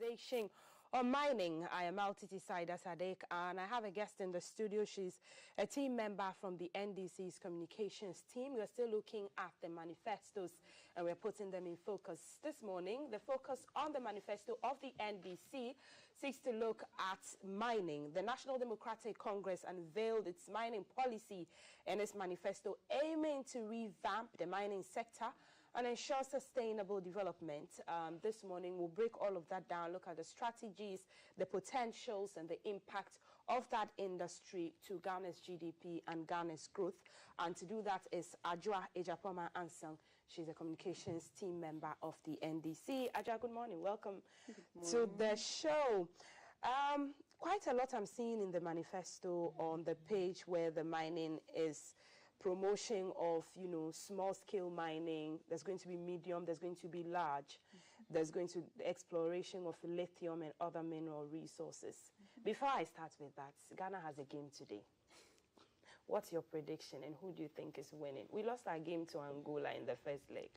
S17: conversation on mining. I am Altiti Saida Sadek, and I have a guest in the studio. She's a team member from the NDC's communications team. We're still looking at the manifestos, and we're putting them in focus. This morning, the focus on the manifesto of the NDC seeks to look at mining. The National Democratic Congress unveiled its mining policy and its manifesto, aiming to revamp the mining sector and ensure sustainable development. This morning, we'll break all of that down, look at the strategies, the potentials, and the impact of that industry to Ghana's GDP and Ghana's growth. And to do that is Ajua Ejapoma Ansang. She's a communications team member of the NDC. Ajua, good morning. Welcome to the show. Quite a lot I'm seeing in the manifesto on the page where the mining is promotion of, small-scale mining. There's going to be medium, there's going to be large. There's going to be exploration of lithium and other mineral resources. Before I start with that, Ghana has a game today. What's your prediction, and who do you think is winning? We lost our game to Angola in the first leg.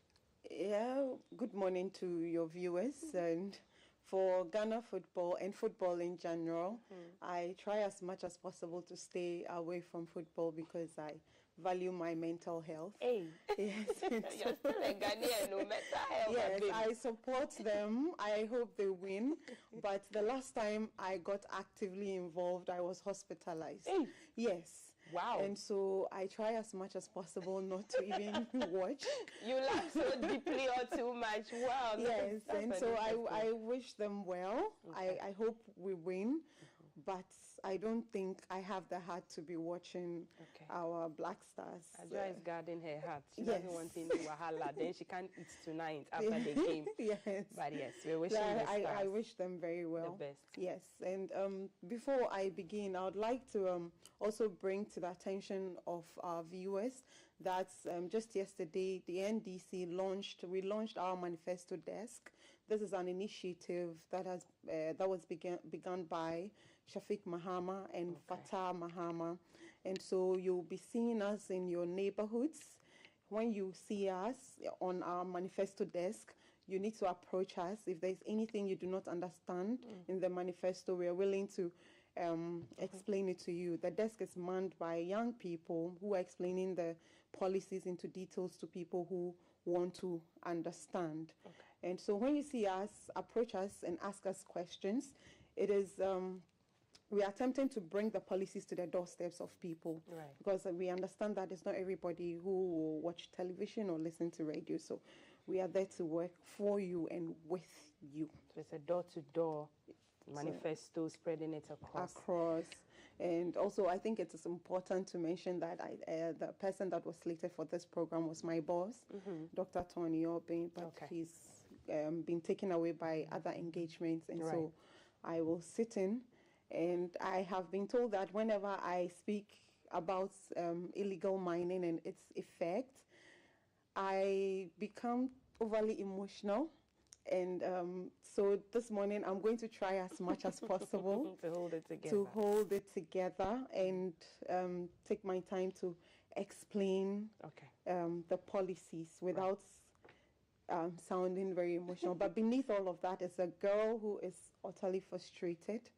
S10: Yeah, good morning to your viewers. And for Ghana football and football in general, I try as much as possible to stay away from football because I value my mental health.
S17: Hey,
S10: yes.
S17: You're still a Ghanaian, no mental health.
S10: Yes, I support them. I hope they win. But the last time I got actively involved, I was hospitalized.
S17: Hey.
S10: Yes.
S17: Wow.
S10: And so I try as much as possible not to even watch.
S17: You laugh so deeply or too much. Wow.
S10: Yes, and so I wish them well. Okay. I hope we win, but I don't think I have the heart to be watching our Black Stars.
S17: Ajua is guarding her heart. She
S10: yes.
S17: doesn't want him to wahala. Then she can't eat tonight after the game.
S10: Yes.
S17: But yes, we're wishing the Stars.
S10: I wish them very well.
S17: The best.
S10: Yes. And before I begin, I would like to also bring to the attention of our viewers that just yesterday, the NDC launched our manifesto desk. This is an initiative that was begun by Shafiq Mahama and Fatah Mahama. And so you'll be seeing us in your neighborhoods. When you see us on our manifesto desk, you need to approach us. If there's anything you do not understand in the manifesto, we are willing to explain it to you. The desk is manned by young people who are explaining the policies into details to people who want to understand. Okay. And so when you see us, approach us and ask us questions. It is we are attempting to bring the policies to the doorsteps of people, because we understand that it's not everybody who will watch television or listen to radio. So we are there to work for you and with you.
S17: So it's a door-to-door manifesto, spreading it across.
S10: And also, I think it is important to mention that the person that was slated for this program was my boss, Dr. Tony Obin, but he's been taken away by other engagements. And so I will sit in. And I have been told that whenever I speak about illegal mining and its effect, I become overly emotional. And so this morning, I'm going to try as much as possible
S17: to hold it together
S10: and take my time to explain the policies without sounding very emotional. But beneath all of that is a girl who is utterly frustrated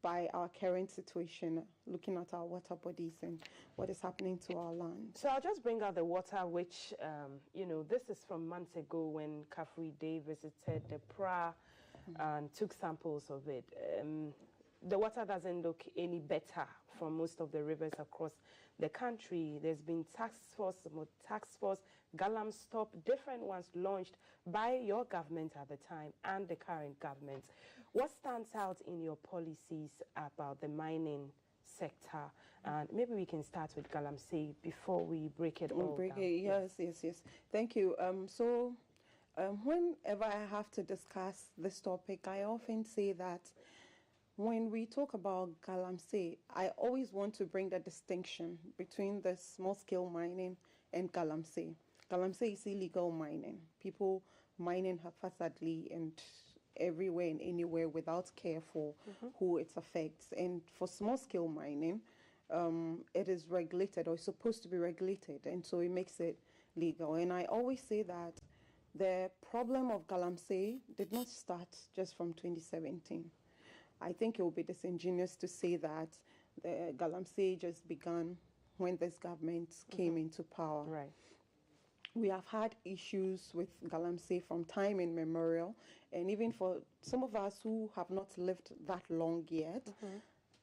S10: by our current situation, looking at our water bodies and what is happening to our land.
S17: So I'll just bring out the water, which, this is from months ago when Kafri Day visited the PRA and took samples of it. The water doesn't look any better from most of the rivers across the country. There's been task force, Galamstop, different ones launched by your government at the time and the current government. What stands out in your policies about the mining sector? And maybe we can start with Galamsey before we break it all down.
S10: Yes. Thank you. Whenever I have to discuss this topic, I often say that when we talk about Galamsey, I always want to bring the distinction between the small-scale mining and Galamsey. Galamsey is illegal mining. People mining haphazardly and everywhere and anywhere without care for who it affects. And for small-scale mining, it is regulated or is supposed to be regulated, and so it makes it legal. And I always say that the problem of Galamsey did not start just from 2017. I think it would be disingenuous to say that the Galamsey just began when this government came into power.
S17: Right.
S10: We have had issues with Galamsey from time immemorial, and even for some of us who have not lived that long yet,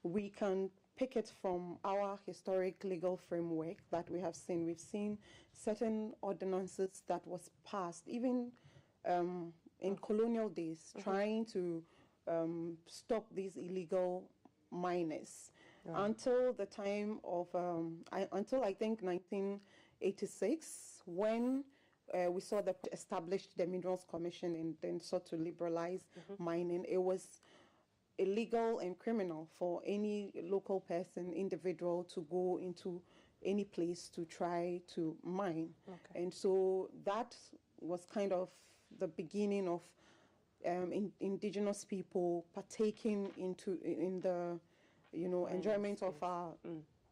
S10: we can pick it from our historic legal framework that we have seen. We've seen certain ordinances that was passed, even in colonial days, trying to stop these illegal miners. Until the time of, until I think 1986, when we saw that established the Minerals Commission and then sought to liberalize mining. It was illegal and criminal for any local person, individual, to go into any place to try to mine. And so that was kind of the beginning of indigenous people partaking in the enjoyment of our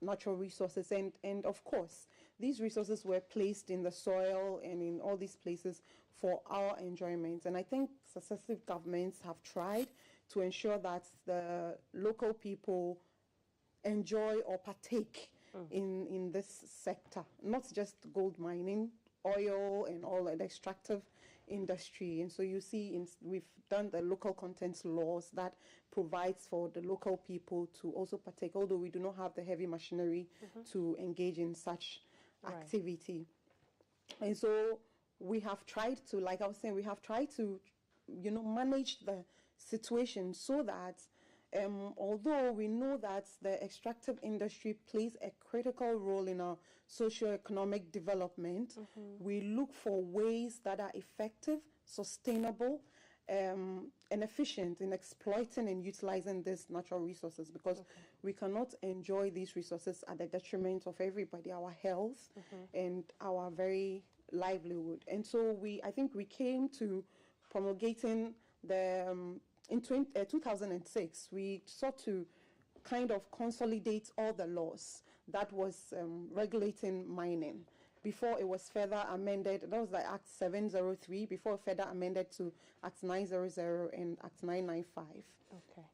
S10: natural resources, and of course these resources were placed in the soil and in all these places for our enjoyment. And I think successive governments have tried to ensure that the local people enjoy or partake in this sector, not just gold mining, oil and all the extractive industry. And so you see, we've done the local content laws that provides for the local people to also partake, although we do not have the heavy machinery to engage in such activity. And so we have tried to, like I was saying, we have tried to, manage the situation so that although we know that the extractive industry plays a critical role in our socio-economic development, we look for ways that are effective, sustainable, and efficient in exploiting and utilizing these natural resources, because we cannot enjoy these resources at the detriment of everybody, our health and our very livelihood. And so I think we came to promulgating the in 2006, we sought to kind of consolidate all the laws that was regulating mining. Before it was further amended, that was the Act 703, before further amended to Act 900 and Act 995.
S17: Okay.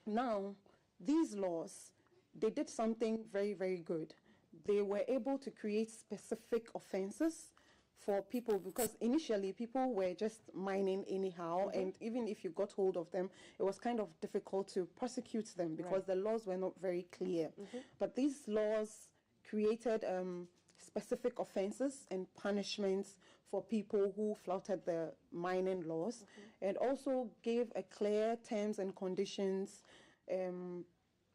S10: Now, these laws, they did something very, very good. They were able to create specific offenses for people, because initially people were just mining anyhow, and even if you got hold of them, it was kind of difficult to prosecute them because the laws were not very clear. But these laws created specific offenses and punishments for people who flouted the mining laws, and also gave a clear terms and conditions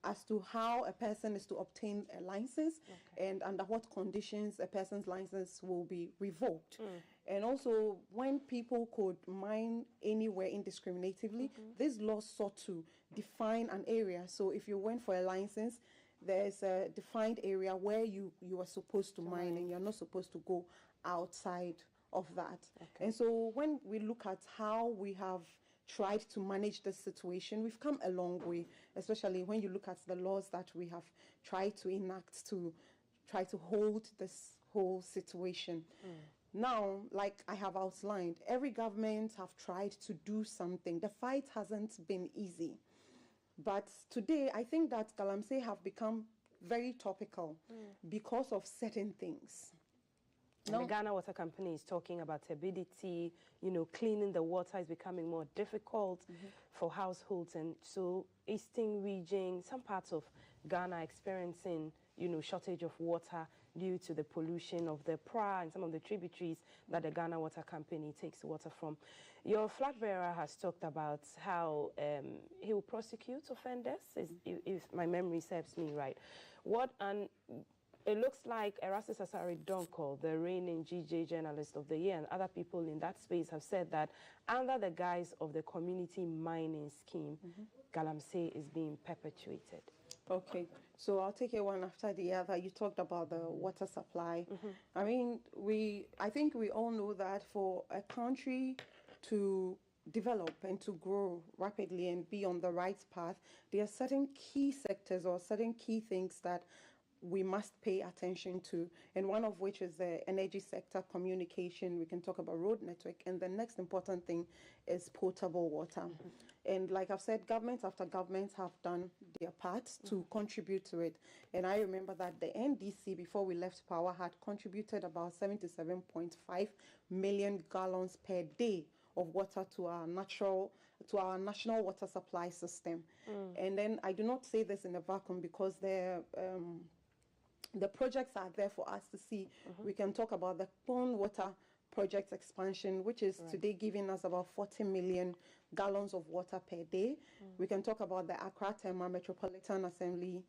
S10: as to how a person is to obtain a license and under what conditions a person's license will be revoked. And also, when people could mine anywhere indiscriminately, this law sought to define an area. So if you went for a license, there's a defined area where you are supposed to mine, and you're not supposed to go outside of that. And so when we look at how we have tried to manage this situation, we've come a long way, especially when you look at the laws that we have tried to enact to try to hold this whole situation. Now, like I have outlined, every government have tried to do something. The fight hasn't been easy. But today, I think that Galamsey have become very topical because of certain things.
S17: The Ghana Water Company is talking about turbidity, cleaning the water is becoming more difficult for households. And so eastern region, some parts of Ghana experiencing, shortage of water due to the pollution of the Pra and some of the tributaries that the Ghana Water Company takes water from. Your flag bearer has talked about how he will prosecute offenders, if my memory serves me right. It looks like Erastus Asari Donko, the reigning GJ Journalist of the Year, and other people in that space have said that under the guise of the community mining scheme, Galamsey is being perpetuated.
S10: Okay, so I'll take it one after the other. You talked about the water supply. I mean, I think we all know that for a country to develop and to grow rapidly and be on the right path, there are certain key sectors or certain key things that we must pay attention to, and one of which is the energy sector, communication. We can talk about road network, and the next important thing is potable water. And like I've said, government after government have done their part to contribute to it. And I remember that the NDC, before we left power, had contributed about 77.5 million gallons per day of water to our national water supply system. And then I do not say this in a vacuum, because the projects are there for us to see. We can talk about the Pond Water Project expansion, which is today giving us about 40 million gallons of water per day. We can talk about the Accra Tema Metropolitan Assembly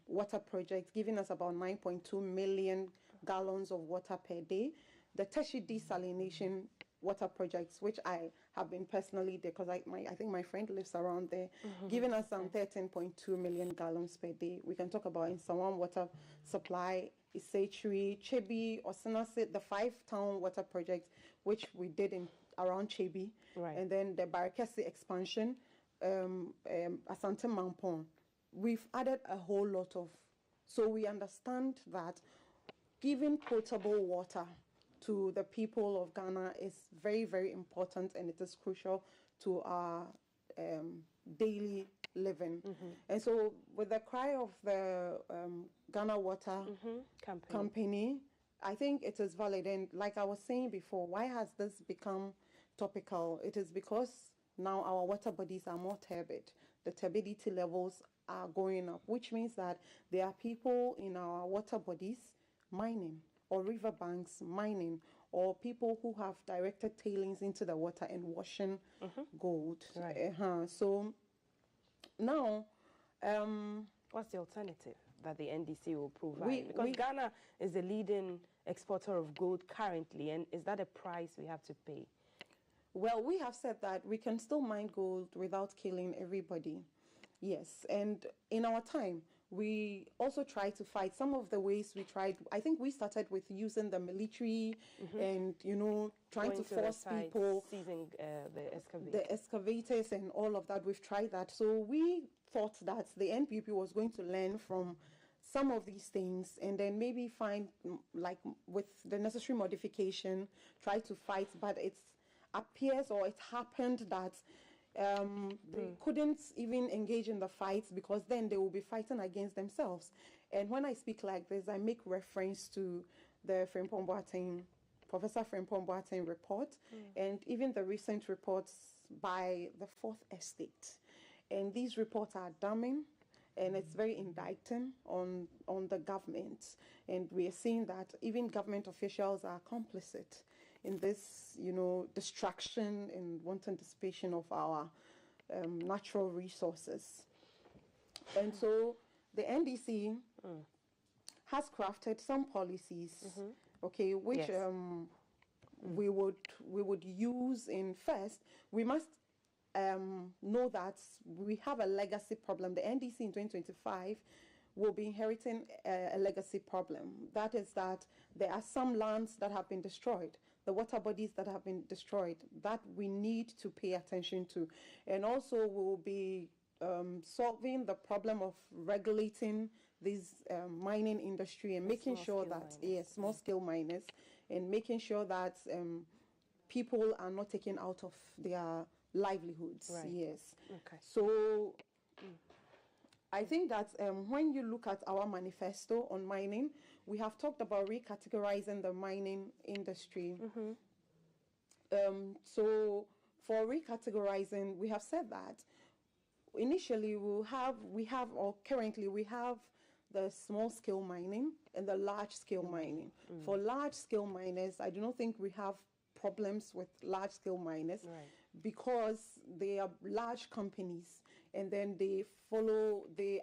S10: water project, giving us about 9.2 million gallons of water per day. The Teshi desalination water projects, which I have been personally there, because I think my friend lives around there, giving us some 13.2 million gallons per day. We can talk about Insawan water supply, Isechuri, Chebi, Osinase, the 5-town water project, which we did around Chebi, and then the Barakesi expansion, Asante Mampong. We've added a whole lot of, so we understand that giving potable water to the people of Ghana is very, very important, and it is crucial to our daily living. And so with the cry of the Ghana Water Company, I think it is valid. And like I was saying before, why has this become topical? It is because now our water bodies are more turbid. The turbidity levels are going up, which means that there are people in our water bodies mining, or riverbanks mining, or people who have directed tailings into the water and washing gold. So now,
S17: what's the alternative that the NDC will provide? Because Ghana is the leading exporter of gold currently, and is that a price we have to pay?
S10: Well, we have said that we can still mine gold without killing everybody. Yes, and in our time, we also try to fight. Some of the ways we tried, I think we started with using the military and, trying to force people,
S17: seizing
S10: the excavators and all of that. We've tried that. So we thought that the NPP was going to learn from some of these things, and then maybe find, like with the necessary modification, try to fight. But it appears, or it happened that they couldn't even engage in the fights, because then they will be fighting against themselves. And when I speak like this, I make reference to the Frimpong Boateng, Professor Frimpong Boateng report, and even the recent reports by the Fourth Estate. And these reports are damning, and it's very indicting on the government. And we are seeing that even government officials are complicit in this, destruction and wanton dissipation of our natural resources. And so the NDC has crafted some policies, which we would use in. First, we must know that we have a legacy problem. The NDC in 2025 will be inheriting a legacy problem. That is that there are some lands that have been destroyed, the water bodies that have been destroyed, that we need to pay attention to. And also we'll be solving the problem of regulating this mining industry and making sure that, small scale miners, and making sure that people are not taken out of their livelihoods. So I think that when you look at our manifesto on mining, we have talked about recategorizing the mining industry. So for recategorizing, we have said that initially currently we have the small scale mining and the large scale mining. For large scale miners, I do not think we have problems with large scale miners, because they are large companies, and then they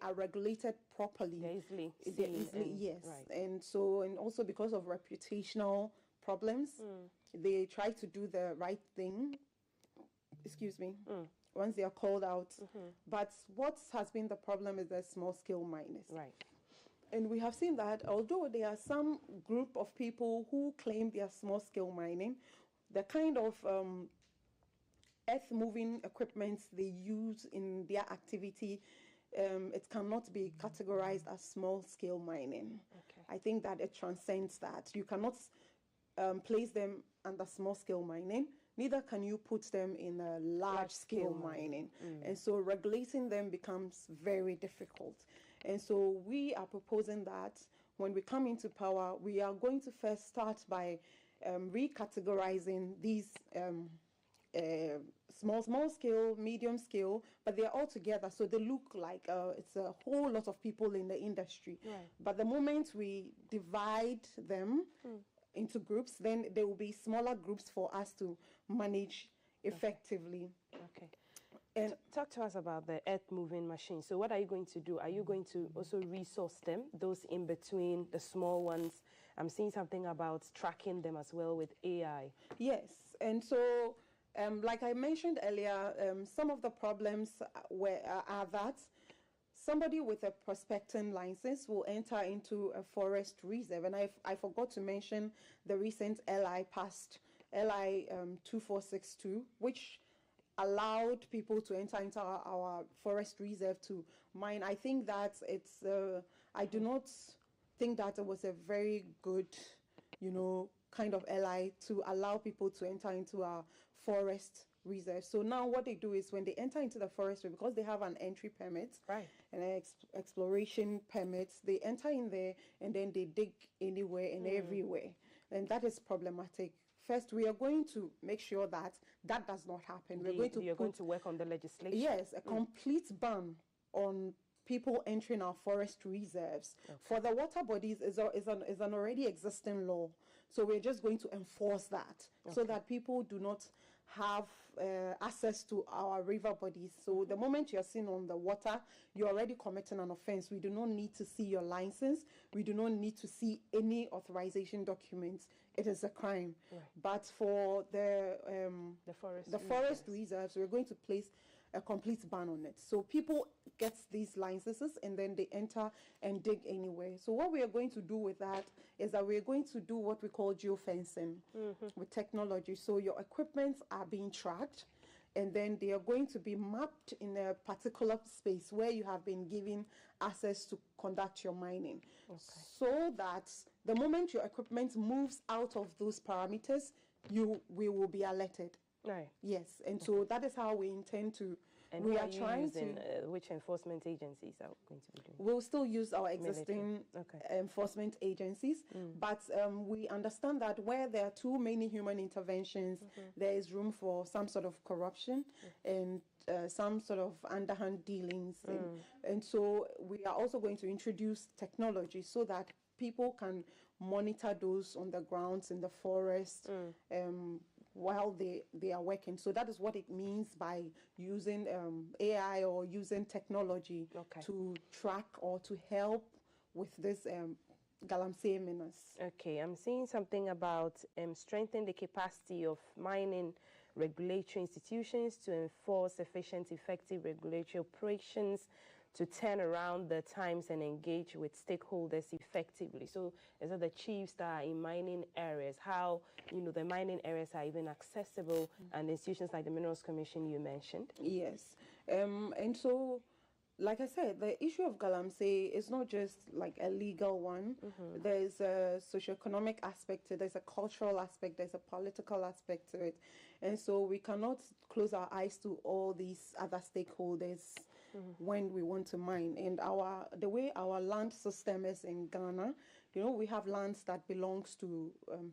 S10: are regulated properly. They're easily, and so, and also because of reputational problems, they try to do the right thing, once they are called out. But what has been the problem is the small scale miners. And we have seen that although there are some group of people who claim they are small scale mining, the kind of earth moving equipment they use in their activity it cannot be categorized as small-scale mining.
S17: Okay.
S10: I think that it transcends that. You cannot place them under small-scale mining, neither can you put them in a large-scale mining. And so regulating them becomes very difficult. And so we are proposing that when we come into power, we are going to first start by recategorizing these small scale, medium scale, but they're all together, so they look like it's a whole lot of people in the industry.
S17: Right.
S10: But the moment we divide them into groups, then there will be smaller groups for us to manage effectively.
S17: Okay. And talk to us about the earth moving machines. So what are you going to do? Are you going to also resource them, those in between, the small ones? I'm seeing something about tracking them as well with AI.
S10: Yes, and so like I mentioned earlier, some of the problems are that somebody with a prospecting license will enter into a forest reserve. And I forgot to mention the recent LI passed, LI 2462, which allowed people to enter into our forest reserve to mine. I think that it's, I do not think that it was a very good, kind of LI to allow people to enter into our forest reserve. So now what they do is when they enter into the forest, because they have an entry permit and an exploration permit, they enter in there and then they dig anywhere and everywhere. And that is problematic. First, we are going to make sure that that does not happen.
S17: You're going to work on the legislation?
S10: Yes, a complete ban on people entering our forest reserves. For the water bodies is an already existing law. So we're just going to enforce that so that people do not have access to our river bodies. So the moment you're seen on the water, you're already committing an offense. We do not need to see your license. We do not need to see any authorization documents. It is a crime.
S17: Right.
S10: But for the forest reserves, we're going to place a complete ban on it. So people get these licenses and then they enter and dig anywhere. So what we are going to do with that is that we're going to do what we call geofencing with technology. So your equipment are being tracked and then they are going to be mapped in a particular space where you have been given access to conduct your mining. So that the moment your equipment moves out of those parameters, we will be alerted.
S17: Right.
S10: Yes, and so that is how we intend to.
S17: And
S10: we
S17: who
S10: are trying
S17: using,
S10: to.
S17: which enforcement agencies are going to be doing?
S10: We'll still use our existing enforcement agencies, but we understand that where there are too many human interventions, there is room for some sort of corruption and some sort of underhand dealings, and so we are also going to introduce technology so that people can monitor those on the grounds in the forest. While they are working. So that is what it means by using AI or using technology to track or to help with this galamsey menace.
S17: Okay, I'm seeing something about strengthening the capacity of mining regulatory institutions to enforce efficient, effective regulatory operations, to turn around the times and engage with stakeholders effectively. So is that the chiefs that are in mining areas, how the mining areas are even accessible, and institutions like the Minerals Commission you mentioned?
S10: Yes, and so like I said, the issue of galamsey is not just like a legal one. There's a socioeconomic aspect to it, there's a cultural aspect, there's a political aspect to it. And so we cannot close our eyes to all these other stakeholders when we want to mine. And the way our land system is in Ghana, we have lands that belongs to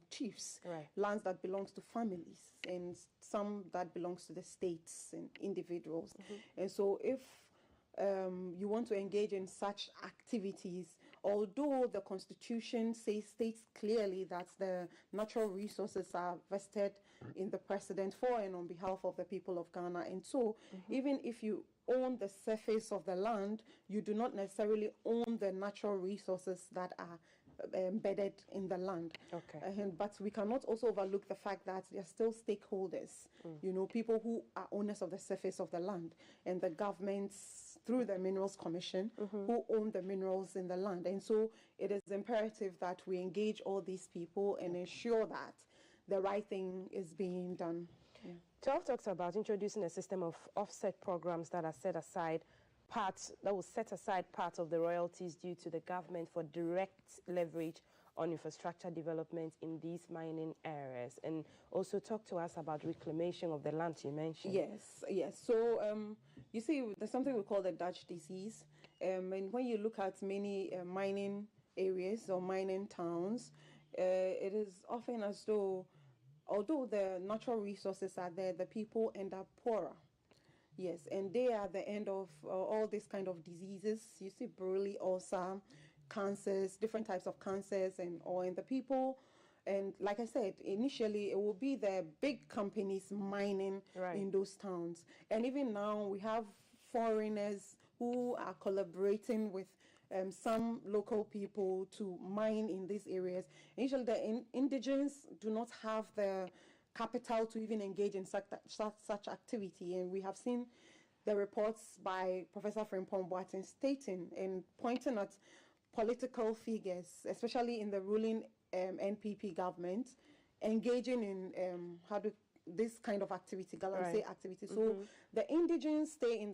S10: chiefs, lands that belongs to families, and some that belongs to the states and individuals. And so if you want to engage in such activities, although the Constitution states clearly that the natural resources are vested in the President for and on behalf of the people of Ghana. And so even if you own the surface of the land, you do not necessarily own the natural resources that are embedded in the land. But we cannot also overlook the fact that there are still stakeholders, people who are owners of the surface of the land, and the governments through the Minerals Commission who own the minerals in the land. And so it is imperative that we engage all these people and ensure that the right thing is being done.
S17: 12 talks about introducing a system of offset programs that are set aside that will set aside part of the royalties due to the government for direct leverage on infrastructure development in these mining areas, and also talk to us about reclamation of the land you mentioned.
S10: Yes. So you see, there's something we call the Dutch disease, and when you look at many mining areas or mining towns, it is often as though, although the natural resources are there, the people end up poorer. Yes, and they are the end of all these kind of diseases. You see, Burley, ulcer, cancers, different types of cancers, and the people. And like I said, initially it will be the big companies mining in those towns. And even now we have foreigners who are collaborating with some local people to mine in these areas. Initially, the indigenous do not have the capital to even engage in such activity. And we have seen the reports by Professor Frimpong Boateng stating and pointing at political figures, especially in the ruling NPP government, engaging in this kind of activity, galamsey activity. So the indigenes stay in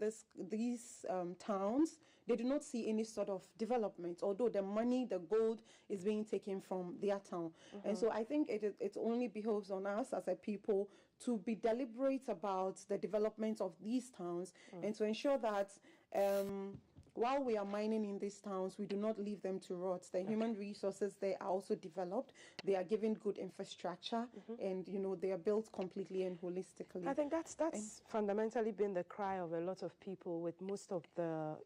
S10: these towns. They do not see any sort of development, although the money, the gold is being taken from their town. And so I think it only behoves on us as a people to be deliberate about the development of these towns and to ensure that while we are mining in these towns, we do not leave them to rot. The human resources, they are also developed. They are given good infrastructure, and they are built completely and holistically.
S17: I think that's fundamentally been the cry of a lot of people with most of the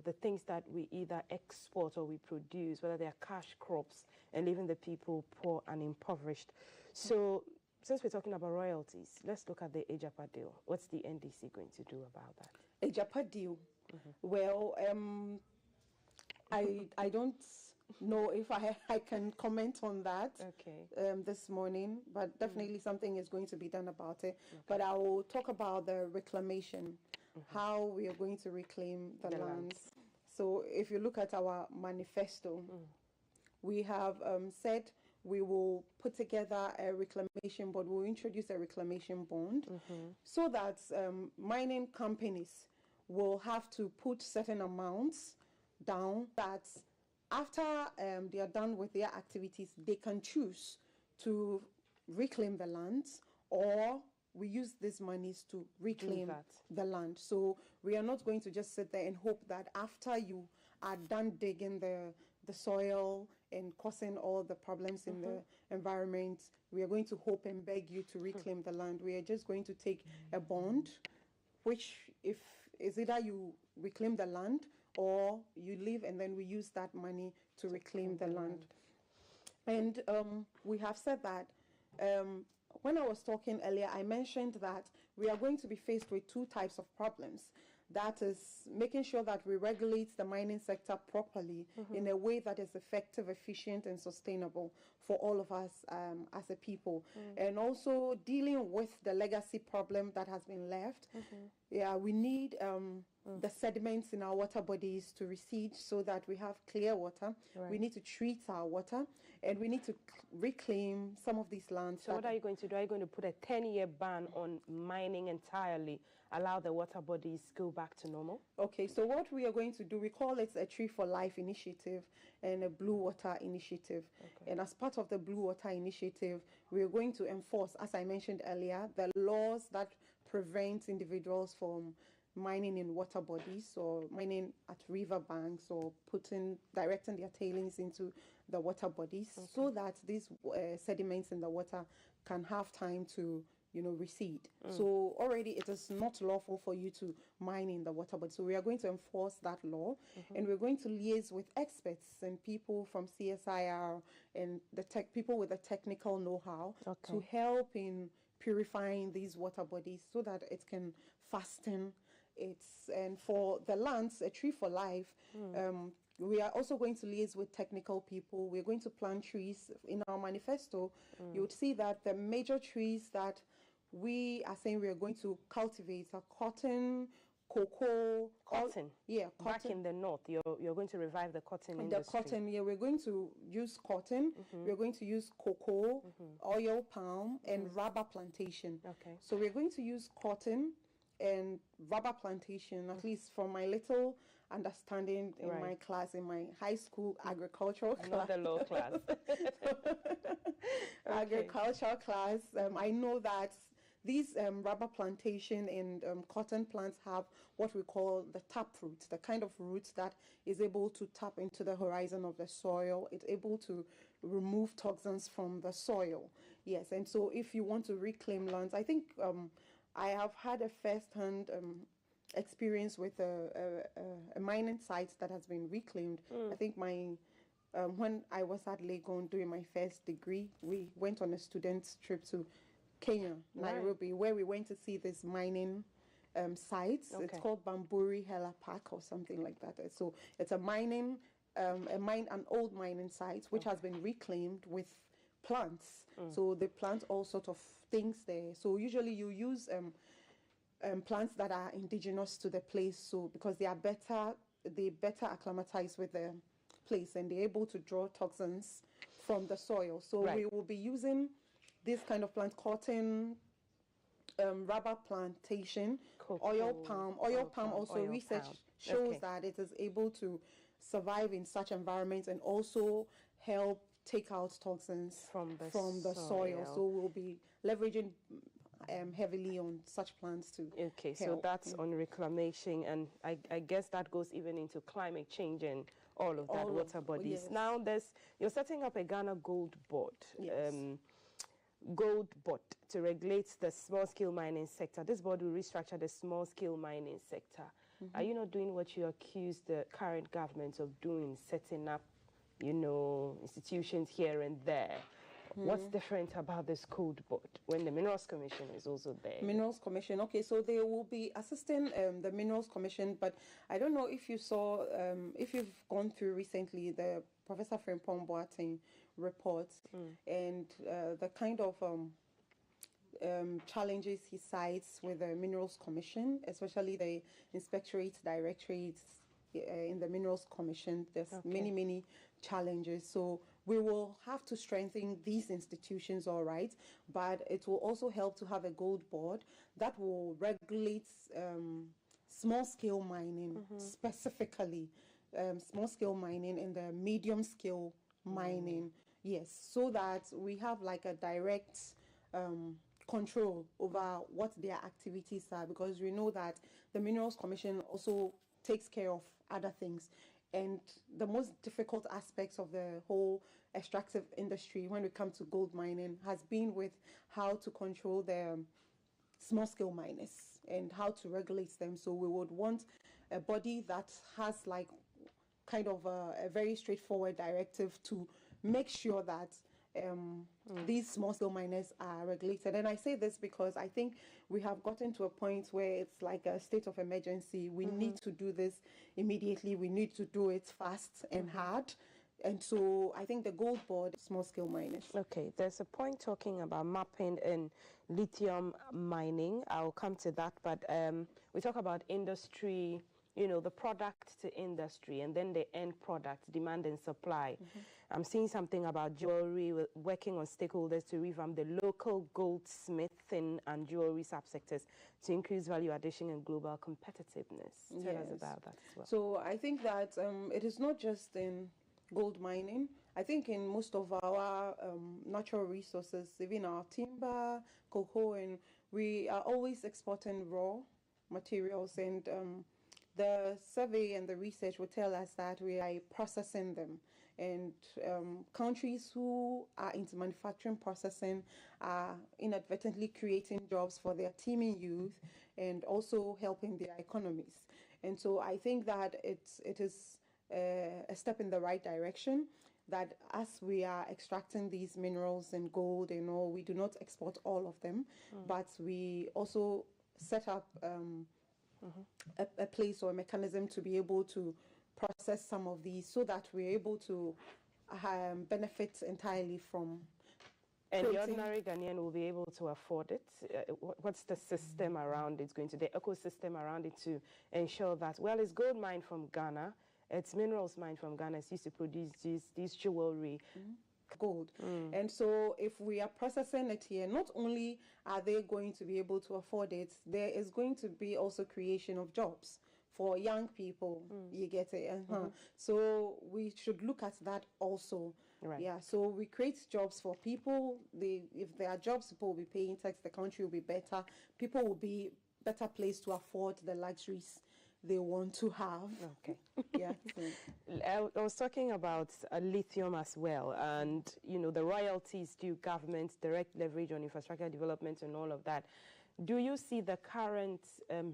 S17: the things that we either export or we produce, whether they are cash crops, and leaving the people poor and impoverished. So, since we're talking about royalties, let's look at the Ejapa deal. What's the NDC going to do about that?
S10: Ejapa deal. Well, I don't know if I can comment on that this morning, but definitely something is going to be done about it. But I will talk about the reclamation, how we are going to reclaim the lands. So if you look at our manifesto, we have said we will put together a reclamation board. We'll introduce a reclamation bond so that mining companies will have to put certain amounts down that after they are done with their activities, they can choose to reclaim the lands, or we use these monies to reclaim the land. So we are not going to just sit there and hope that after you are done digging the soil and causing all the problems in the environment, we are going to hope and beg you to reclaim the land. We are just going to take a bond, which is either you reclaim the land or you leave and then we use that money to reclaim the land. And we have said that when I was talking earlier, I mentioned that we are going to be faced with two types of problems. That is making sure that we regulate the mining sector properly in a way that is effective, efficient, and sustainable for all of us as a people. And also dealing with the legacy problem that has been left. Yeah, we need the sediments in our water bodies to recede so that we have clear water. We need to treat our water, and we need to reclaim some of these lands.
S17: So what are you going to do? Are you going to put a 10-year ban on mining entirely, allow the water bodies go back to normal?
S10: Okay, so what we are going to do, we call it a Tree for Life initiative and a Blue Water initiative. And as part of the Blue Water initiative, we are going to enforce, as I mentioned earlier, the laws that prevent individuals from mining in water bodies or mining at river banks or directing their tailings into the water bodies so that these sediments in the water can have time to recede. So already it is not lawful for you to mine in the water body. So we are going to enforce that law, and we're going to liaise with experts and people from CSIR and the people with the technical know-how to help in purifying these water bodies so that it can fasten. And for the lands, a Tree for Life, we are also going to liaise with technical people. We're going to plant trees. In our manifesto, you would see that the major trees that we are saying we are going to cultivate are cotton, cocoa.
S17: Cotton?
S10: Cotton.
S17: Back in the north, you're going to revive the cotton industry.
S10: The cotton, we're going to use cotton. We're going to use cocoa, oil palm, and rubber plantation. So we're going to use cotton and rubber plantation, at least from my little understanding in my class, in my high school agricultural class.
S17: Not the law class.
S10: Agricultural class. I know that these rubber plantation and cotton plants have what we call the tap root, the kind of roots that is able to tap into the horizon of the soil. It's able to remove toxins from the soil. Yes, and so if you want to reclaim lands, I think I have had a first-hand experience with a mining site that has been reclaimed. I think when I was at Legon doing my first degree, we went on a student's trip to Kenya, Nairobi, where we went to see this mining sites. It's called Bamburi Hela Park or something like that. So it's an old mining site which has been reclaimed with plants. So they plant all sorts of things there. So usually you use plants that are indigenous to the place, so because they better acclimatize with the place and they're able to draw toxins from the soil. So we will be using this kind of plant, cotton, rubber plantation, oil palm. Oil palm also, research shows that it is able to survive in such environments and also help take out toxins from the soil. So we'll be leveraging heavily on such plants to help.
S17: So that's on reclamation, and I guess that goes even into climate change and all of that, water bodies.
S10: Yes.
S17: Now you're setting up a Ghana Gold Board.
S10: Yes.
S17: Gold Board to regulate the small-scale mining sector. This board will restructure the small-scale mining sector. Are you not doing what you accuse the current government of doing, setting up, institutions here and there? What's different about this Gold Board when the Minerals Commission is also there?
S10: Minerals Commission, okay, so they will be assisting the Minerals Commission, but I don't know if you saw, if you've gone through recently the Professor Frimpong Boateng reports and the kind of challenges he cites with the Minerals Commission, especially the inspectorate directorates in the Minerals Commission. There's many challenges. So we will have to strengthen these institutions, all right, but it will also help to have a gold board that will regulate small-scale mining, specifically small-scale mining and the medium-scale mining, yes, so that we have like a direct control over what their activities are, because we know that the Minerals Commission also takes care of other things. And the most difficult aspects of the whole extractive industry when we come to gold mining has been with how to control the small-scale miners and how to regulate them. So we would want a body that has like kind of a very straightforward directive to make sure that these small-scale miners are regulated. And I say this because I think we have gotten to a point where it's like a state of emergency. We need to do this immediately. We need to do it fast and hard. And so I think the gold board, small-scale miners.
S17: Okay, there's a point talking about mapping and lithium mining. I'll come to that, but we talk about industry, the product to industry, and then the end product, demand and supply. I'm seeing something about jewelry, working on stakeholders to revamp the local goldsmithing and jewelry subsectors to increase value addition and global competitiveness. Tell us about that as well.
S10: So I think that it is not just in gold mining. I think in most of our natural resources, even our timber, cocoa, and we are always exporting raw materials, and the survey and the research will tell us that we are processing them. And countries who are into manufacturing processing are inadvertently creating jobs for their teeming youth and also helping their economies. And so I think that it is a step in the right direction, that as we are extracting these minerals and gold and all, we do not export all of them, but we also set up a place or a mechanism to be able to process some of these so that we're able to benefit entirely from.
S17: And the ordinary Ghanaian will be able to afford it. What's the system around it, going to the ecosystem around it to ensure that, well, it's gold mined from Ghana, it's minerals mined from Ghana, it's used to produce these jewelry.
S10: gold. And so if we are processing it here, not only are they going to be able to afford it, there is going to be also creation of jobs for young people. You get it? So we should look at that also.
S17: Right.
S10: Yeah, so we create jobs for people. If there are jobs, people will be paying tax, the country will be better. People will be better placed to afford the luxuries they want to have.
S17: Okay.
S10: Yeah.
S17: I was talking about lithium as well, and the royalties due government, direct leverage on infrastructure development and all of that. Do you see the current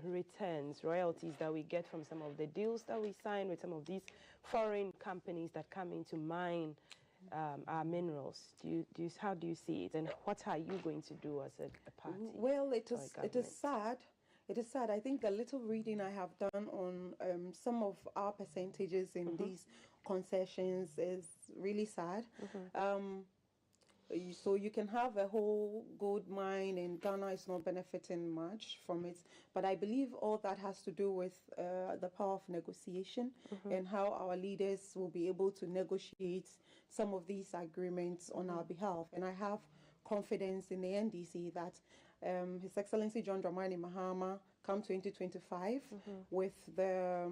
S17: returns, royalties that we get from some of the deals that we sign with some of these foreign companies that come in to mine our minerals? How do you see it, and what are you going to do as a party?
S10: Well, it is sad. It is sad. I think the little reading I have done on some of our percentages in these concessions is really sad. So you can have a whole gold mine and Ghana is not benefiting much from it. But I believe all that has to do with the power of negotiation and how our leaders will be able to negotiate some of these agreements on our behalf. And I have confidence in the NDC that His Excellency John Dramani Mahama, come 2025, with the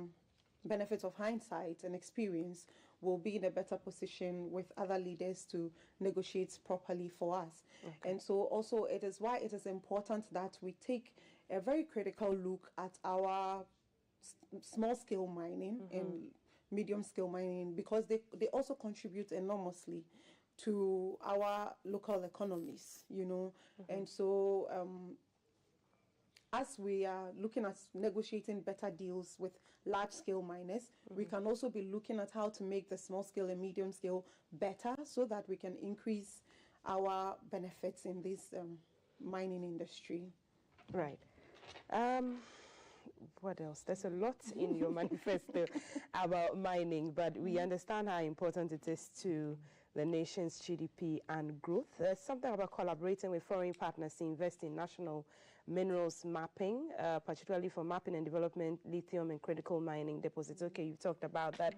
S10: benefits of hindsight and experience, will be in a better position with other leaders to negotiate properly for us. And so also it is why it is important that we take a very critical look at our small-scale mining and medium-scale mining, because they also contribute enormously to our local economies, And so as we are looking at negotiating better deals with large-scale miners, we can also be looking at how to make the small-scale and medium-scale better so that we can increase our benefits in this mining industry.
S17: Right. What else? There's a lot in your manifesto about mining, but we understand how important it is to the nation's GDP and growth. There's something about collaborating with foreign partners to invest in national minerals mapping, particularly for mapping and development, lithium and critical mining deposits. Okay, you talked about that.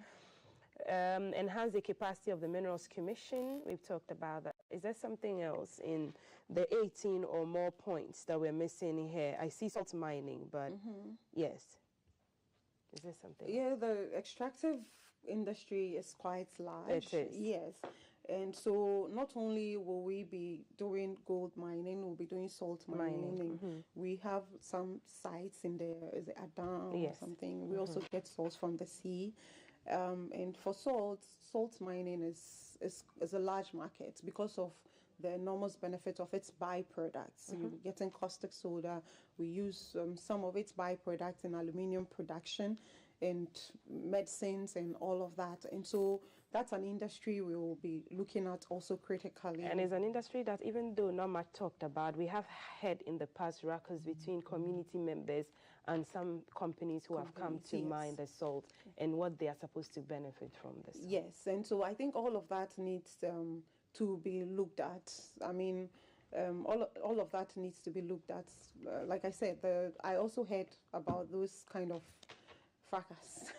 S17: Enhance the capacity of the Minerals Commission. We've talked about that. Is there something else in the 18 or more points that we're missing here? I see salt mining, but yes. Is there something?
S10: Yeah, the extractive industry is quite large.
S17: It is.
S10: Yes. And so not only will we be doing gold mining, we'll be doing salt mining. We have some sites in there, is it Adam or something? We also get salt from the sea. And for salt mining is a large market because of the enormous benefit of its byproducts. You're getting caustic soda. We use some of its byproducts in aluminium production and medicines and all of that. And so that's an industry we will be looking at also critically.
S17: And it's an industry that, even though not much talked about, we have had in the past ruckus between community members and some companies who have come to mine the salt and what they are supposed to benefit from this.
S10: Yes, and so I think all of that needs to be looked at. I mean, all of that needs to be looked at. Like I said, I also heard about those kind of fracas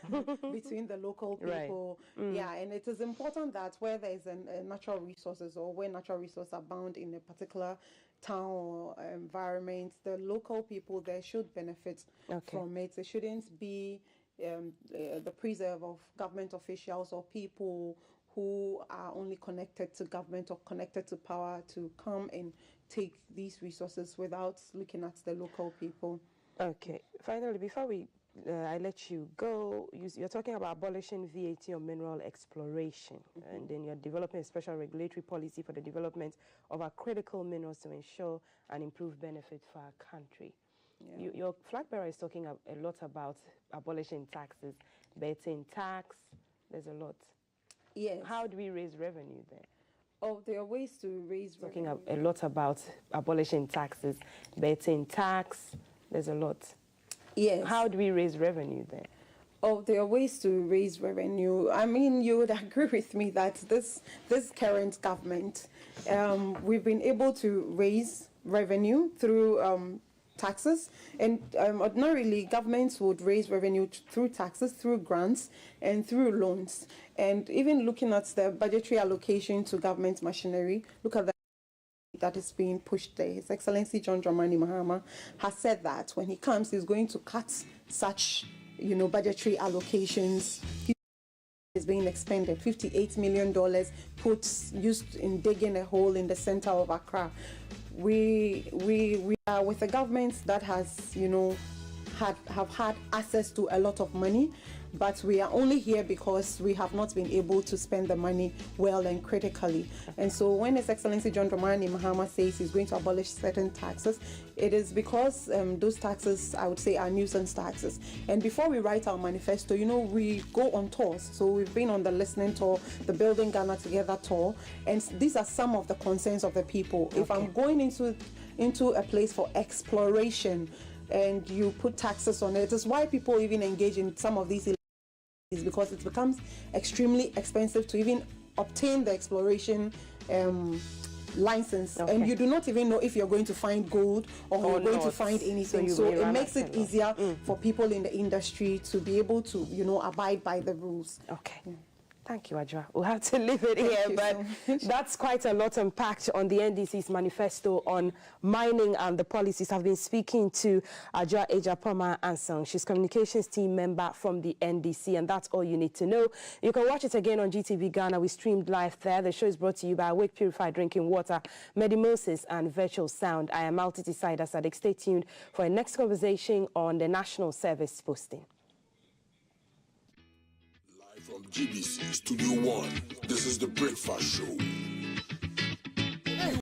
S10: between the local people.
S17: Right.
S10: Yeah, and it is important that where there is natural resources or where natural resources abound in a particular town or environment, the local people there should benefit from it. It shouldn't be the preserve of government officials or people who are only connected to government or connected to power to come and take these resources without looking at the local people.
S17: Okay. Finally, before I let you go, you're talking about abolishing VAT on mineral exploration, and then you're developing a special regulatory policy for the development of our critical minerals to ensure an improved benefit for our country. Yeah. Your flag bearer is talking a lot about abolishing taxes, betting tax. There's a lot.
S10: Yes.
S17: How do we raise revenue there?
S10: Oh, there are ways to raise
S17: revenue.
S10: Talking
S17: a lot about abolishing taxes, betting tax. There's a lot.
S10: Yes.
S17: How do we raise revenue there?
S10: Oh, there are ways to raise revenue. I mean, you would agree with me that this current government, we've been able to raise revenue through taxes, and ordinarily governments would raise revenue through taxes, through grants, and through loans. And even looking at the budgetary allocation to government machinery, look at that is being pushed there. His Excellency John Dramani Mahama has said that when he comes, he's going to cut such, budgetary allocations. Is being expended. $58 million used in digging a hole in the center of Accra. We are with a government that has, have had access to a lot of money, but we are only here because we have not been able to spend the money well and critically. And so when His Excellency John Dramani Mahama says he's going to abolish certain taxes, it is because those taxes, I would say, are nuisance taxes. And before we write our manifesto, we go on tours. So we've been on the listening tour, the Building Ghana Together tour, and these are some of the concerns of the people. Okay. If I'm going into a place for exploration and you put taxes on it, it is why people even engage in some of these is because it becomes extremely expensive to even obtain the exploration license, and you do not even know if you're going to find gold or you're going to find anything. So it makes it easier for people in the industry to be able to, abide by the rules.
S17: Okay. Thank you, Adjoa. We'll have to leave it here, but that's quite a lot unpacked on the NDC's manifesto on mining and the policies. I've been speaking to Adjoa Ejapoma Ansong. She's communications team member from the NDC, and that's all you need to know. You can watch it again on GTV Ghana. We streamed live there. The show is brought to you by Awake Purified Drinking Water, Medimosis, and Virtual Sound. I am Altiti Saida Sadek. Stay tuned for a next conversation on the National Service posting.
S11: From GBC Studio One, this is the Breakfast Show. Hey,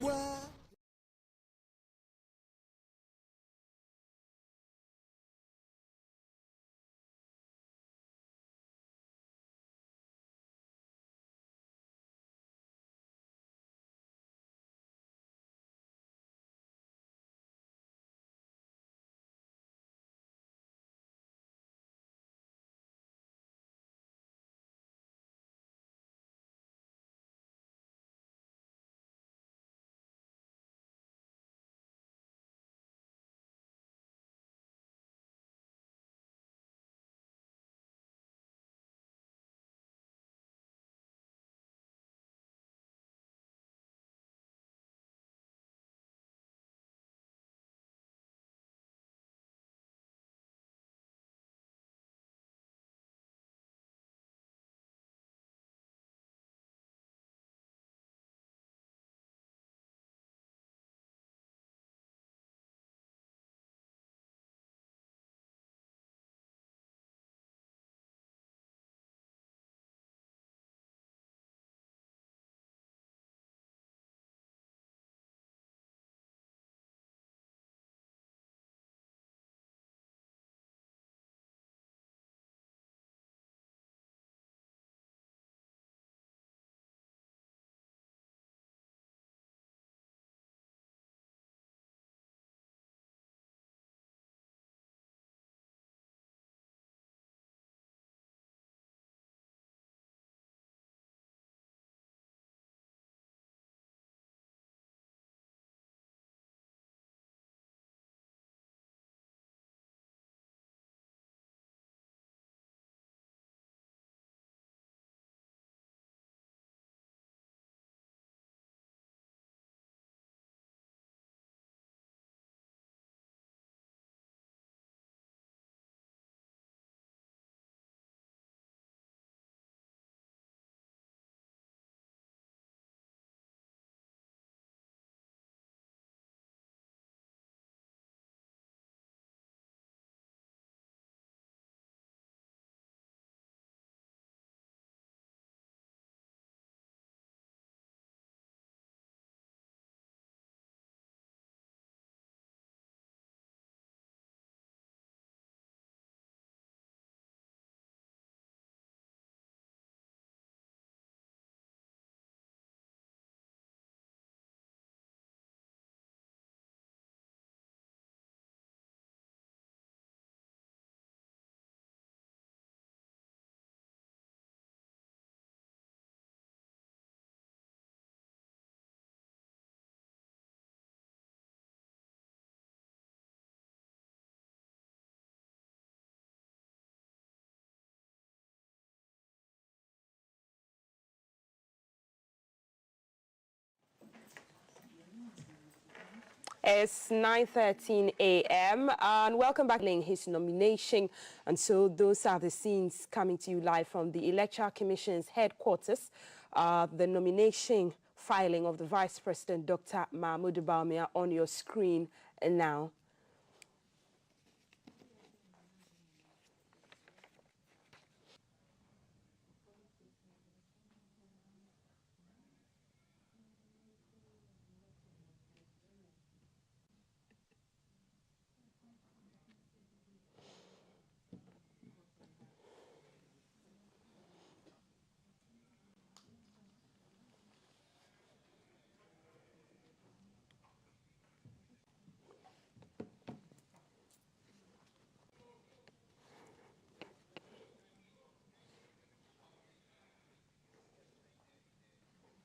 S17: It's 9:13 a.m. and welcome back to his nomination. And so those are the scenes coming to you live from the Electoral Commission's headquarters. The nomination filing of the Vice President, Dr. Mahmoud Bawumia, on your screen now.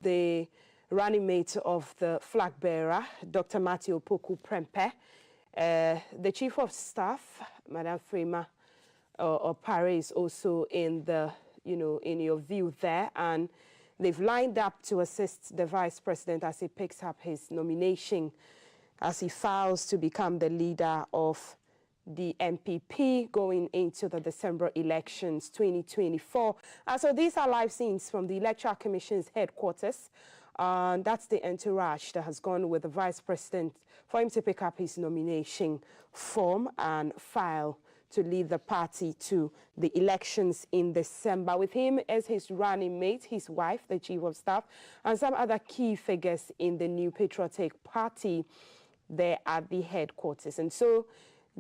S17: The running mate of the flag bearer, Dr. Matthew Opoku Prempeh, the Chief of Staff, Madam Freema Opare, is also in the, in your view there, and they've lined up to assist the Vice President as he picks up his nomination, as he files to become the leader of the NPP going into the December elections 2024. So these are live scenes from the Electoral Commission's headquarters. That's the entourage that has gone with the Vice President for him to pick up his nomination form and file to lead the party to the elections in December. With him as his running mate, his wife, the Chief of Staff, and some other key figures in the New Patriotic Party there at the headquarters. And so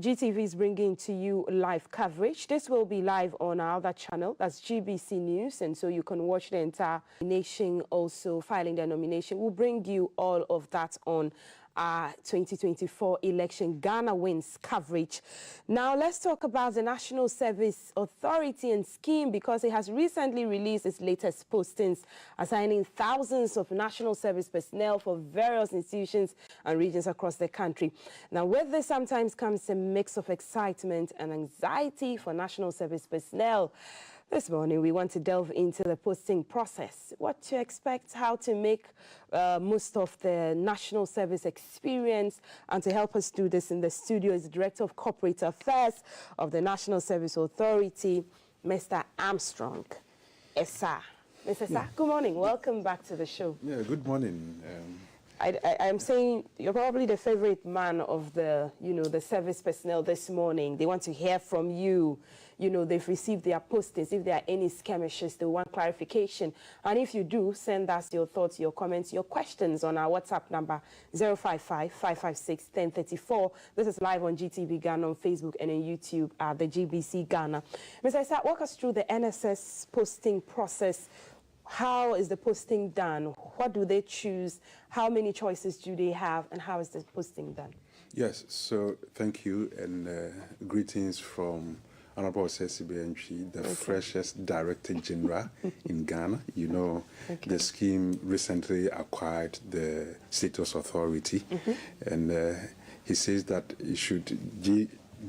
S17: GTV is bringing to you live coverage. This will be live on our other channel, that's GBC News, and so you can watch the entire nation also filing their nomination. We'll bring you all of that on our 2024 election Ghana Wins coverage. Now let's talk about the National Service Authority and scheme, because it has recently released its latest postings, assigning thousands of national service personnel for various institutions and regions across the country. Now with this sometimes comes a mix of excitement and anxiety for national service personnel. This morning, we want to delve into the posting process, what to expect, how to make most of the national service experience. And to help us do this in the studio is the Director of Corporate Affairs of the National Service Authority, Mr. Armstrong Esa. Mr. Esa, good morning. Welcome back to the show.
S12: Yeah, good morning.
S17: I'm saying you're probably the favorite man of the, the service personnel this morning. They want to hear from you. They've received their postings. If there are any skirmishes, they want clarification. And if you do, send us your thoughts, your comments, your questions on our WhatsApp number 055-556-1034. This is live on GTV Ghana on Facebook and on YouTube at the GBC Ghana. Mr. Esa, walk us through the NSS posting process. How is the posting done? What do they choose? How many choices do they have? And how is the posting done?
S12: Yes, so thank you, and greetings from Honorable Sesibe, the freshest Director General in Ghana. The scheme recently acquired the Status Authority, and he says that it should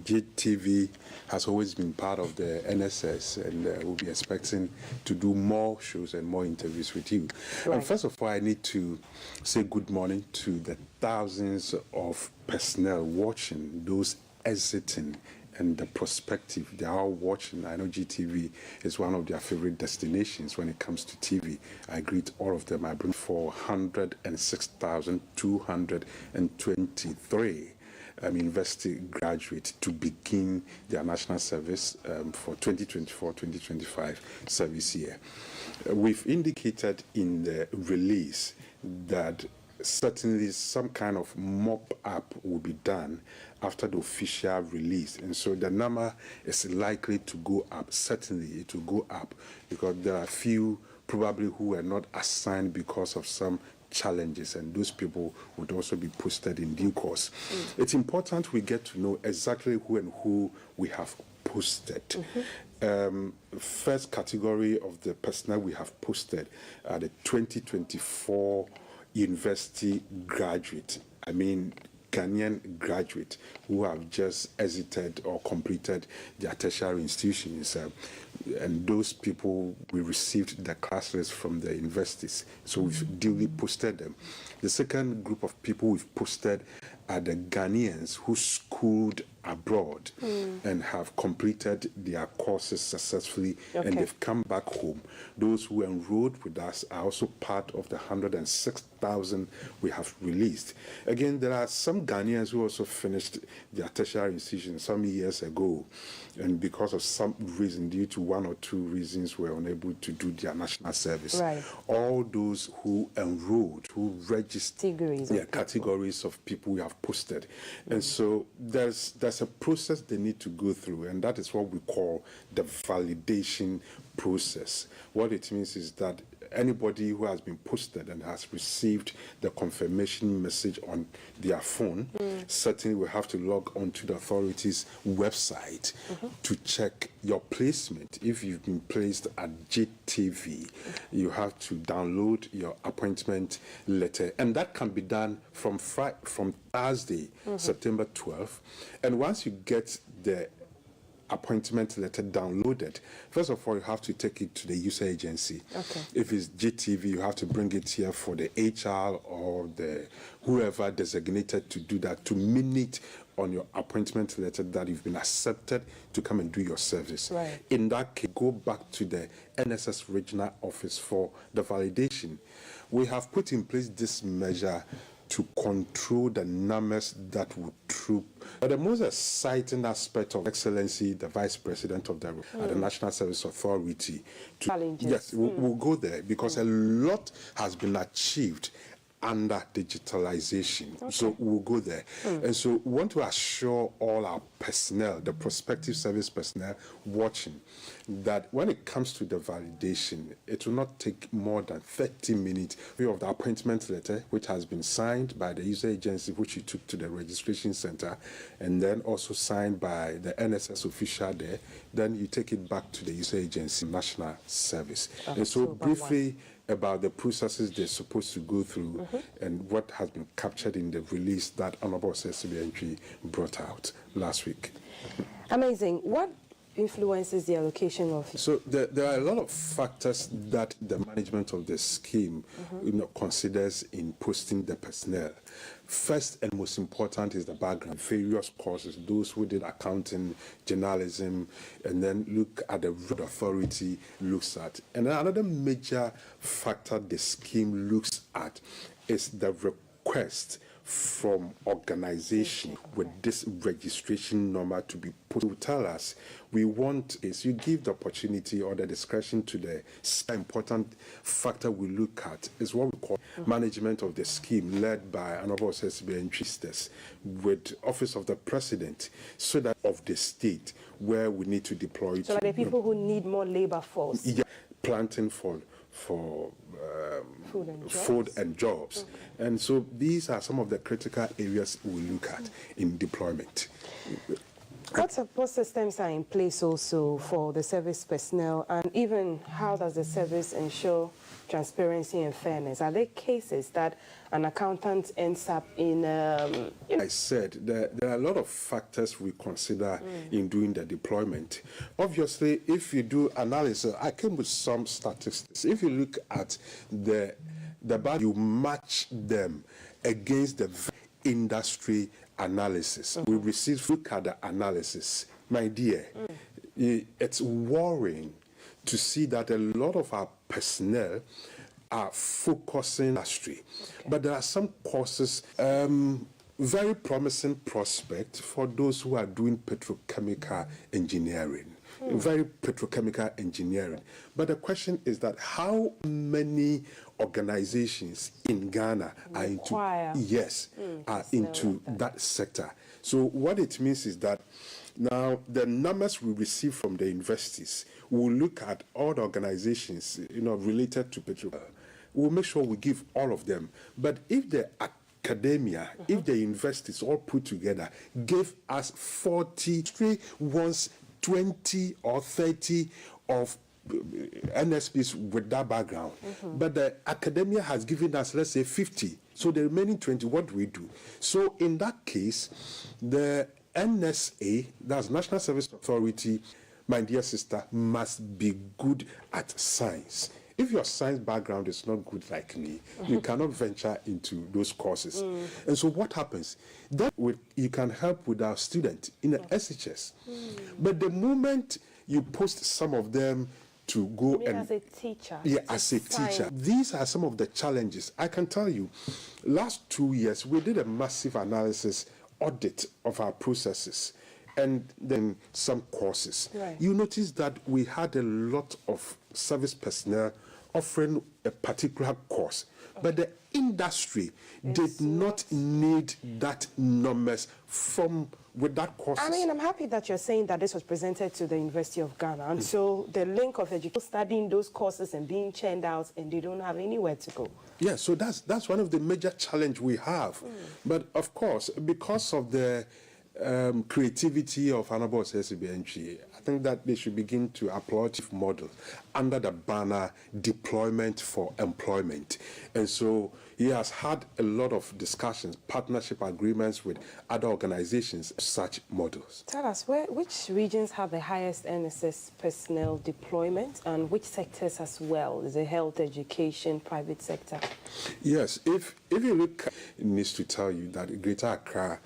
S12: GTV has always been part of the NSS, and we'll be expecting to do more shows and more interviews with you.
S17: Right.
S12: And first of all, I need to say good morning to the thousands of personnel watching, those exiting, and the prospective. They are all watching. I know GTV is one of their favorite destinations when it comes to TV. I greet all of them. I bring 406,223 university graduates to begin their national service for 2024-2025 service year. We've indicated in the release that certainly some kind of mop-up will be done after the official release. And so the number is likely to go up. Certainly it will go up because there are few probably who were not assigned because of some challenges, and those people would also be posted in due course. It's important we get to know exactly who and who we have posted. First category of the personnel we have posted are the 2024 university graduate. Ghanaian graduate who have just exited or completed their tertiary institutions. And those people, we received the class list from the universities, so we've duly posted them. The second group of people we've posted are the Ghanaians who schooled abroad and have completed their courses successfully, and they've come back home. Those who enrolled with us are also part of the 106,000 we have released. Again, there are some Ghanaians who also finished their tertiary institution some years ago, and because of some reason, due to one or two reasons, were unable to do their national service.
S17: Right.
S12: All those who enrolled, who registered, categories of people we have posted. And so there's a process they need to go through, and that is what we call the validation process. What it means is that anybody who has been posted and has received the confirmation message on their phone certainly will have to log on to the authorities' website to check your placement. If you've been placed at GTV, you have to download your appointment letter, and that can be done from Thursday, September 12th. And once you get the appointment letter downloaded, first of all, you have to take it to the user agency. If it's GTV, you have to bring it here for the HR or the whoever designated to do that, to minute on your appointment letter that you've been accepted to come and do your service. In that case, go back to the NSS regional office for the validation. We have put in place this measure to control the numbers that would troop. But the most exciting aspect of Excellency, the Vice President of the National Service Authority, we'll go there, because a lot has been achieved under digitalization. So we'll go there. And so we want to assure all our personnel, the prospective service personnel watching, that when it comes to the validation, it will not take more than 30 minutes of the appointment letter, which has been signed by the user agency, which you took to the registration center, and then also signed by the NSS official there. Then you take it back to the user agency, National Service. And so briefly about the processes they're supposed to go through and what has been captured in the release that Honorable SSBNP brought out last week.
S17: Amazing. What influences the allocation of?
S12: So there are a lot of factors that the management of the scheme considers in posting the personnel. First and most important is the background, various courses, those who did accounting, journalism, and then look at the road authority looks at. And another major factor the scheme looks at is the request from organization with this registration number to be put. To tell us, we want is you give the opportunity or the discretion to the important factor we look at is what we call management of the scheme, led by Honorable SSBN with Office of the President, so that of the state where we need to deploy.
S17: So the people who need more labor force.
S12: Yeah, planting for food and jobs. And so these are some of the critical areas we look at in deployment.
S17: What support systems are in place also for the service personnel, and even how does the service ensure transparency and fairness? Are there cases that an accountant ends up in?
S12: I said there are a lot of factors we consider in doing the deployment. Obviously, if you do analysis, I came with some statistics. If you look at the you match them against the industry analysis. We look at the analysis. My dear, it's worrying to see that a lot of our personnel are focusing on industry. But there are some courses, very promising prospect for those who are doing petrochemical engineering. Very petrochemical engineering. But the question is that how many organizations in Ghana are into into that sector? So what it means is that now the numbers we receive from the universities, we'll look at all the organizations related to petrochemical. We'll make sure we give all of them. But if the academia, if the universities all put together gave us 43 once 20 or 30 of NSPs with that background. But the academia has given us, let's say, 50. So the remaining 20, what do we do? So in that case, the NSA, that's National Service Authority, my dear sister, must be good at science. if your science background is not good like me, you cannot venture into those courses. And so what happens? That you can help with our student in the SHS. But the moment you post some of them to go and
S17: as a teacher.
S12: Yeah, as a teacher. These are some of the challenges. I can tell you, last 2 years, we did a massive analysis audit of our processes and then some courses.
S17: Right.
S12: You notice that we had a lot of service personnel offering a particular course, but the industry did not need that numbers from with that course.
S17: I mean, I'm happy that you're saying that this was presented to the University of Ghana, and so the link of education, studying those courses and being churned out, and they don't have anywhere to go.
S12: Yeah, so that's one of the major challenge we have. But of course, because of the creativity of Honorable SSBNG, I think that they should begin to applaud model under the banner deployment for employment. And so he has had a lot of discussions, partnership agreements with other organizations, such models.
S17: Tell us, which regions have the highest NSS personnel deployment and which sectors as well? Is it health, education, private sector?
S12: Yes, if you look, it needs to tell you that Greater Accra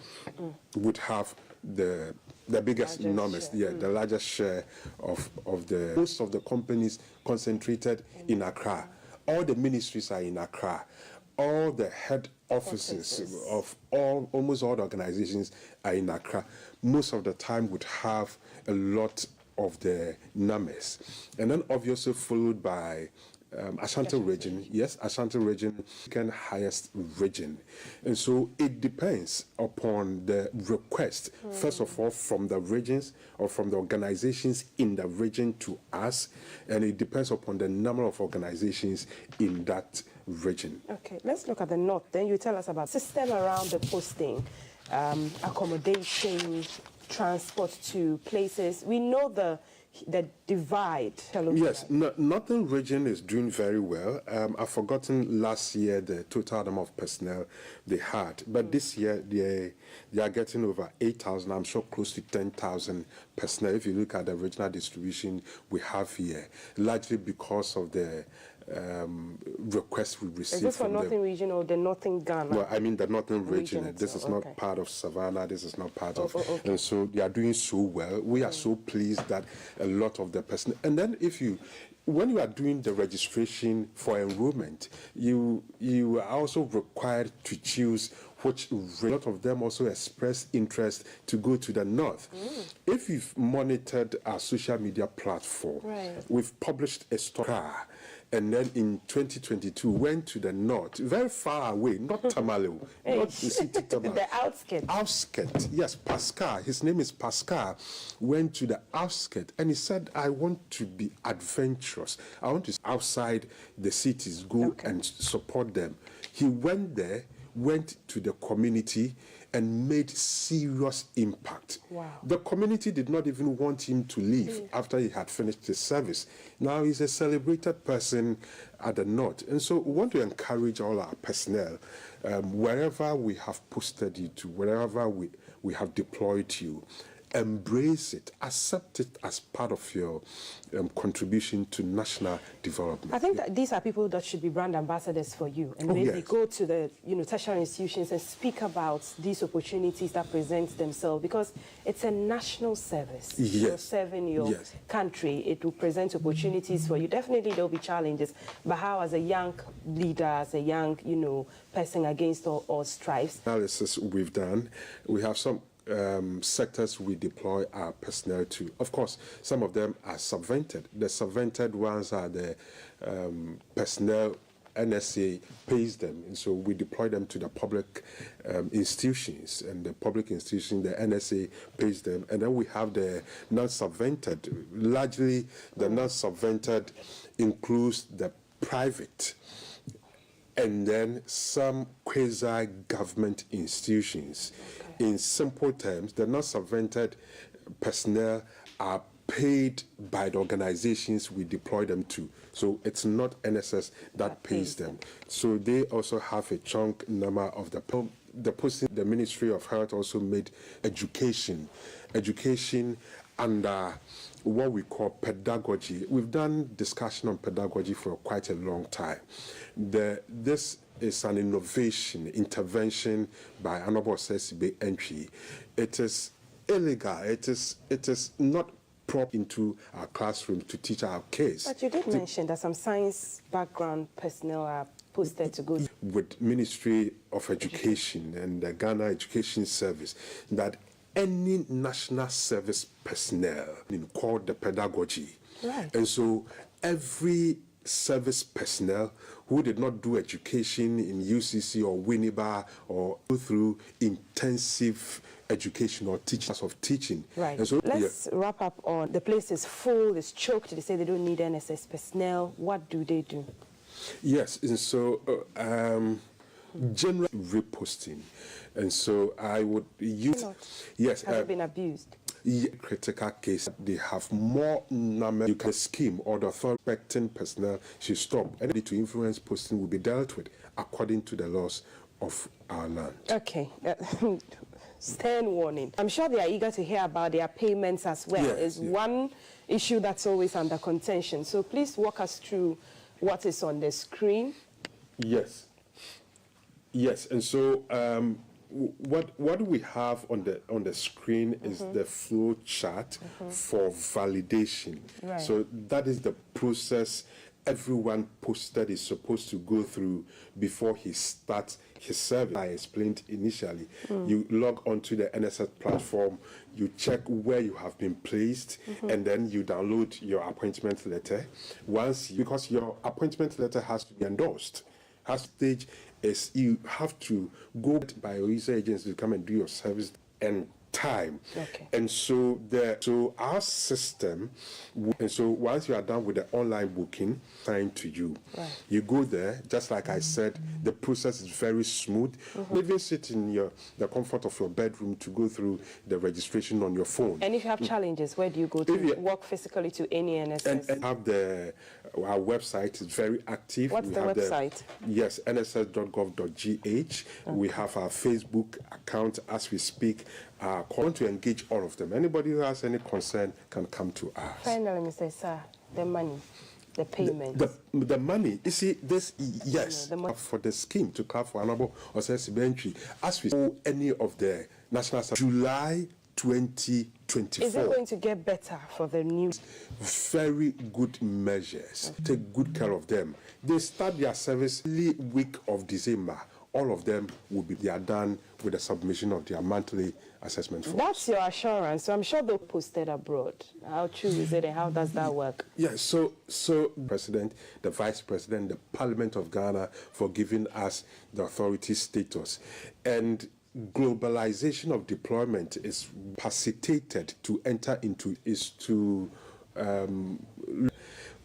S12: would have the biggest numbers, the largest share of the most of the companies concentrated in Accra. All the ministries are in Accra. All the head offices of almost all the organizations are in Accra. Most of the time would have a lot of the numbers. And then obviously followed by Ashanti region. Yes, Ashanti region, second highest region. And so it depends upon the request, first of all, from the regions or from the organizations in the region to us. And it depends upon the number of organizations in that region.
S17: Okay, let's look at the north. Then you tell us about system around the posting, accommodation, transport to places. We know the divide.
S12: Yes, Northern region is doing very well. I've forgotten last year the total number of personnel they had, but this year they are getting over 8,000. I'm sure close to 10,000 personnel. If you look at the regional distribution we have here, largely because of the requests we received.
S17: Is this for Northern region or the Northern Ghana?
S12: Well, I mean the Northern region. This is not part of Savannah. This is not part of. And so they are doing so well. We are so pleased that a lot of the person. And then when you are doing the registration for enrollment, you are also required to choose which a lot of them also express interest to go to the north. If you've monitored our social media platform, we've published a story. And then in 2022, went to the north, very far away, not Tamale, not the city Tamale.
S17: The outskirts.
S12: Outskirts, yes, Pascal, his name is Pascal, went to the outskirts, and he said, I want to be adventurous. I want to outside the cities, go and support them. He went there, went to the community, and made serious impact.
S17: Wow.
S12: The community did not even want him to leave after he had finished his service. Now he's a celebrated person at the north. And so we want to encourage all our personnel, wherever we have posted you to, wherever we have deployed you, embrace it, accept it as part of your contribution to national development.
S17: I think that these are people that should be brand ambassadors for you, and maybe go to the tertiary institutions and speak about these opportunities that present themselves, because it's a national service. You're serving your country. It will present opportunities for you. Definitely there will be challenges, but how, as a young leader, as a young person against all strifes? Analysis
S12: we've done, we have some sectors we deploy our personnel to. Of course, some of them are subvented. The subvented ones are the personnel NSA pays them, and so we deploy them to the public institutions, and the public institution, the NSA pays them, and then we have the non-subvented. Largely, the non-subvented includes the private, and then some quasi-government institutions. In simple terms, the non-subvented personnel are paid by the organizations we deploy them to. So it's not NSS that pays them. So they also have a chunk number of the posting. The Ministry of Health also made education under what we call pedagogy. We've done discussion on pedagogy for quite a long time. This is an intervention by Honorable Osei Entry. It is illegal. It is not proper into our classroom to teach our kids.
S17: But you did mention that some science background personnel are posted to go
S12: with Ministry of Education and the Ghana Education Service that any national service personnel called the pedagogy.
S17: Right.
S12: And so every service personnel who did not do education in UCC or Winneba or go through intensive education or teachers of teaching.
S17: Right.
S12: And so,
S17: let's wrap up on the place is full, it's choked. They say they don't need NSS personnel. What do they do?
S12: Yes, and so general reposting. And so I would use... Yes.
S17: Has it been abused?
S12: Critical case, they have more number. You can scheme or the authority expecting personnel should stop. Anything to influence posting will be dealt with according to the laws of our land.
S17: Okay. Stern warning. I'm sure they are eager to hear about their payments as well. It's one issue that's always under contention. So please walk us through what is on the screen.
S12: Yes. Yes, and so what we have on the screen is the flow chart for validation.
S17: Right.
S12: So that is the process everyone posted is supposed to go through before he starts his service. I explained initially. You log onto the NSS platform, you check where you have been placed, and then you download your appointment letter. Because your appointment letter has to be endorsed. Stage is you have to go by your user agency to come and do your service and time.
S17: Okay.
S12: And so our system, and so once you are done with the online booking, signed to you.
S17: Right.
S12: You go there, just like I said, the process is very smooth. Even sit in the comfort of your bedroom to go through the registration on your phone.
S17: And if you have challenges, where do you go to walk physically to any NSS?
S12: And have our website is very active.
S17: What's the website?
S12: Yes, nss.gov.gh. We have our Facebook account as we speak. Want to engage all of them. Anybody who has any concern can come to us.
S17: Finally, Mr. Sir, the money, the payment.
S12: The money, you see, this, yes, for the scheme to come for Honorable Osei Entry, as we saw any of the national July 2024.
S17: Is it going to get better for the new?
S12: Very good measures. Take good care of them. They start their service the week of December. All of them they are done with the submission of their monthly assessment forms.
S17: That's your assurance. So I'm sure they're posted abroad. How true is it and how does that work?
S12: Yes, so President, the Vice President, the Parliament of Ghana for giving us the authority status. And globalization of deployment is facilitated to enter into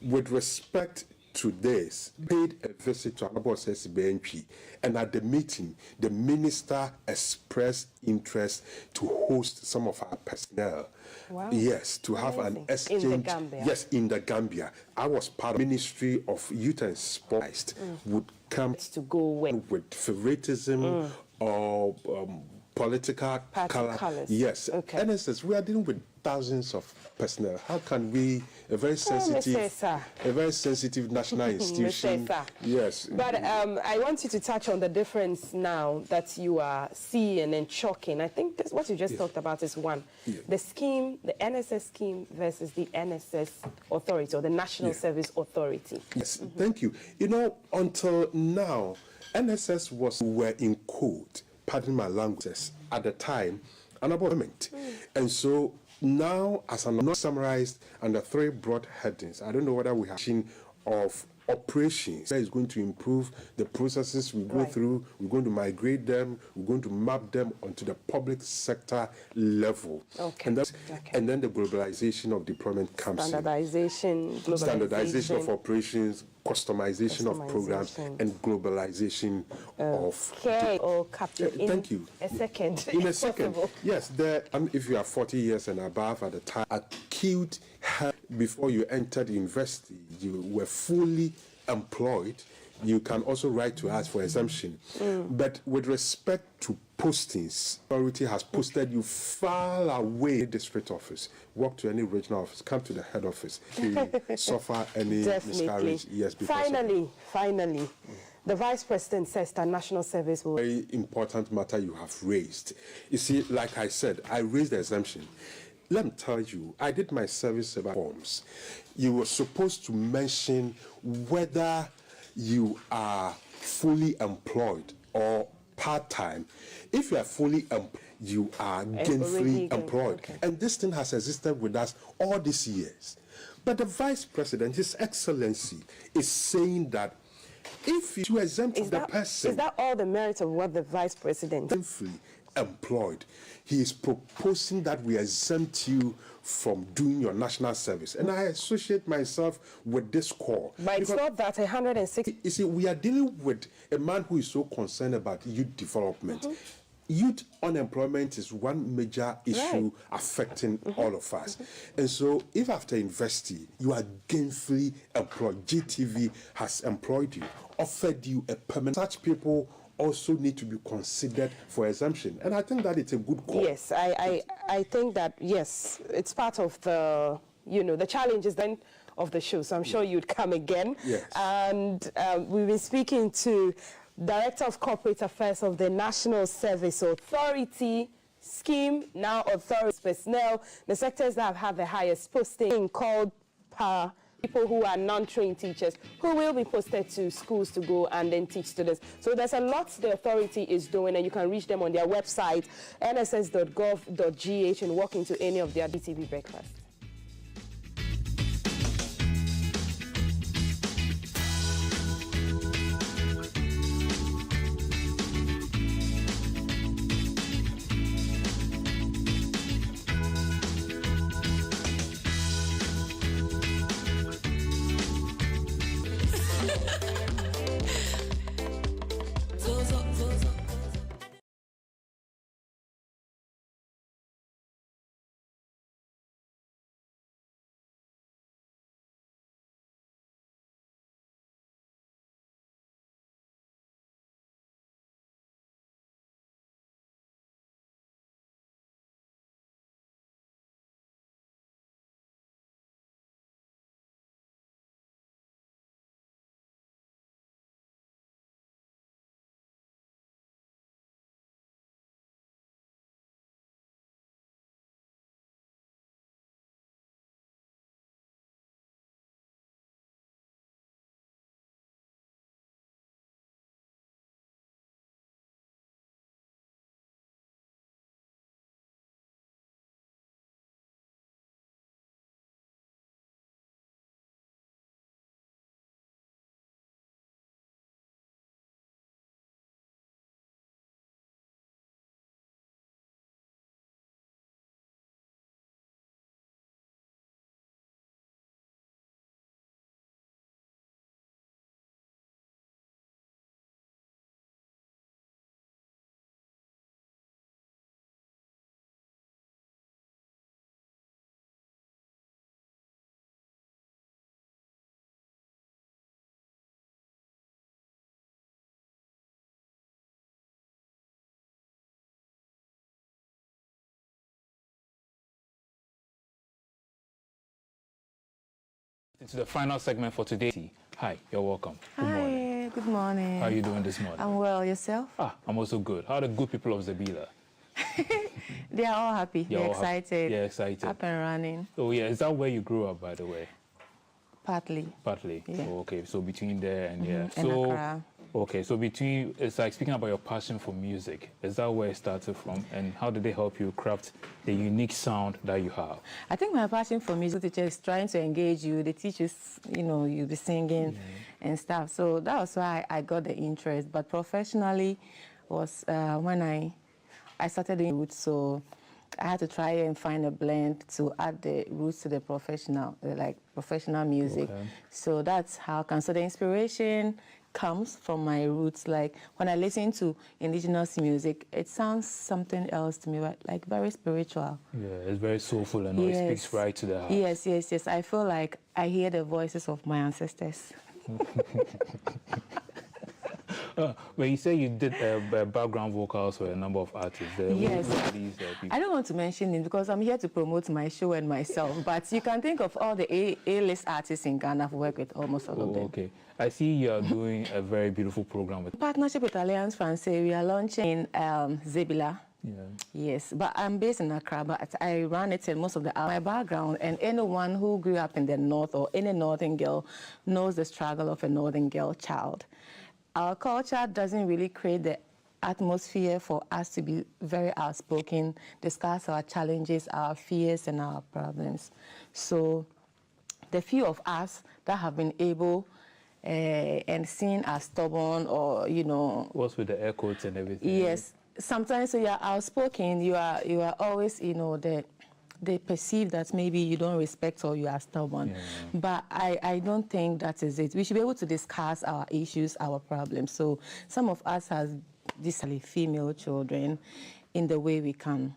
S12: with respect to this, paid a visit to Honorable Osei Entry, and at the meeting, the minister expressed interest to host some of our personnel.
S17: Wow.
S12: Yes, to have an exchange.
S17: In the Gambia?
S12: Yes, in the Gambia. I was part of the Ministry of Youth and Sports. Would come
S17: to go
S12: with favoritism or political colors. Yes,
S17: okay.
S12: NSS, we are dealing with thousands of personnel. How can we, a very sensitive national institution? Yes.
S17: But I want you to touch on the difference now that you are seeing and chalking. I think that's what you just talked about is one. The scheme, the NSS scheme versus the NSS authority or the National Service Authority.
S12: Yes, thank you. You know, until now, NSS were in code, pardon my languages, at the time, an government. And so now, as I'm not summarized under 3 broad headings, I don't know whether we have seen of operations that is going to improve the processes we go through. We're going to migrate them. We're going to map them onto the public sector level.
S17: Okay.
S12: And then the globalization of deployment comes
S17: standardization,
S12: in. Standardization of operations, customization of programs, and globalization of...
S17: Okay, or Captain,
S12: thank you.
S17: A second.
S12: In a second. Yes, if you are 40 years and above at the time, acute help before you entered university, you were fully employed, you can also write to us for exemption. But with respect to postings, authority has posted you far away district office. Walk to any regional office, come to the head office to suffer any miscarriage. Yes,
S17: Finally, the Vice President says that national service will...
S12: Very important matter you have raised. You see, like I said, I raised the exemption. Let me tell you, I did my service forms. You were supposed to mention whether you are fully employed or part-time. If you are fully employed, you are gainfully employed. Okay. And this thing has existed with us all these years. But the Vice President, His Excellency, is saying that if you exempt the person...
S17: Is that all the merit of what the Vice President...
S12: Gainfully employed, he is proposing that we exempt you from doing your national service. And I associate myself with this call.
S17: But it's not that 160...
S12: You see, we are dealing with a man who is so concerned about youth development. Youth unemployment is one major issue affecting all of us. And so if after university you are gainfully employed, GTV has employed you, offered you a permanent, such people also need to be considered for exemption. And I think that it's a good call.
S17: Yes, I think that, yes, it's part of the, the challenges then of the show. So I'm sure you'd come again. Yes. And we've been speaking to Director of Corporate Affairs of the National Service Authority, Scheme, now Authority Personnel, the sectors that have had the highest posting called PAR, people who are non-trained teachers who will be posted to schools to go and then teach students. So there's a lot the authority is doing, and you can reach them on their website, nss.gov.gh, and walk into any of their GTV breakfast.
S16: Into the final segment for today. Hi, you're welcome. Good morning.
S13: Good morning.
S16: How are you doing this morning?
S13: I'm well. Yourself?
S16: I'm also good. How are the good people of Zabila?
S13: They are all happy. They're excited.
S16: Yeah, excited.
S13: Up and running.
S16: Oh, yeah. Is that where you grew up, by the way?
S13: Partly.
S16: Partly?
S13: Yeah.
S16: Oh, okay. So between there and yeah.
S13: And
S16: so,
S13: Accra.
S16: okay. So between, it's like speaking about your passion for music. Is that where it started from? And how did they help you craft the unique sound that you have?
S13: I think my passion for music teacher is trying to engage you. The teachers, you'll be singing and stuff. So that was why I got the interest. But professionally was when I started doing roots. So I had to try and find a blend to add the roots to the professional, like professional music. Okay. So that's how I can. So the inspiration comes from my roots. Like when I listen to indigenous music, it sounds something else to me, like very spiritual.
S16: Yeah, it's very soulful and it speaks right to the heart.
S13: Yes. I feel like I hear the voices of my ancestors.
S16: But you say you did background vocals for a number of artists.
S13: Yes.
S16: These,
S13: I don't want to mention it because I'm here to promote my show and myself, but you can think of all the A-list artists in Ghana. I've worked with almost all of them.
S16: Okay. I see you are doing a very beautiful program with
S13: partnership with Alliance Francaise. We are launching in Zebila.
S16: Yeah.
S13: Yes, but I'm based in Accra, but I run it in most of my background, and anyone who grew up in the north or any northern girl knows the struggle of a northern girl child. Our culture doesn't really create the atmosphere for us to be very outspoken, discuss our challenges, our fears, and our problems. So the few of us that have been able and seen as stubborn or, you know...
S16: What's with the air quotes and everything?
S13: Yes. Sometimes when you are outspoken, you are always, you know, they perceive that maybe you don't respect or you are stubborn. Yeah. But I don't think that is it. We should be able to discuss our issues, our problems. So some of us has these female children in the way we can.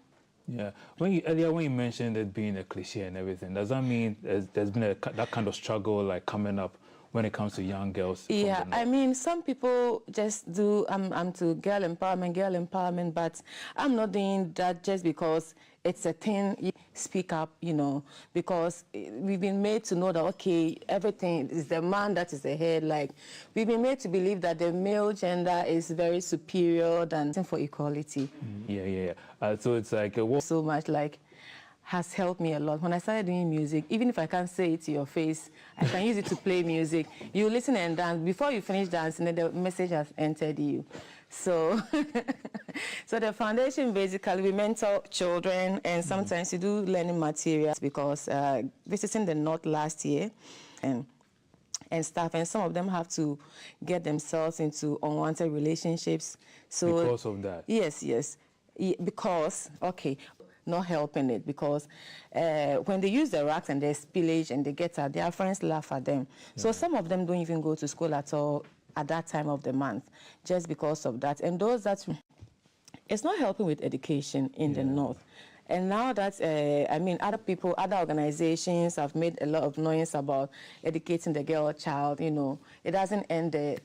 S16: Yeah. Earlier when you mentioned it being a cliche and everything, does that mean there's been that kind of struggle like coming up when it comes to young girls?
S13: Yeah, I mean, some people just do, I'm to girl empowerment, but I'm not doing that just because it's a thing. You speak up, you know, because we've been made to know that, okay, everything is the man that is the head. Like, we've been made to believe that the male gender is very superior than for equality.
S16: Yeah. So it's like...
S13: so much like... has helped me a lot. When I started doing music, even if I can't say it to your face, I can use it to play music. You listen and dance. Before you finish dancing, the message has entered you. So, so the foundation, basically, we mentor children, and sometimes we do learning materials because visiting the North last year and stuff, and some of them have to get themselves into unwanted relationships. So
S16: because of that?
S13: Yes. Because, okay, not helping it because when they use the racks and the spillage and they get out, their friends laugh at them. Yeah. So some of them don't even go to school at all at that time of the month just because of that. And those that, it's not helping with education in the North. And now that, I mean, other people, other organizations have made a lot of noise about educating the girl child, you know, it doesn't end there.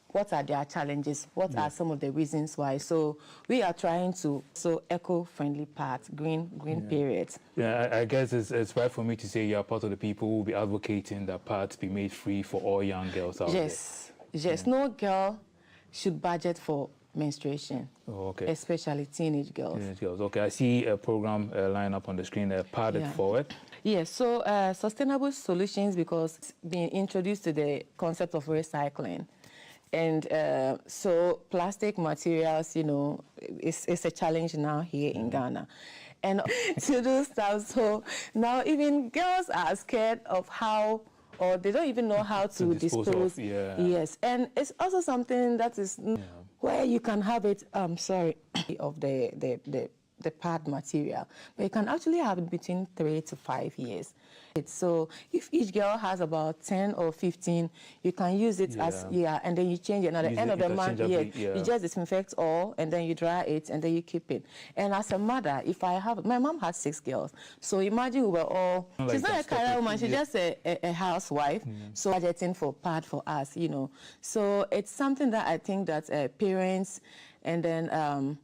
S13: What are their challenges? What are some of the reasons why? So we are trying to, eco-friendly parts, green periods.
S16: Yeah, I guess it's right for me to say you're part of the people who will be advocating that parts be made free for all young girls out there.
S13: Yes. No girl should budget for menstruation.
S16: Oh, okay.
S13: Especially teenage girls.
S16: Okay, I see a program line up on the screen, Pad It Forward.
S13: Yes, so sustainable solutions, because it's being introduced to the concept of recycling. And so plastic materials, you know, it's a challenge now here in Ghana. And to do stuff, so now even girls are scared of how, or they don't even know how to dispose. Yes, and it's also something that is where you can have it, of the pad material, but you can actually have it between 3 to 5 years. So if each girl has about 10 or 15, you can use it as, and then you change it. At the end of the month, you just disinfect all, and then you dry it, and then you keep it. And as a mother, if I have, my mom has 6 girls, so imagine we were all, she's not a career woman, she's just a housewife, so budgeting for pad for us, you know. So it's something that I think that parents and then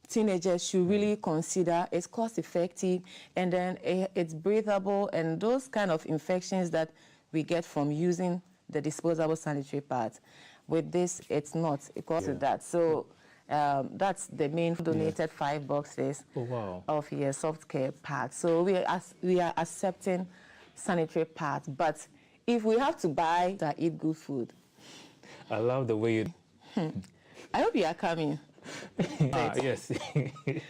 S13: teenagers should really consider. It's cost effective, and then it's breathable, and those kind of infections that we get from using the disposable sanitary pads. With this, it's not equal to that. So that's the main donated 5 boxes of soft care pads. So we are accepting sanitary pads, but if we have to buy that eat good food.
S16: I love the way you...
S13: I hope you are coming.
S16: Yes.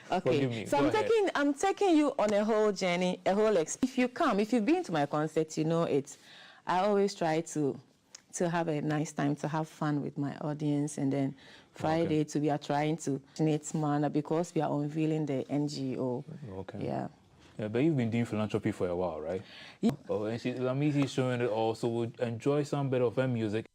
S13: Okay. So I'm taking you on a whole journey, a whole experience. If you come, if you've been to my concert, you know it. I always try to have a nice time, to have fun with my audience, and then Friday we are trying to donate manner because we are unveiling the NGO.
S16: Okay.
S13: Yeah.
S16: Yeah, but you've been doing philanthropy for a while, right? Yeah. Oh, and Lamizi's showing it also. Would enjoy some bit of her music.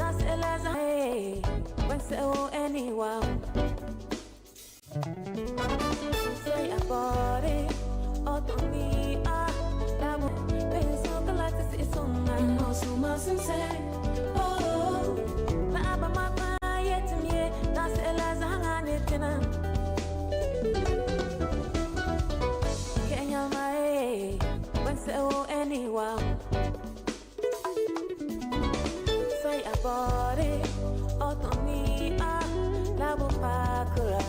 S20: Nas Eliza, hey, when so anyone. Say about it, auto me, that would be so galactic, it's on my nose, so much say, oh, my mama, yet to me, Nas Eliza, hang on it, Kenya, my, when so anyone. Say about it, auto me, that would pack around.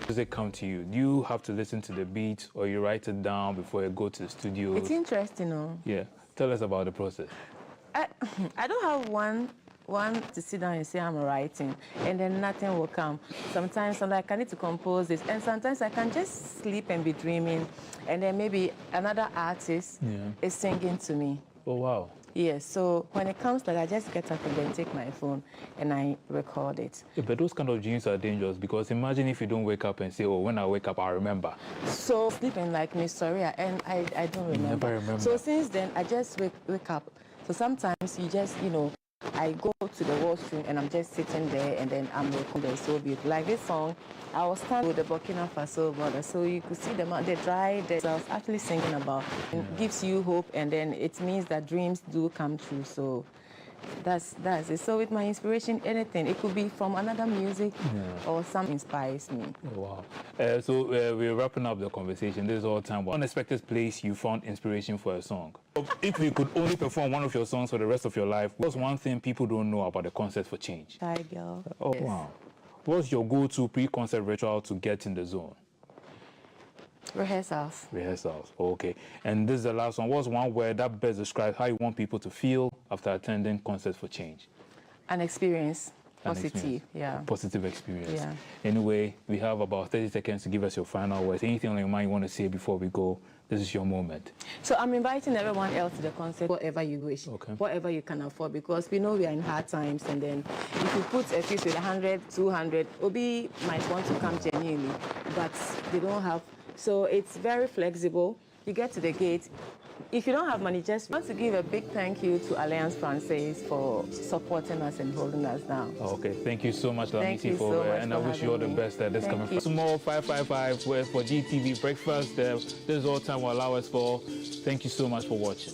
S16: Does it come to you? Do you have to listen to the beat or you write it down before you go to the studio?
S13: It's interesting, no?
S16: Yeah. Tell us about the process.
S13: I don't have one to sit down and say I'm writing, and then nothing will come. Sometimes I'm like, I need to compose this, and sometimes I can just sleep and be dreaming, and then maybe another artist is singing to me.
S16: Oh, wow.
S13: Yes, so when it comes to that, I just get up and then take my phone and I record it.
S16: Yeah, but those kind of dreams are dangerous because imagine if you don't wake up and say, oh, when I wake up, I remember.
S13: So sleeping like Miss Soria, and I don't remember.
S16: You never remember.
S13: So since then, I just wake up. So sometimes you just, I go to the washroom and I'm just sitting there and then I'm recording. So beautiful. Like this song, I was standing with the Burkina Faso border, so you could see them out there dry. So I was actually singing about. It gives you hope, and then it means that dreams do come true. So that's it. So with my inspiration, anything, it could be from another music or something inspires me.
S16: Oh, wow. So we're wrapping up the conversation. This is all time. What unexpected place you found inspiration for a song? If you could only perform one of your songs for the rest of your life, what's one thing people don't know about the Concert for Change?
S13: Shy Girl.
S16: Oh, yes. Wow. What's your go-to pre-concert ritual to get in the zone?
S13: Rehearsals.
S16: Rehearsals. Okay. And this is the last one. What's one word that best describes how you want people to feel after attending Concert for Change?
S13: An experience. Positive. Yeah.
S16: Positive experience.
S13: Yeah.
S16: Anyway, we have about 30 seconds to give us your final words. Anything on your mind you want to say before we go? This is your moment.
S13: So I'm inviting everyone else to the concert, whatever you wish, whatever you can afford, because we know we are in hard times, and then if you put a fees with 100, 200, Obi might want to come genuinely, but they don't have. So it's very flexible. You get to the gate. If you don't have money, just want to give a big thank you to Alliance Francaise for supporting us and holding us down.
S16: Okay, thank you so much, Lamisi, and I wish you all the best at this coming. Small 555 for GTV Breakfast. This is all time will allow us for. Thank you so much for watching.